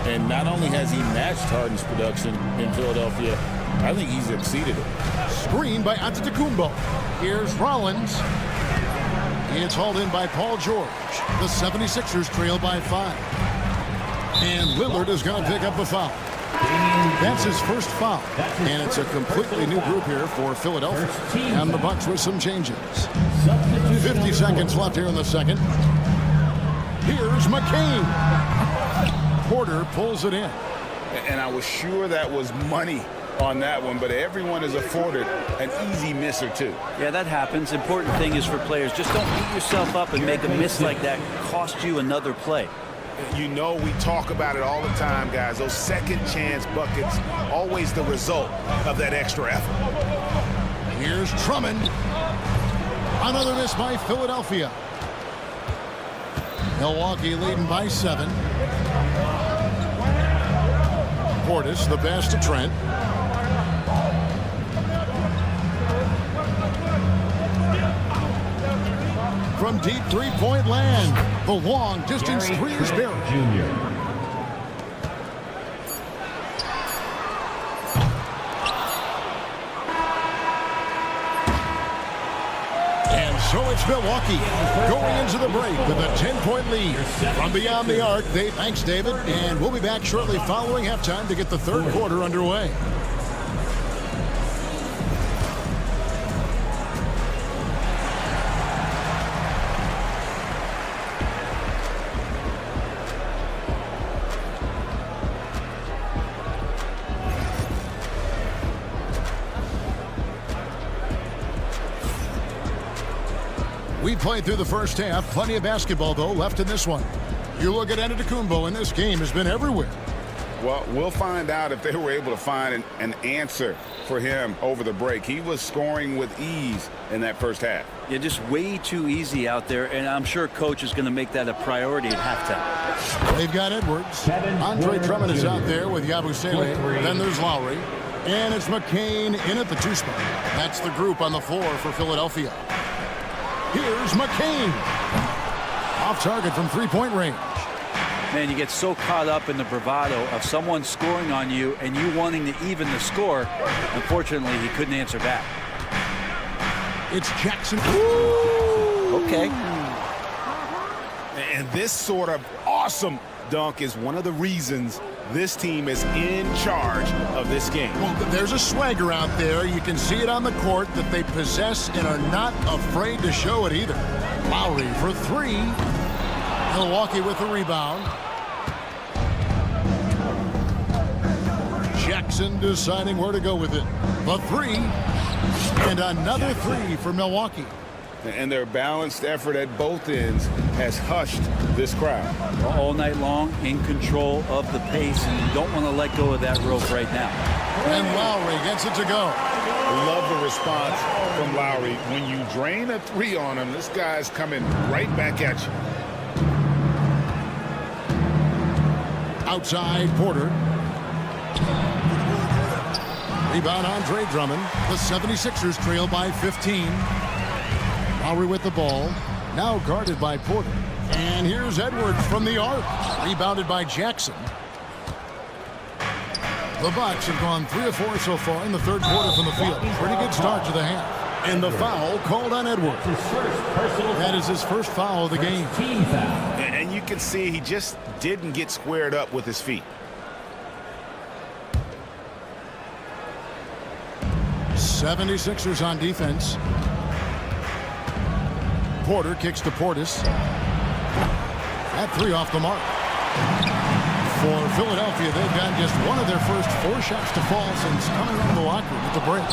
And not only has he matched Harden's production in Philadelphia, I think he's exceeded it. Screen by Antetokounmpo. Here's Rollins. It's hauled in by Paul George. The 76ers trail by 5. And Lillard is going to pick up the foul. That's his first foul. And it's a completely new group here for Philadelphia. And the Bucks with some changes. 50 seconds left here in the second. Here's McCain. Porter pulls it in. And I was sure that was money on that one, but everyone is afforded an easy miss or two. Yeah, that happens. Important thing is for players, just don't beat yourself up and make a miss like that cost you another play. You know, we talk about it all the time, guys. Those second chance buckets, always the result of that extra effort. Here's Drummond. Another miss by Philadelphia. Milwaukee leading by 7. Portis, the pass to Trent. From deep three-point land, the long-distance three is buried. Junior. And so it's Milwaukee going into the break with a 10-point lead. From beyond the arc, thanks, David. And we'll be back shortly following halftime to get the third quarter underway. We played through the first half. Plenty of basketball, though, left in this one. You look at Antetokounmpo, and this game has been everywhere. Well, we'll find out if they were able to find an answer for him over the break. He was scoring with ease in that first half. Yeah, just way too easy out there, and I'm sure Coach is going to make that a priority at halftime. They've got Edwards. Andre Drummond is out there with Yabusele. Then there's Lowry. And it's McCain in at the 2 spot. That's the group on the floor for Philadelphia. Here's McCain. Off target from three-point range. Man, you get so caught up in the bravado of someone scoring on you and you wanting to even the score. Unfortunately, he couldn't answer back. It's Jackson. Okay. And this sort of awesome dunk is one of the reasons this team is in charge of this game. Well, there's a swagger out there. You can see it on the court that they possess and are not afraid to show it either. Lowry for 3. Milwaukee with the rebound. Jackson deciding where to go with it. The 3. And another 3 for Milwaukee. And their balanced effort at both ends has hushed this crowd. All night long, in control of the pace, and you don't want to let go of that rope right now. And Lowry gets it to go. Love the response from Lowry. When you drain a 3 on him, this guy's coming right back at you. Outside, Porter. Rebound, Andre Drummond. The 76ers trail by 15. Lowry with the ball. Now guarded by Porter. And here's Edwards from the arc. Rebounded by Jackson. The Bucks have gone 3 of 4 so far in the third quarter from the field. Pretty good start to the half. And the foul called on Edwards. That is his first foul of the game. And you can see he just didn't get squared up with his feet. 76ers on defense. Porter kicks to Portis. That 3 off the mark. For Philadelphia, they've gotten just one of their first 4 shots to fall since coming out of the locker room at the break.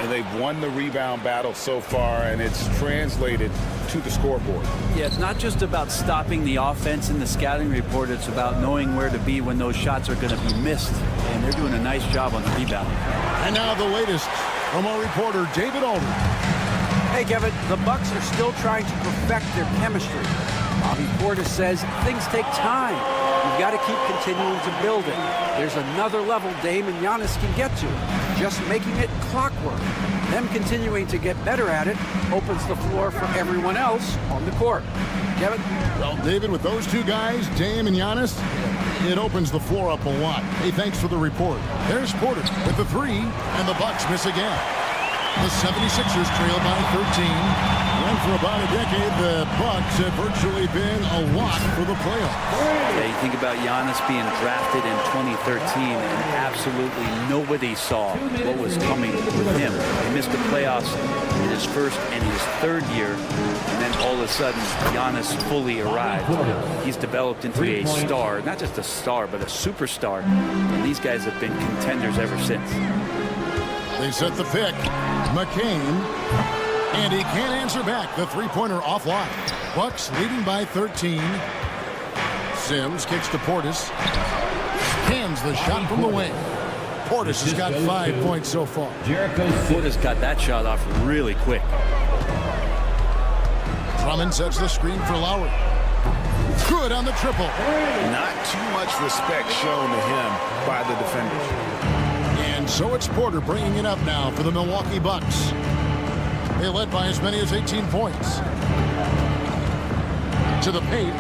And they've won the rebound battle so far, and it's translated to the scoreboard. Yeah, it's not just about stopping the offense in the scouting report. It's about knowing where to be when those shots are going to be missed. And they're doing a nice job on the rebound. And now the latest from our reporter, David Aldridge. Hey, Kevin, the Bucks are still trying to perfect their chemistry. Bobby Portis says things take time. You've got to keep continuing to build it. There's another level Dame and Giannis can get to. Just making it clockwork. Them continuing to get better at it opens the floor for everyone else on the court. Kevin? Well, David, with those two guys, Dame and Giannis, it opens the floor up a lot. Hey, thanks for the report. There's Porter with the three, and the Bucks miss again. The 76ers trail by 13. And for about a decade, the Bucks have virtually been a lock for the playoffs. Yeah, you think about Giannis being drafted in 2013, and absolutely nobody saw what was coming with him. He missed the playoffs in his first and his third year, and then all of a sudden, Giannis fully arrived. He's developed into a star, not just a star, but a superstar, and these guys have been contenders ever since. They set the pick. McCain. And he can't answer back. The three-pointer offline. Bucks leading by 13. Sims kicks to Portis. Hands the shot from the wing. Portis has got 5 points so far. Portis got that shot off really quick. Drummond sets the screen for Lowry. Good on the triple. Not too much respect shown to him by the defenders. And so it's Porter bringing it up now for the Milwaukee Bucks. They led by as many as 18 points. To the paint.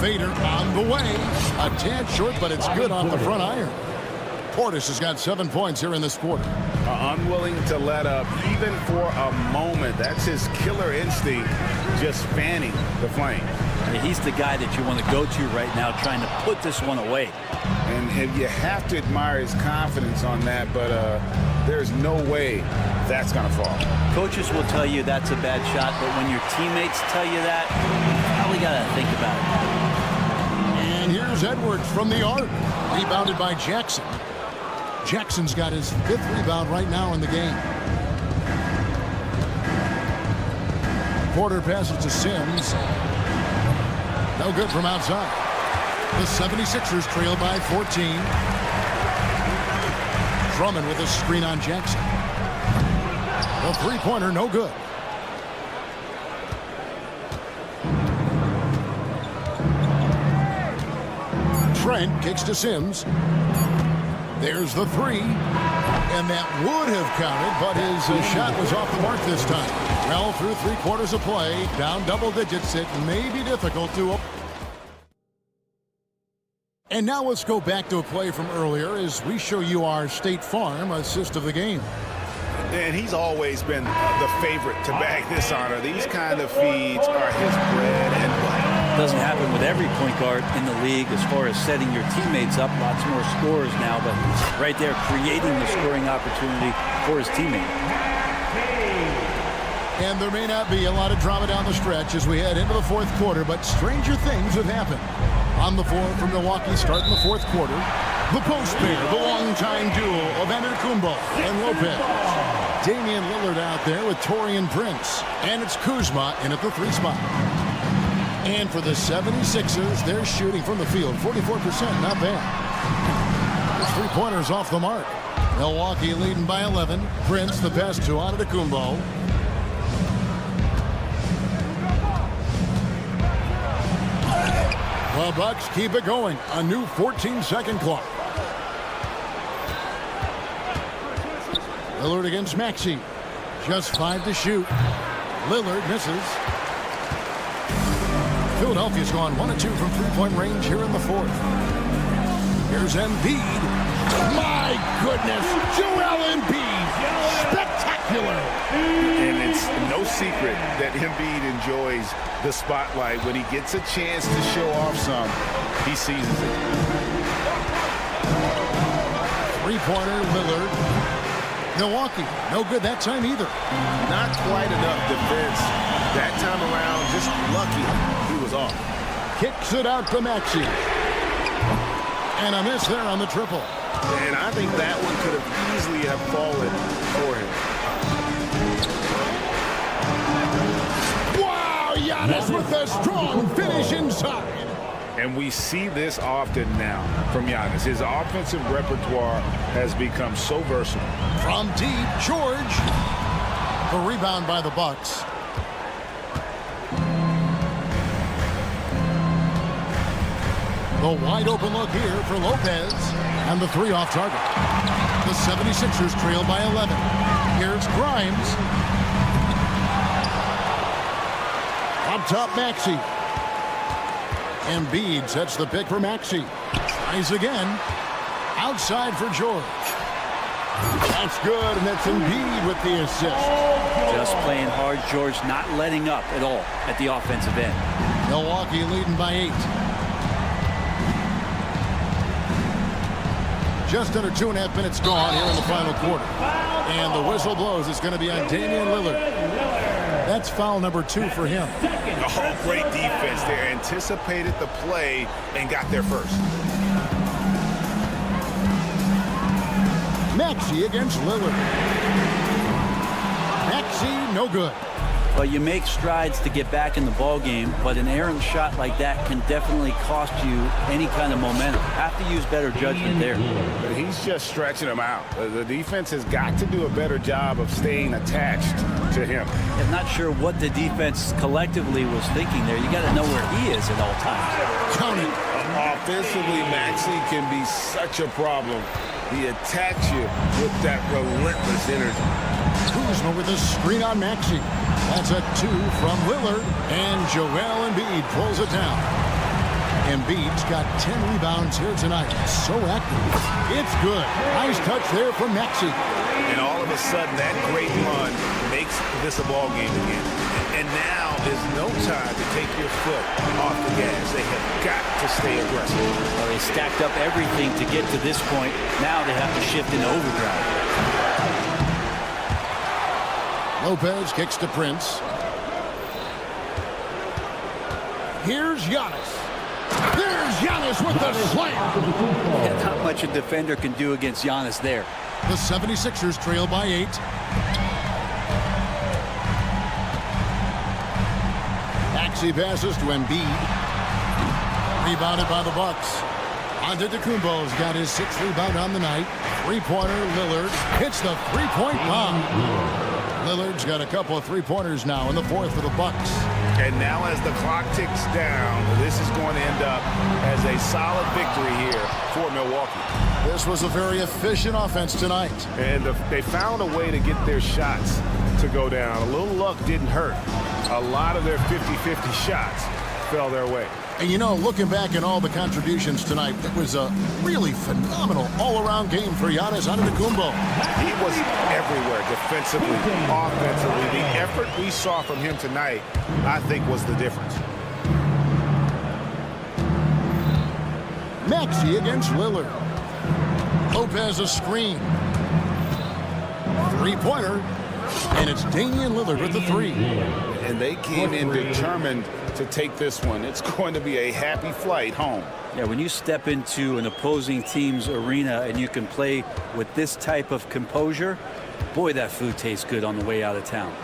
Fader on the way. A tad short, but it's good off the front iron. Portis has got 7 points here in this quarter. Unwilling to let up even for a moment. That's his killer instinct, just fanning the flame. He's the guy that you want to go to right now, trying to put this one away. And you have to admire his confidence on that, but there's no way that's going to fall. Coaches will tell you that's a bad shot, but when your teammates tell you that, you probably got to think about it. And here's Edwards from the arc. Rebounded by Jackson. Jackson's got his 5th rebound right now in the game. Porter passes to Sims. No good from outside. The 76ers trail by 14. Drummond with a screen on Jackson. The three-pointer, no good. Trent kicks to Sims. There's the three. And that would have counted, but his shot was off the mark this time. Well, through 3 quarters of play, down double digits, it may be difficult to... And now let's go back to a play from earlier as we show you our State Farm assist of the game. And he's always been the favorite to bag this honor. These kind of feeds are his bread and butter. Doesn't happen with every point guard in the league as far as setting your teammates up. Lots more scorers now, but right there creating the scoring opportunity for his teammate. And there may not be a lot of drama down the stretch as we head into the 4th quarter, but stranger things have happened. On the floor for Milwaukee starting the 4th quarter, the post pair, the longtime duo of Antetokounmpo and Lopez. Damian Lillard out there with Taurean Prince, and it's Kuzma in at the 3 spot. And for the 76ers, they're shooting from the field 44%, not bad. The three-pointers off the mark. Milwaukee leading by 11. Prince the pass to Antetokounmpo. The Bucks keep it going. A new 14-second clock. Lillard against Maxey. Just 5 to shoot. Lillard misses. Philadelphia's gone 1 of 2 from three-point range here in the 4th. Here's Embiid. My goodness, Joel Embiid. Spectacular. And it's no secret that Embiid enjoys the spotlight. When he gets a chance to show off some, he seizes it. Three-pointer, Lillard. Milwaukee, no good that time either. Not quite enough defense that time around. Just lucky he was off. Kicks it out to Maxey. And a miss there on the triple. And I think that one could have easily have fallen for him. Wow, Giannis with a strong finish inside. And we see this often now from Giannis. His offensive repertoire has become so versatile. From deep, George. The rebound by the Bucks. The wide open look here for Lopez. And the 3 off target. The 76ers trail by 11. Here's Grimes. Up top, Maxey. Embiid sets the pick for Maxey. Tries again. Outside for George. That's good, and that's Embiid with the assist. Just playing hard, George, not letting up at all at the offensive end. Milwaukee leading by 8. Just under 2.5 minutes gone here in the final quarter. And the whistle blows. It's going to be on Damian Lillard. That's foul number 2 for him. Oh, great defense there. Anticipated the play and got there first. Maxey against Lillard. Maxey, no good. Well, you make strides to get back in the ball game, but an errant shot like that can definitely cost you any kind of momentum. Have to use better judgment there. But he's just stretching him out. The defense has got to do a better job of staying attached to him. I'm not sure what the defense collectively was thinking there. You got to know where he is at all times. Count it. Offensively, Maxey can be such a problem. He attacks you with that relentless energy. Kuzma with a screen on Maxey. That's a 2 from Lillard, and Joel Embiid pulls it down. Embiid's got 10 rebounds here tonight. So active. It's good. Nice touch there from Maxey. And all of a sudden, that great run makes this a ball game again. And now is no time to take your foot off the gas. They have got to stay aggressive. Well, they stacked up everything to get to this point. Now they have to shift into overdrive. Lopez kicks to Prince. Here's Giannis. There's Giannis with the slam. Yeah, not much a defender can do against Giannis there. The 76ers trail by 8. Maxey passes to Embiid. Rebounded by the Bucks. Antetokounmpo's got his 6th rebound on the night. Three-pointer, Lillard hits the three-point bomb. Lillard's got a couple of three-pointers now in the 4th for the Bucks. And now as the clock ticks down, this is going to end up as a solid victory here for Milwaukee. This was a very efficient offense tonight. And they found a way to get their shots to go down. A little luck didn't hurt. A lot of their 50-50 shots fell their way. And you know, looking back at all the contributions tonight, it was a really phenomenal all-around game for Giannis Antetokounmpo. He was everywhere, defensively, offensively. The effort we saw from him tonight, I think, was the difference. Maxey against Lillard. Lopez a screen. Three-pointer. And it's Damian Lillard with the 3. And they came in determined to take this one. It's going to be a happy flight home. Yeah, when you step into an opposing team's arena and you can play with this type of composure, boy, that food tastes good on the way out of town.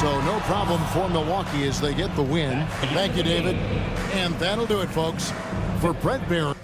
So no problem for Milwaukee as they get the win. Thank you, David. And that'll do it, folks. For Brett Barry.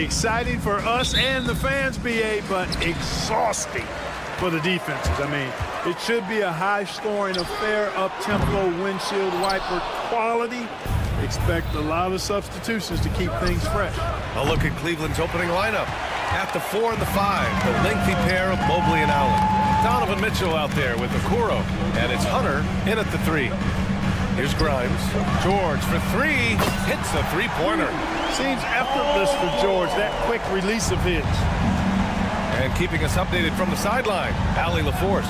Exciting for us and the fans, BA, but exhausting for the defenses. I mean, it should be a high-scoring affair, up-tempo, windshield wiper quality. Expect a lot of substitutions to keep things fresh. A look at Cleveland's opening lineup. At the 4 and the 5, the lengthy pair of Mobley and Allen. Donovan Mitchell out there with Okoro, and it's Hunter in at the 3. Here's Grimes. George for 3. Hits a three-pointer. Seems effortless for George, that quick release of his. And keeping us updated from the sideline, Allie LaForce.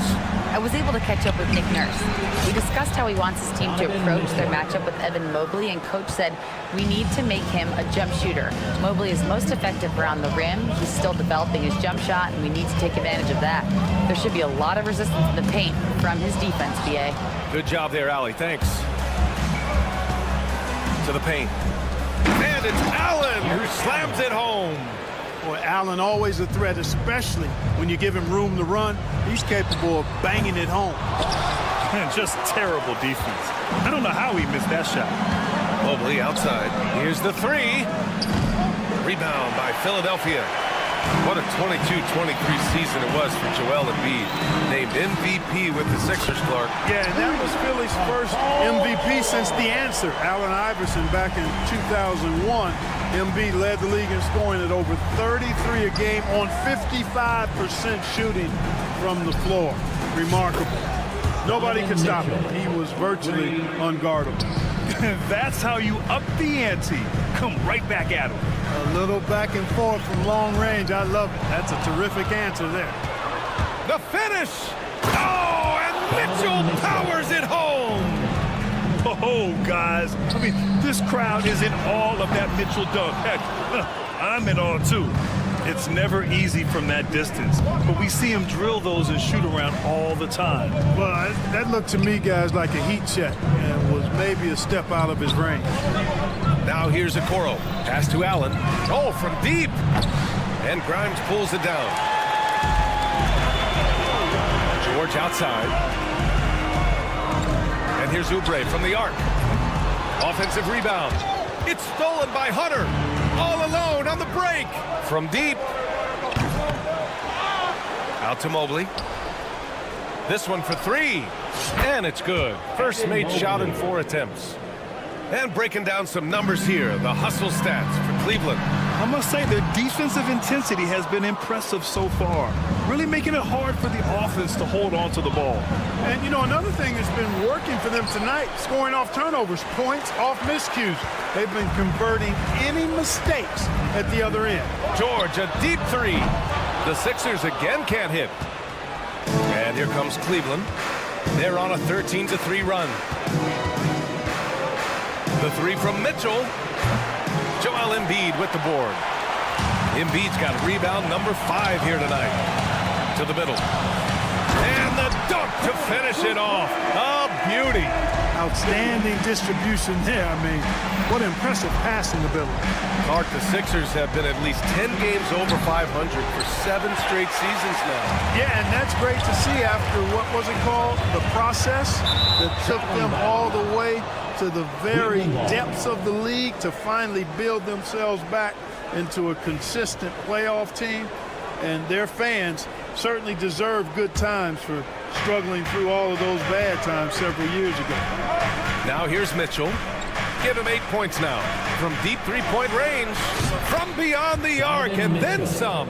I was able to catch up with Nick Nurse. We discussed how he wants his team to approach their matchup with Evan Mobley, and Coach said, we need to make him a jump shooter. Mobley is most effective around the rim. He's still developing his jump shot, and we need to take advantage of that. There should be a lot of resistance in the paint from his defense, BA. Good job there, Allie. Thanks. To the paint. And it's Allen who slams it home. Boy, Allen always a threat, especially when you give him room to run. He's capable of banging it home. Just terrible defense. I don't know how he missed that shot. Mobley outside. Here's the 3. Rebound by Philadelphia. What a 22-23 season it was for Joel Embiid. Named MVP with the Sixers, Clark. Yeah, and that was Philly's first MVP since the answer. Allen Iverson back in 2001. Embiid led the league in scoring at over 33 a game on 55% shooting from the floor. Remarkable. Nobody could stop him. He was virtually unguardable. That's how you up the ante. Come right back at him. A little back and forth from long range. I love it. That's a terrific answer there. The finish. Oh, and Mitchell powers it home. Oh, guys. I mean, this crowd is in awe of that Mitchell dunk. Heck, I'm in awe, too. It's never easy from that distance, but we see him drill those and shoot around all the time. Well, that looked to me, guys, like a heat check and was maybe a step out of his range. Now here's Okoro. Pass to Allen. Oh, from deep. And Grimes pulls it down. George outside. And here's Oubre from the arc. Offensive rebound. It's stolen by Hunter. All alone on the break. From deep. Out to Mobley. This one for 3. And it's good. First made shot in 4 attempts. And breaking down some numbers here, the hustle stats for Cleveland. I must say their defensive intensity has been impressive so far, really making it hard for the offense to hold on to the ball. And, you know, another thing that's been working for them tonight, scoring off turnovers, points off miscues. They've been converting any mistakes at the other end. George, a deep 3. The Sixers again can't hit. And here comes Cleveland. They're on a 13-3 run. The 3 from Mitchell. Joel Embiid with the board. Embiid's got rebound number 5 here tonight. To the middle. And the dunk to finish it off. A beauty. Outstanding distribution there. I mean, what impressive passing ability. Clark, the Sixers have been at least 10 games over 500 for 7 straight seasons now. Yeah, and that's great to see after, what was it called? The process that took them all the way to the very depths of the league to finally build themselves back into a consistent playoff team. And their fans certainly deserve good times for struggling through all of those bad times several years ago. Now here's Mitchell. Give him 8 points now. From deep 3-point range. From beyond the arc and then some.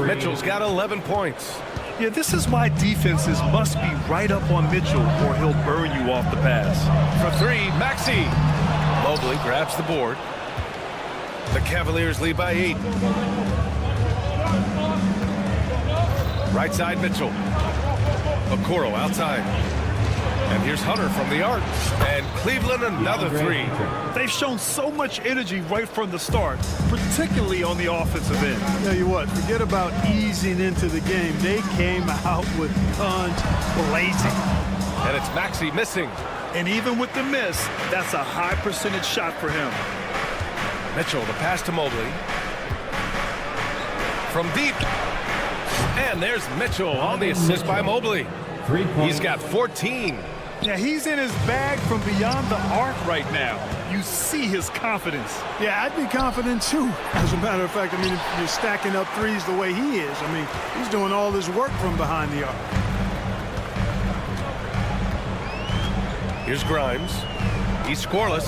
Mitchell's got 11 points. Yeah, this is why defenses must be right up on Mitchell or he'll burn you off the pass. For 3, Maxey. Mobley grabs the board. The Cavaliers lead by 8. Right side, Mitchell. Okoro outside. And here's Hunter from the arc. And Cleveland another 3. They've shown so much energy right from the start, particularly on the offensive end. Tell you what, forget about easing into the game. They came out with guns blazing. And it's Maxey missing. And even with the miss, that's a high percentage shot for him. Mitchell, the pass to Mobley. From deep. And there's Mitchell on the assist by Mobley. He's got 14. Yeah, he's in his bag from beyond the arc right now. You see his confidence. Yeah, I'd be confident too. As a matter of fact, I mean, if you're stacking up threes the way he is, I mean, he's doing all this work from behind the arc. Here's Grimes. He's scoreless.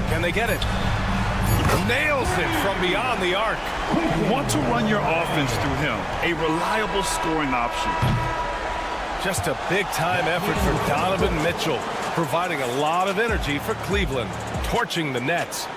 Can they get it? Nails it from beyond the arc. You want to run your offense through him. A reliable scoring option. Just a big-time effort for Donovan Mitchell, providing a lot of energy for Cleveland, torching the Nets.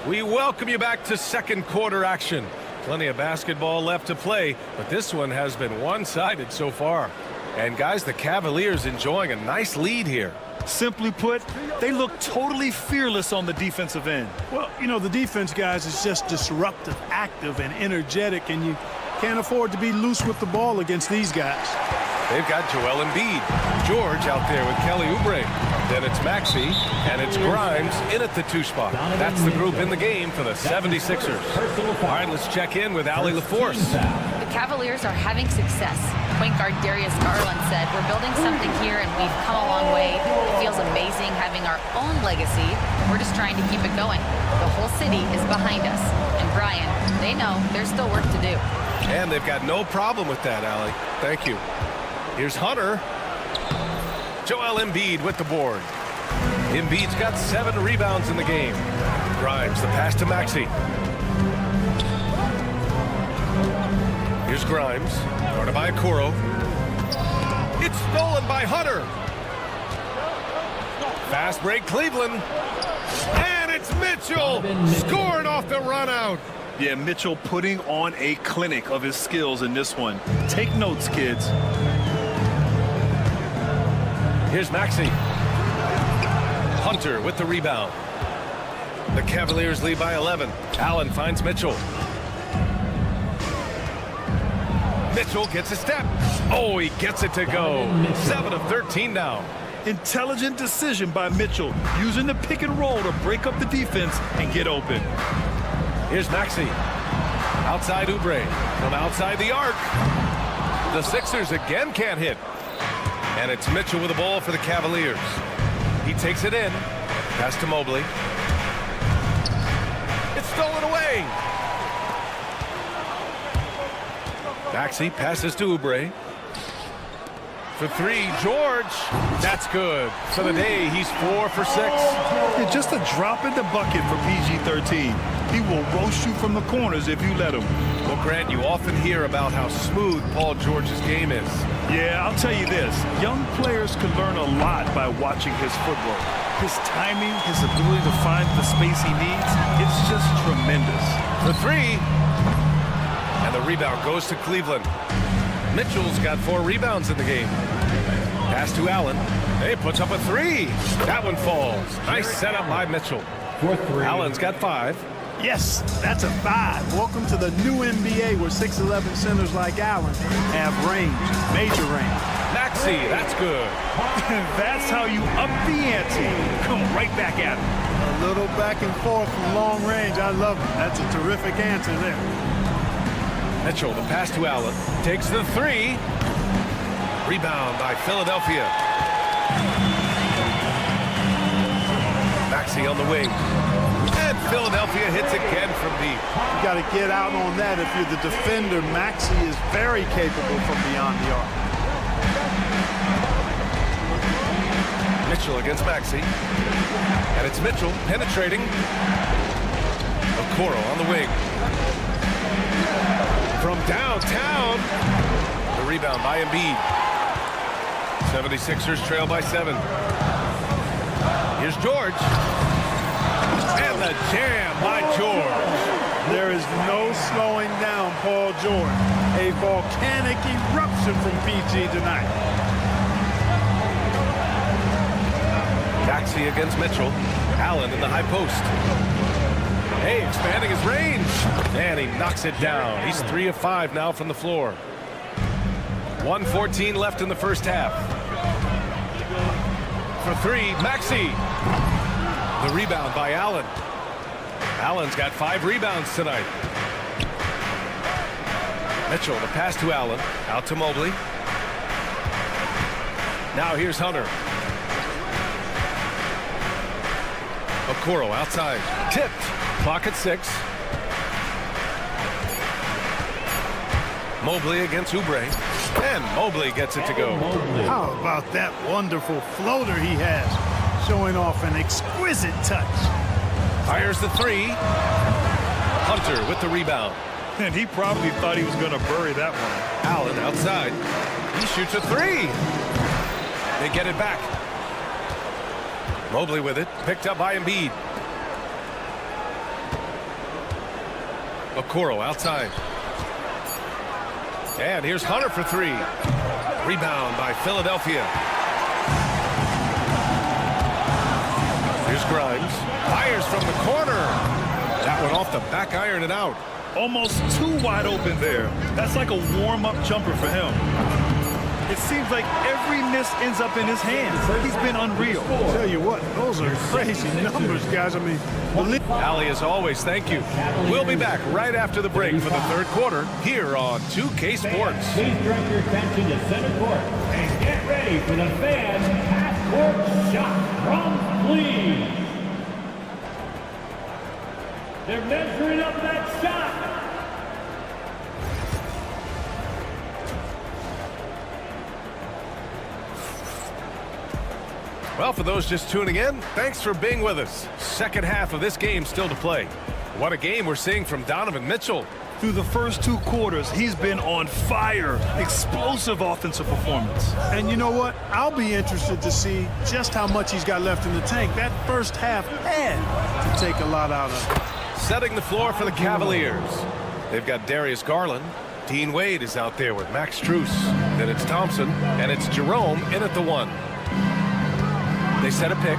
We welcome you back to second quarter action. Plenty of basketball left to play, but this one has been one-sided so far. And guys, the Cavaliers enjoying a nice lead here. Simply put, they look totally fearless on the defensive end. Well, you know, the defense, guys, is just disruptive, active, and energetic, and you can't afford to be loose with the ball against these guys. They've got Joel Embiid, George out there with Kelly Oubre. Then it's Maxey, and it's Grimes in at the 2 spot. That's the group in the game for the 76ers. All right, let's check in with Allie LaForce. The Cavaliers are having success. Point guard Darius Garland said, "We're building something here and we've come a long way. It feels amazing having our own legacy. We're just trying to keep it going. The whole city is behind us." And Brian, they know there's still work to do. And they've got no problem with that, Allie. Thank you. Here's Hunter. Joel Embiid with the board. Embiid's got 7 rebounds in the game. Grimes, the pass to Maxey. Here's Grimes, guarded by Okoro. It's stolen by Hunter. Fast break, Cleveland. And it's Mitchell, scoring off the run out. Yeah, Mitchell putting on a clinic of his skills in this one. Take notes, kids. Here's Maxey. Hunter with the rebound. The Cavaliers lead by 11. Allen finds Mitchell. Mitchell gets a step. Oh, he gets it to go. 7 of 13 now. Intelligent decision by Mitchell, using the pick and roll to break up the defense and get open. Here's Maxey. Outside Oubre. From outside the arc. The Sixers again can't hit. And it's Mitchell with the ball for the Cavaliers. He takes it in. Pass to Mobley. It's stolen away. Maxey passes to Oubre. For 3, George. That's good. For the day, he's 4 for 6. Yeah, just a drop in the bucket for PG-13. He will roast you from the corners if you let him. Well, Grant, you often hear about how smooth Paul George's game is. Yeah, I'll tell you this. Young players can learn a lot by watching his footwork. His timing, his ability to find the space he needs, it's just tremendous. For 3. And the rebound goes to Cleveland. Mitchell's got 4 rebounds in the game. Pass to Allen. He puts up a 3. That one falls. Nice setup by Mitchell. Allen's got 5. Yes, that's a 5. Welcome to the new NBA where 6'11" centers like Allen have range, major range. Maxey, that's good. That's how you up the ante. Come right back at him. A little back and forth from long range. I love it. That's a terrific answer there. Mitchell, the pass to Allen. Takes the 3. Rebound by Philadelphia. Maxey on the wing. And Philadelphia hits again from deep. You got to get out on that if you're the defender. Maxey is very capable from beyond the arc. Mitchell against Maxey. And it's Mitchell penetrating. Okoro on the wing. From downtown. The rebound by Embiid. 76ers trail by 7. Here's George. And the jam by George. There is no slowing down Paul George. A volcanic eruption from PG tonight. Maxey against Mitchell. Allen in the high post. Hey, expanding his range. And he knocks it down. He's 3 of 5 now from the floor. 1:14 left in the first half. For 3, Maxey. The rebound by Allen. Allen's got 5 rebounds tonight. Mitchell, the pass to Allen. Out to Mobley. Now here's Hunter. Okoro outside. Tipped. Clock at 6. Mobley against Oubre. And Mobley gets it to go. How about that wonderful floater he has, showing off an exquisite touch. Fires the 3. Hunter with the rebound. And he probably thought he was going to bury that one. Allen outside. He shoots a 3. They get it back. Mobley with it. Picked up by Embiid. Okoro outside. And here's Hunter for 3. Rebound by Philadelphia. Here's Grimes. Fires from the corner. That one off the back iron and out. Almost too wide open there. That's like a warm-up jumper for him. It seems like every miss ends up in his hands. He's been unreal. I'll tell you what, those are crazy numbers, guys. I mean, Ali, as always, thank you. We'll be back right after the break for the third quarter here on 2K Sports. Please direct your attention to center court and get ready for the fans' half-court shot from Cleveland. They're measuring up that shot. Well, for those just tuning in, thanks for being with us. Second half of this game still to play. What a game we're seeing from Donovan Mitchell. Through the first 2 quarters, he's been on fire. Explosive offensive performance. and you know what? I'll be interested to see just how much he's got left in the tank. That first half had to take a lot out of it. Setting the floor for the Cavaliers. They've got Darius Garland. Dean Wade is out there with Max Strus. Then it's Thompson, and it's Jerome in at the 1. They set a pick.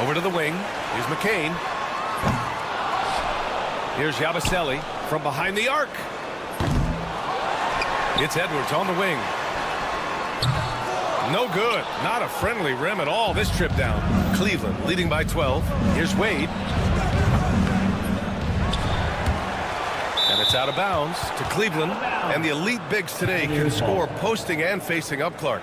Over to the wing. Here's McCain. Here's Yabusele from behind the arc. It's Edwards on the wing. No good. Not a friendly rim at all this trip down. Cleveland leading by 12. Here's Wade. And it's out of bounds to Cleveland. And the elite bigs today can score posting and facing up, Clark.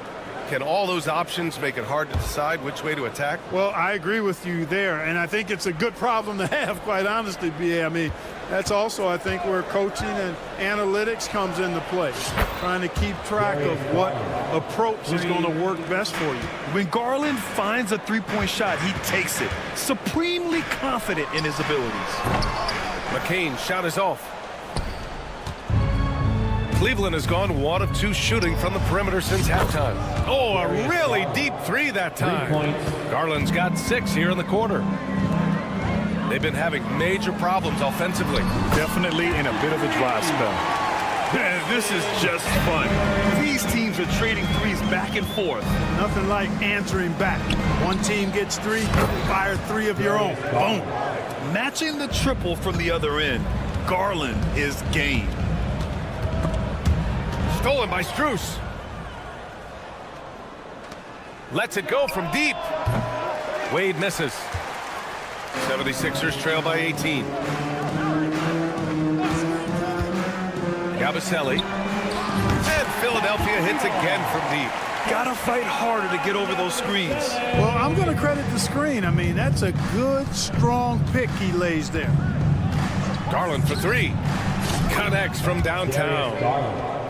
Can all those options make it hard to decide which way to attack? Well, I agree with you there, and I think it's a good problem to have, quite honestly, B.A. I mean, that's also, I think, where coaching and analytics comes into play, trying to keep track of what approach is going to work best for you. When Garland finds a three-point shot, he takes it, supremely confident in his abilities. McCain shot is off. Cleveland has gone 1 of 2 shooting from the perimeter since halftime. Oh, a really deep 3 that time. Garland's got 6 here in the quarter. They've been having major problems offensively. Definitely in a bit of a dry spell. This is just fun. These teams are trading threes back and forth. Nothing like answering back. One team gets 3, fire 3 of your own. Boom. Matching the triple from the other end. Garland is game. Stolen by Strus. Lets it go from deep. Wade misses. 76ers trail by 18. Yabusele. And Philadelphia hits again from deep. Gotta fight harder to get over those screens. Well, I'm going to credit the screen. I mean, that's a good, strong pick he lays there. Garland for 3. Connects from downtown.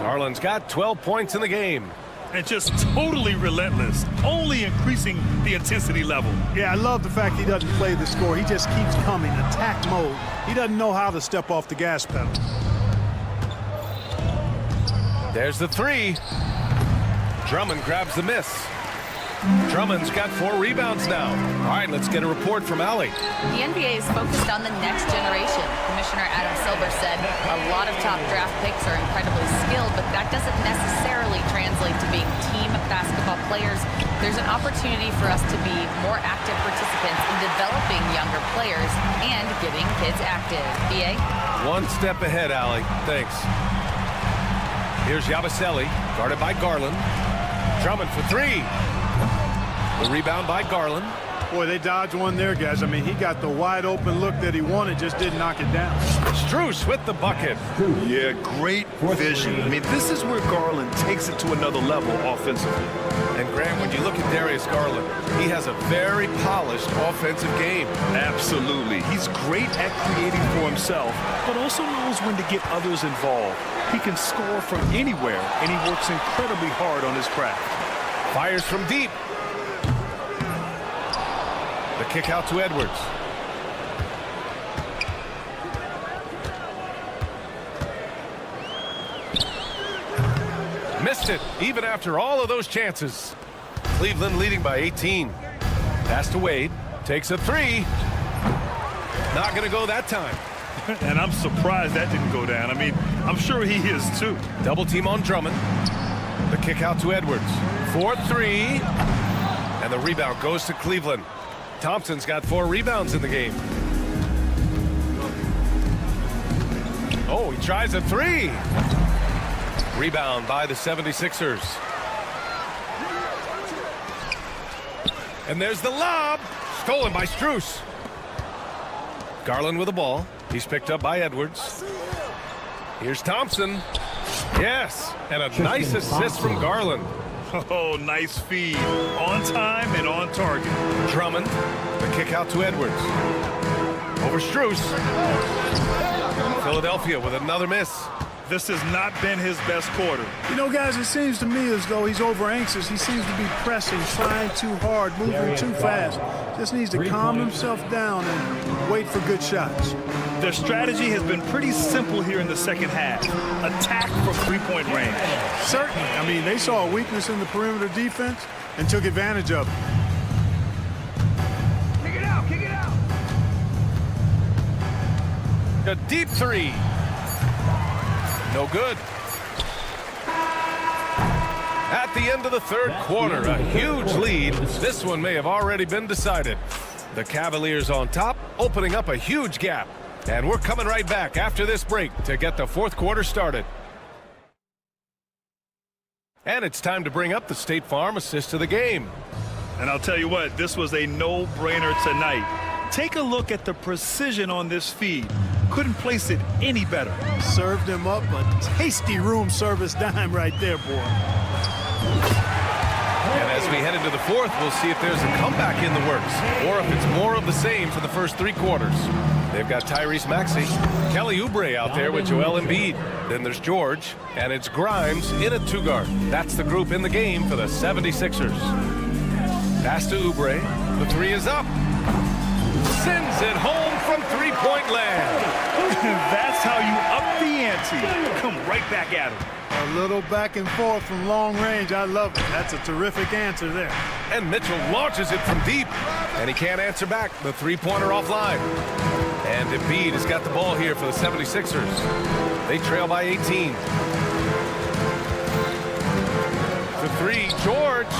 Garland's got 12 points in the game. And just totally relentless, only increasing the intensity level. Yeah, I love the fact he doesn't play the score. He just keeps coming, attack mode. He doesn't know how to step off the gas pedal. There's the 3. Drummond grabs the miss. Drummond's got 4 rebounds now. All right, let's get a report from Allie. The NBA is focused on the next generation. Commissioner Adam Silver said a lot of top draft picks are incredibly skilled, but that doesn't necessarily translate to being team basketball players. There's an opportunity for us to be more active participants in developing younger players and getting kids active. BA? One step ahead, Allie. Thanks. Here's Yabusele, guarded by Garland. Drummond for 3. The rebound by Garland. Boy, they dodged one there, guys. I mean, he got the wide open look that he wanted, just didn't knock it down. Strus with the bucket. Yeah, great vision. I mean, this is where Garland takes it to another level offensively. And Graham, when you look at Darius Garland, he has a very polished offensive game. Absolutely. He's great at creating for himself, but also knows when to get others involved. He can score from anywhere, and he works incredibly hard on his craft. Fires from deep. The kick out to Edwards. Missed it, even after all of those chances. Cleveland leading by 18. Pass to Wade. Takes a three. Not going to go that time. And I'm surprised that didn't go down. I mean, I'm sure he is too. Double team on Drummond. The kick out to Edwards. 4-3. And the rebound goes to Cleveland. Thompson's got 4 rebounds in the game. Oh, he tries a three. Rebound by the 76ers. And there's the lob. Stolen by Strus. Garland with the ball. He's picked up by Edwards. Here's Thompson. Yes, and a nice assist from Garland. Oh, nice feed. On time and on target. Drummond, the kick out to Edwards. Over Strus. Philadelphia with another miss. This has not been his best quarter. You know, guys, it seems to me as though he's over anxious. He seems to be pressing, trying too hard, moving too fast. Just needs to calm himself down and wait for good shots. Their strategy has been pretty simple here in the second half. Attack from three-point range. Certainly. I mean, they saw a weakness in the perimeter defense and took advantage of it. Kick it out, kick it out. A deep three. No good. At the end of the third quarter, a huge lead. This one may have already been decided. The Cavaliers on top, opening up a huge gap. And we're coming right back after this break to get the fourth quarter started. And it's time to bring up the State Farm assist of the game. And I'll tell you what, this was a no-brainer tonight. Take a look at the precision on this feed. Couldn't place it any better. Served him up a tasty room service dime right there, boy. And as we head into the fourth, we'll see if there's a comeback in the works or if it's more of the same for the first 3 quarters. They've got Tyrese Maxey, Kelly Oubre out there with Joel Embiid. Then there's George, and it's Grimes in a 2-guard. That's the group in the game for the 76ers. Pass to Oubre. The 3 is up. Sends it home from 3-point land. That's how you up the ante. Come right back at him. A little back and forth from long range. I love it. That's a terrific answer there. And Mitchell launches it from deep, and he can't answer back. The 3-pointer offline. And Embiid has got the ball here for the 76ers. They trail by 18. The 3, George.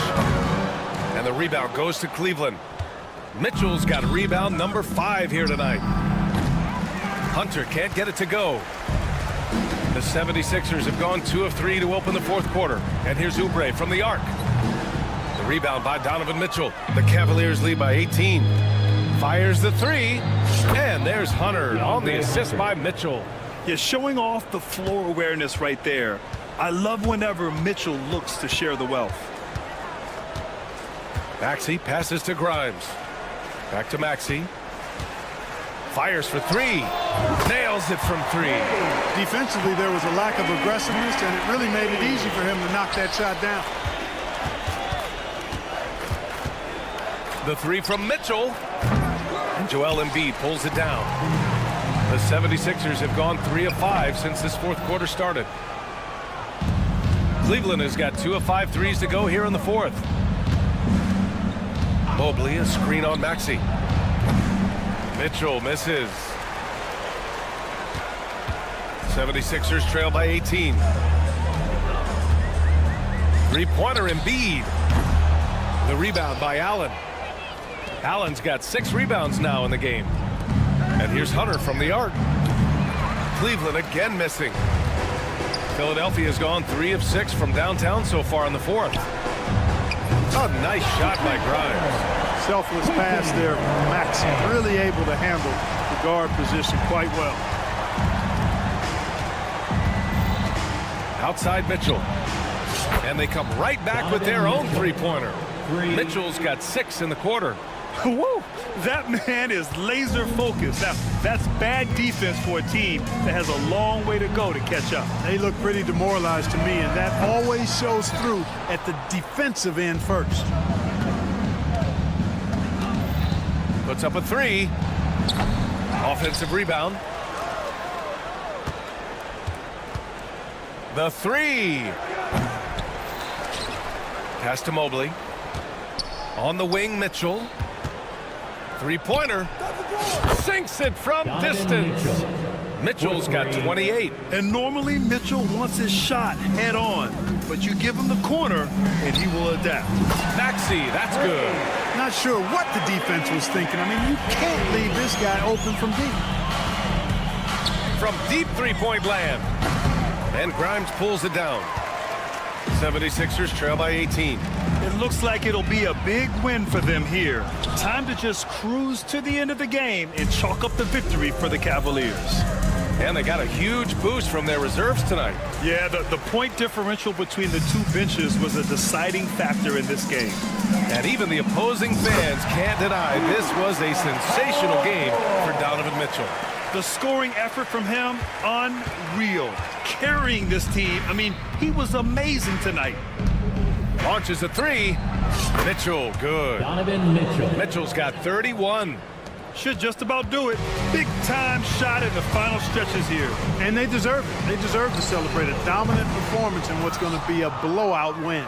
And the rebound goes to Cleveland. Mitchell's got rebound number 5 here tonight. Hunter can't get it to go. The 76ers have gone 2 of 3 to open the fourth quarter. And here's Oubre from the arc. The rebound by Donovan Mitchell. The Cavaliers lead by 18. Fires the 3. And there's Hunter on the assist by Mitchell. Yeah, showing off the floor awareness right there. I love whenever Mitchell looks to share the wealth. Maxey passes to Grimes. Back to Maxey. Fires for 3. Nails it from 3. Defensively, there was a lack of aggressiveness, and it really made it easy for him to knock that shot down. The 3 from Mitchell. And Joel Embiid pulls it down. The 76ers have gone 3 of 5 since this fourth quarter started. Cleveland has got 2 of 5 threes to go here in the fourth. Mobley, a screen on Maxey. Mitchell misses. 76ers trail by 18. 3-pointer Embiid. The rebound by Allen. Allen's got 6 rebounds now in the game. And here's Hunter from the arc. Cleveland again missing. Philadelphia has gone 3 of 6 from downtown so far in the fourth. A nice shot by Grimes. Selfless pass there. Maxey really able to handle the guard position quite well. Outside Mitchell. And they come right back with their own three-pointer. Mitchell's got 6 in the quarter. Woo! That man is laser focused. Now, that's bad defense for a team that has a long way to go to catch up. They look pretty demoralized to me, and that always shows through at the defensive end first. Puts up a 3. Offensive rebound. The 3. Pass to Mobley. On the wing, Mitchell. Three-pointer. Sinks it from distance. Mitchell's got 28. And normally Mitchell wants his shot head on, but you give him the corner and he will adapt. Maxey, that's good. Not sure what the defense was thinking. I mean, you can't leave this guy open from deep. From deep three-point land. And Grimes pulls it down. 76ers trail by 18. It looks like it'll be a big win for them here. Time to just cruise to the end of the game and chalk up the victory for the Cavaliers. And they got a huge boost from their reserves tonight. Yeah, the point differential between the two benches was a deciding factor in this game. And even the opposing fans can't deny this was a sensational game for Donovan Mitchell. The scoring effort from him, unreal. Carrying this team, I mean, he was amazing tonight. Launches a 3. Mitchell, good. Donovan Mitchell. Mitchell's got 31. Should just about do it. Big time shot in the final stretches here. And they deserve it. They deserve to celebrate a dominant performance in what's going to be a blowout win.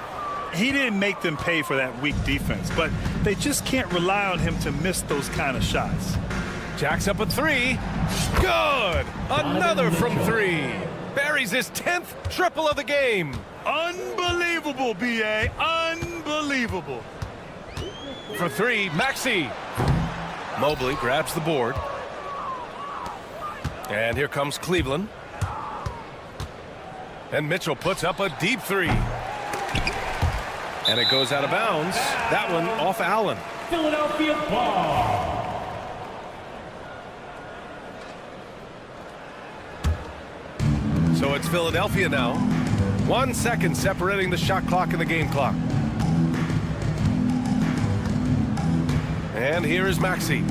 He didn't make them pay for that weak defense, but they just can't rely on him to miss those kind of shots. Jacks up a 3. Good. Another from 3. Buries his 10th triple of the game. Unbelievable, B.A. Unbelievable. For 3, Maxey. Mobley grabs the board. And here comes Cleveland. And Mitchell puts up a deep 3. And it goes out of bounds. That one off Allen. Philadelphia ball. So it's Philadelphia now. 1 second separating the shot clock and the game clock. And here is Maxey.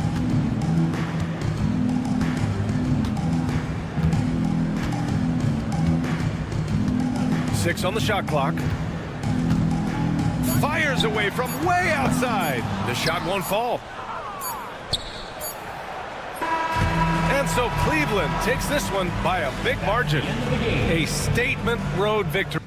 Six on the shot clock. Fires away from way outside. The shot won't fall. And so Cleveland takes this one by a big margin. A statement road victory.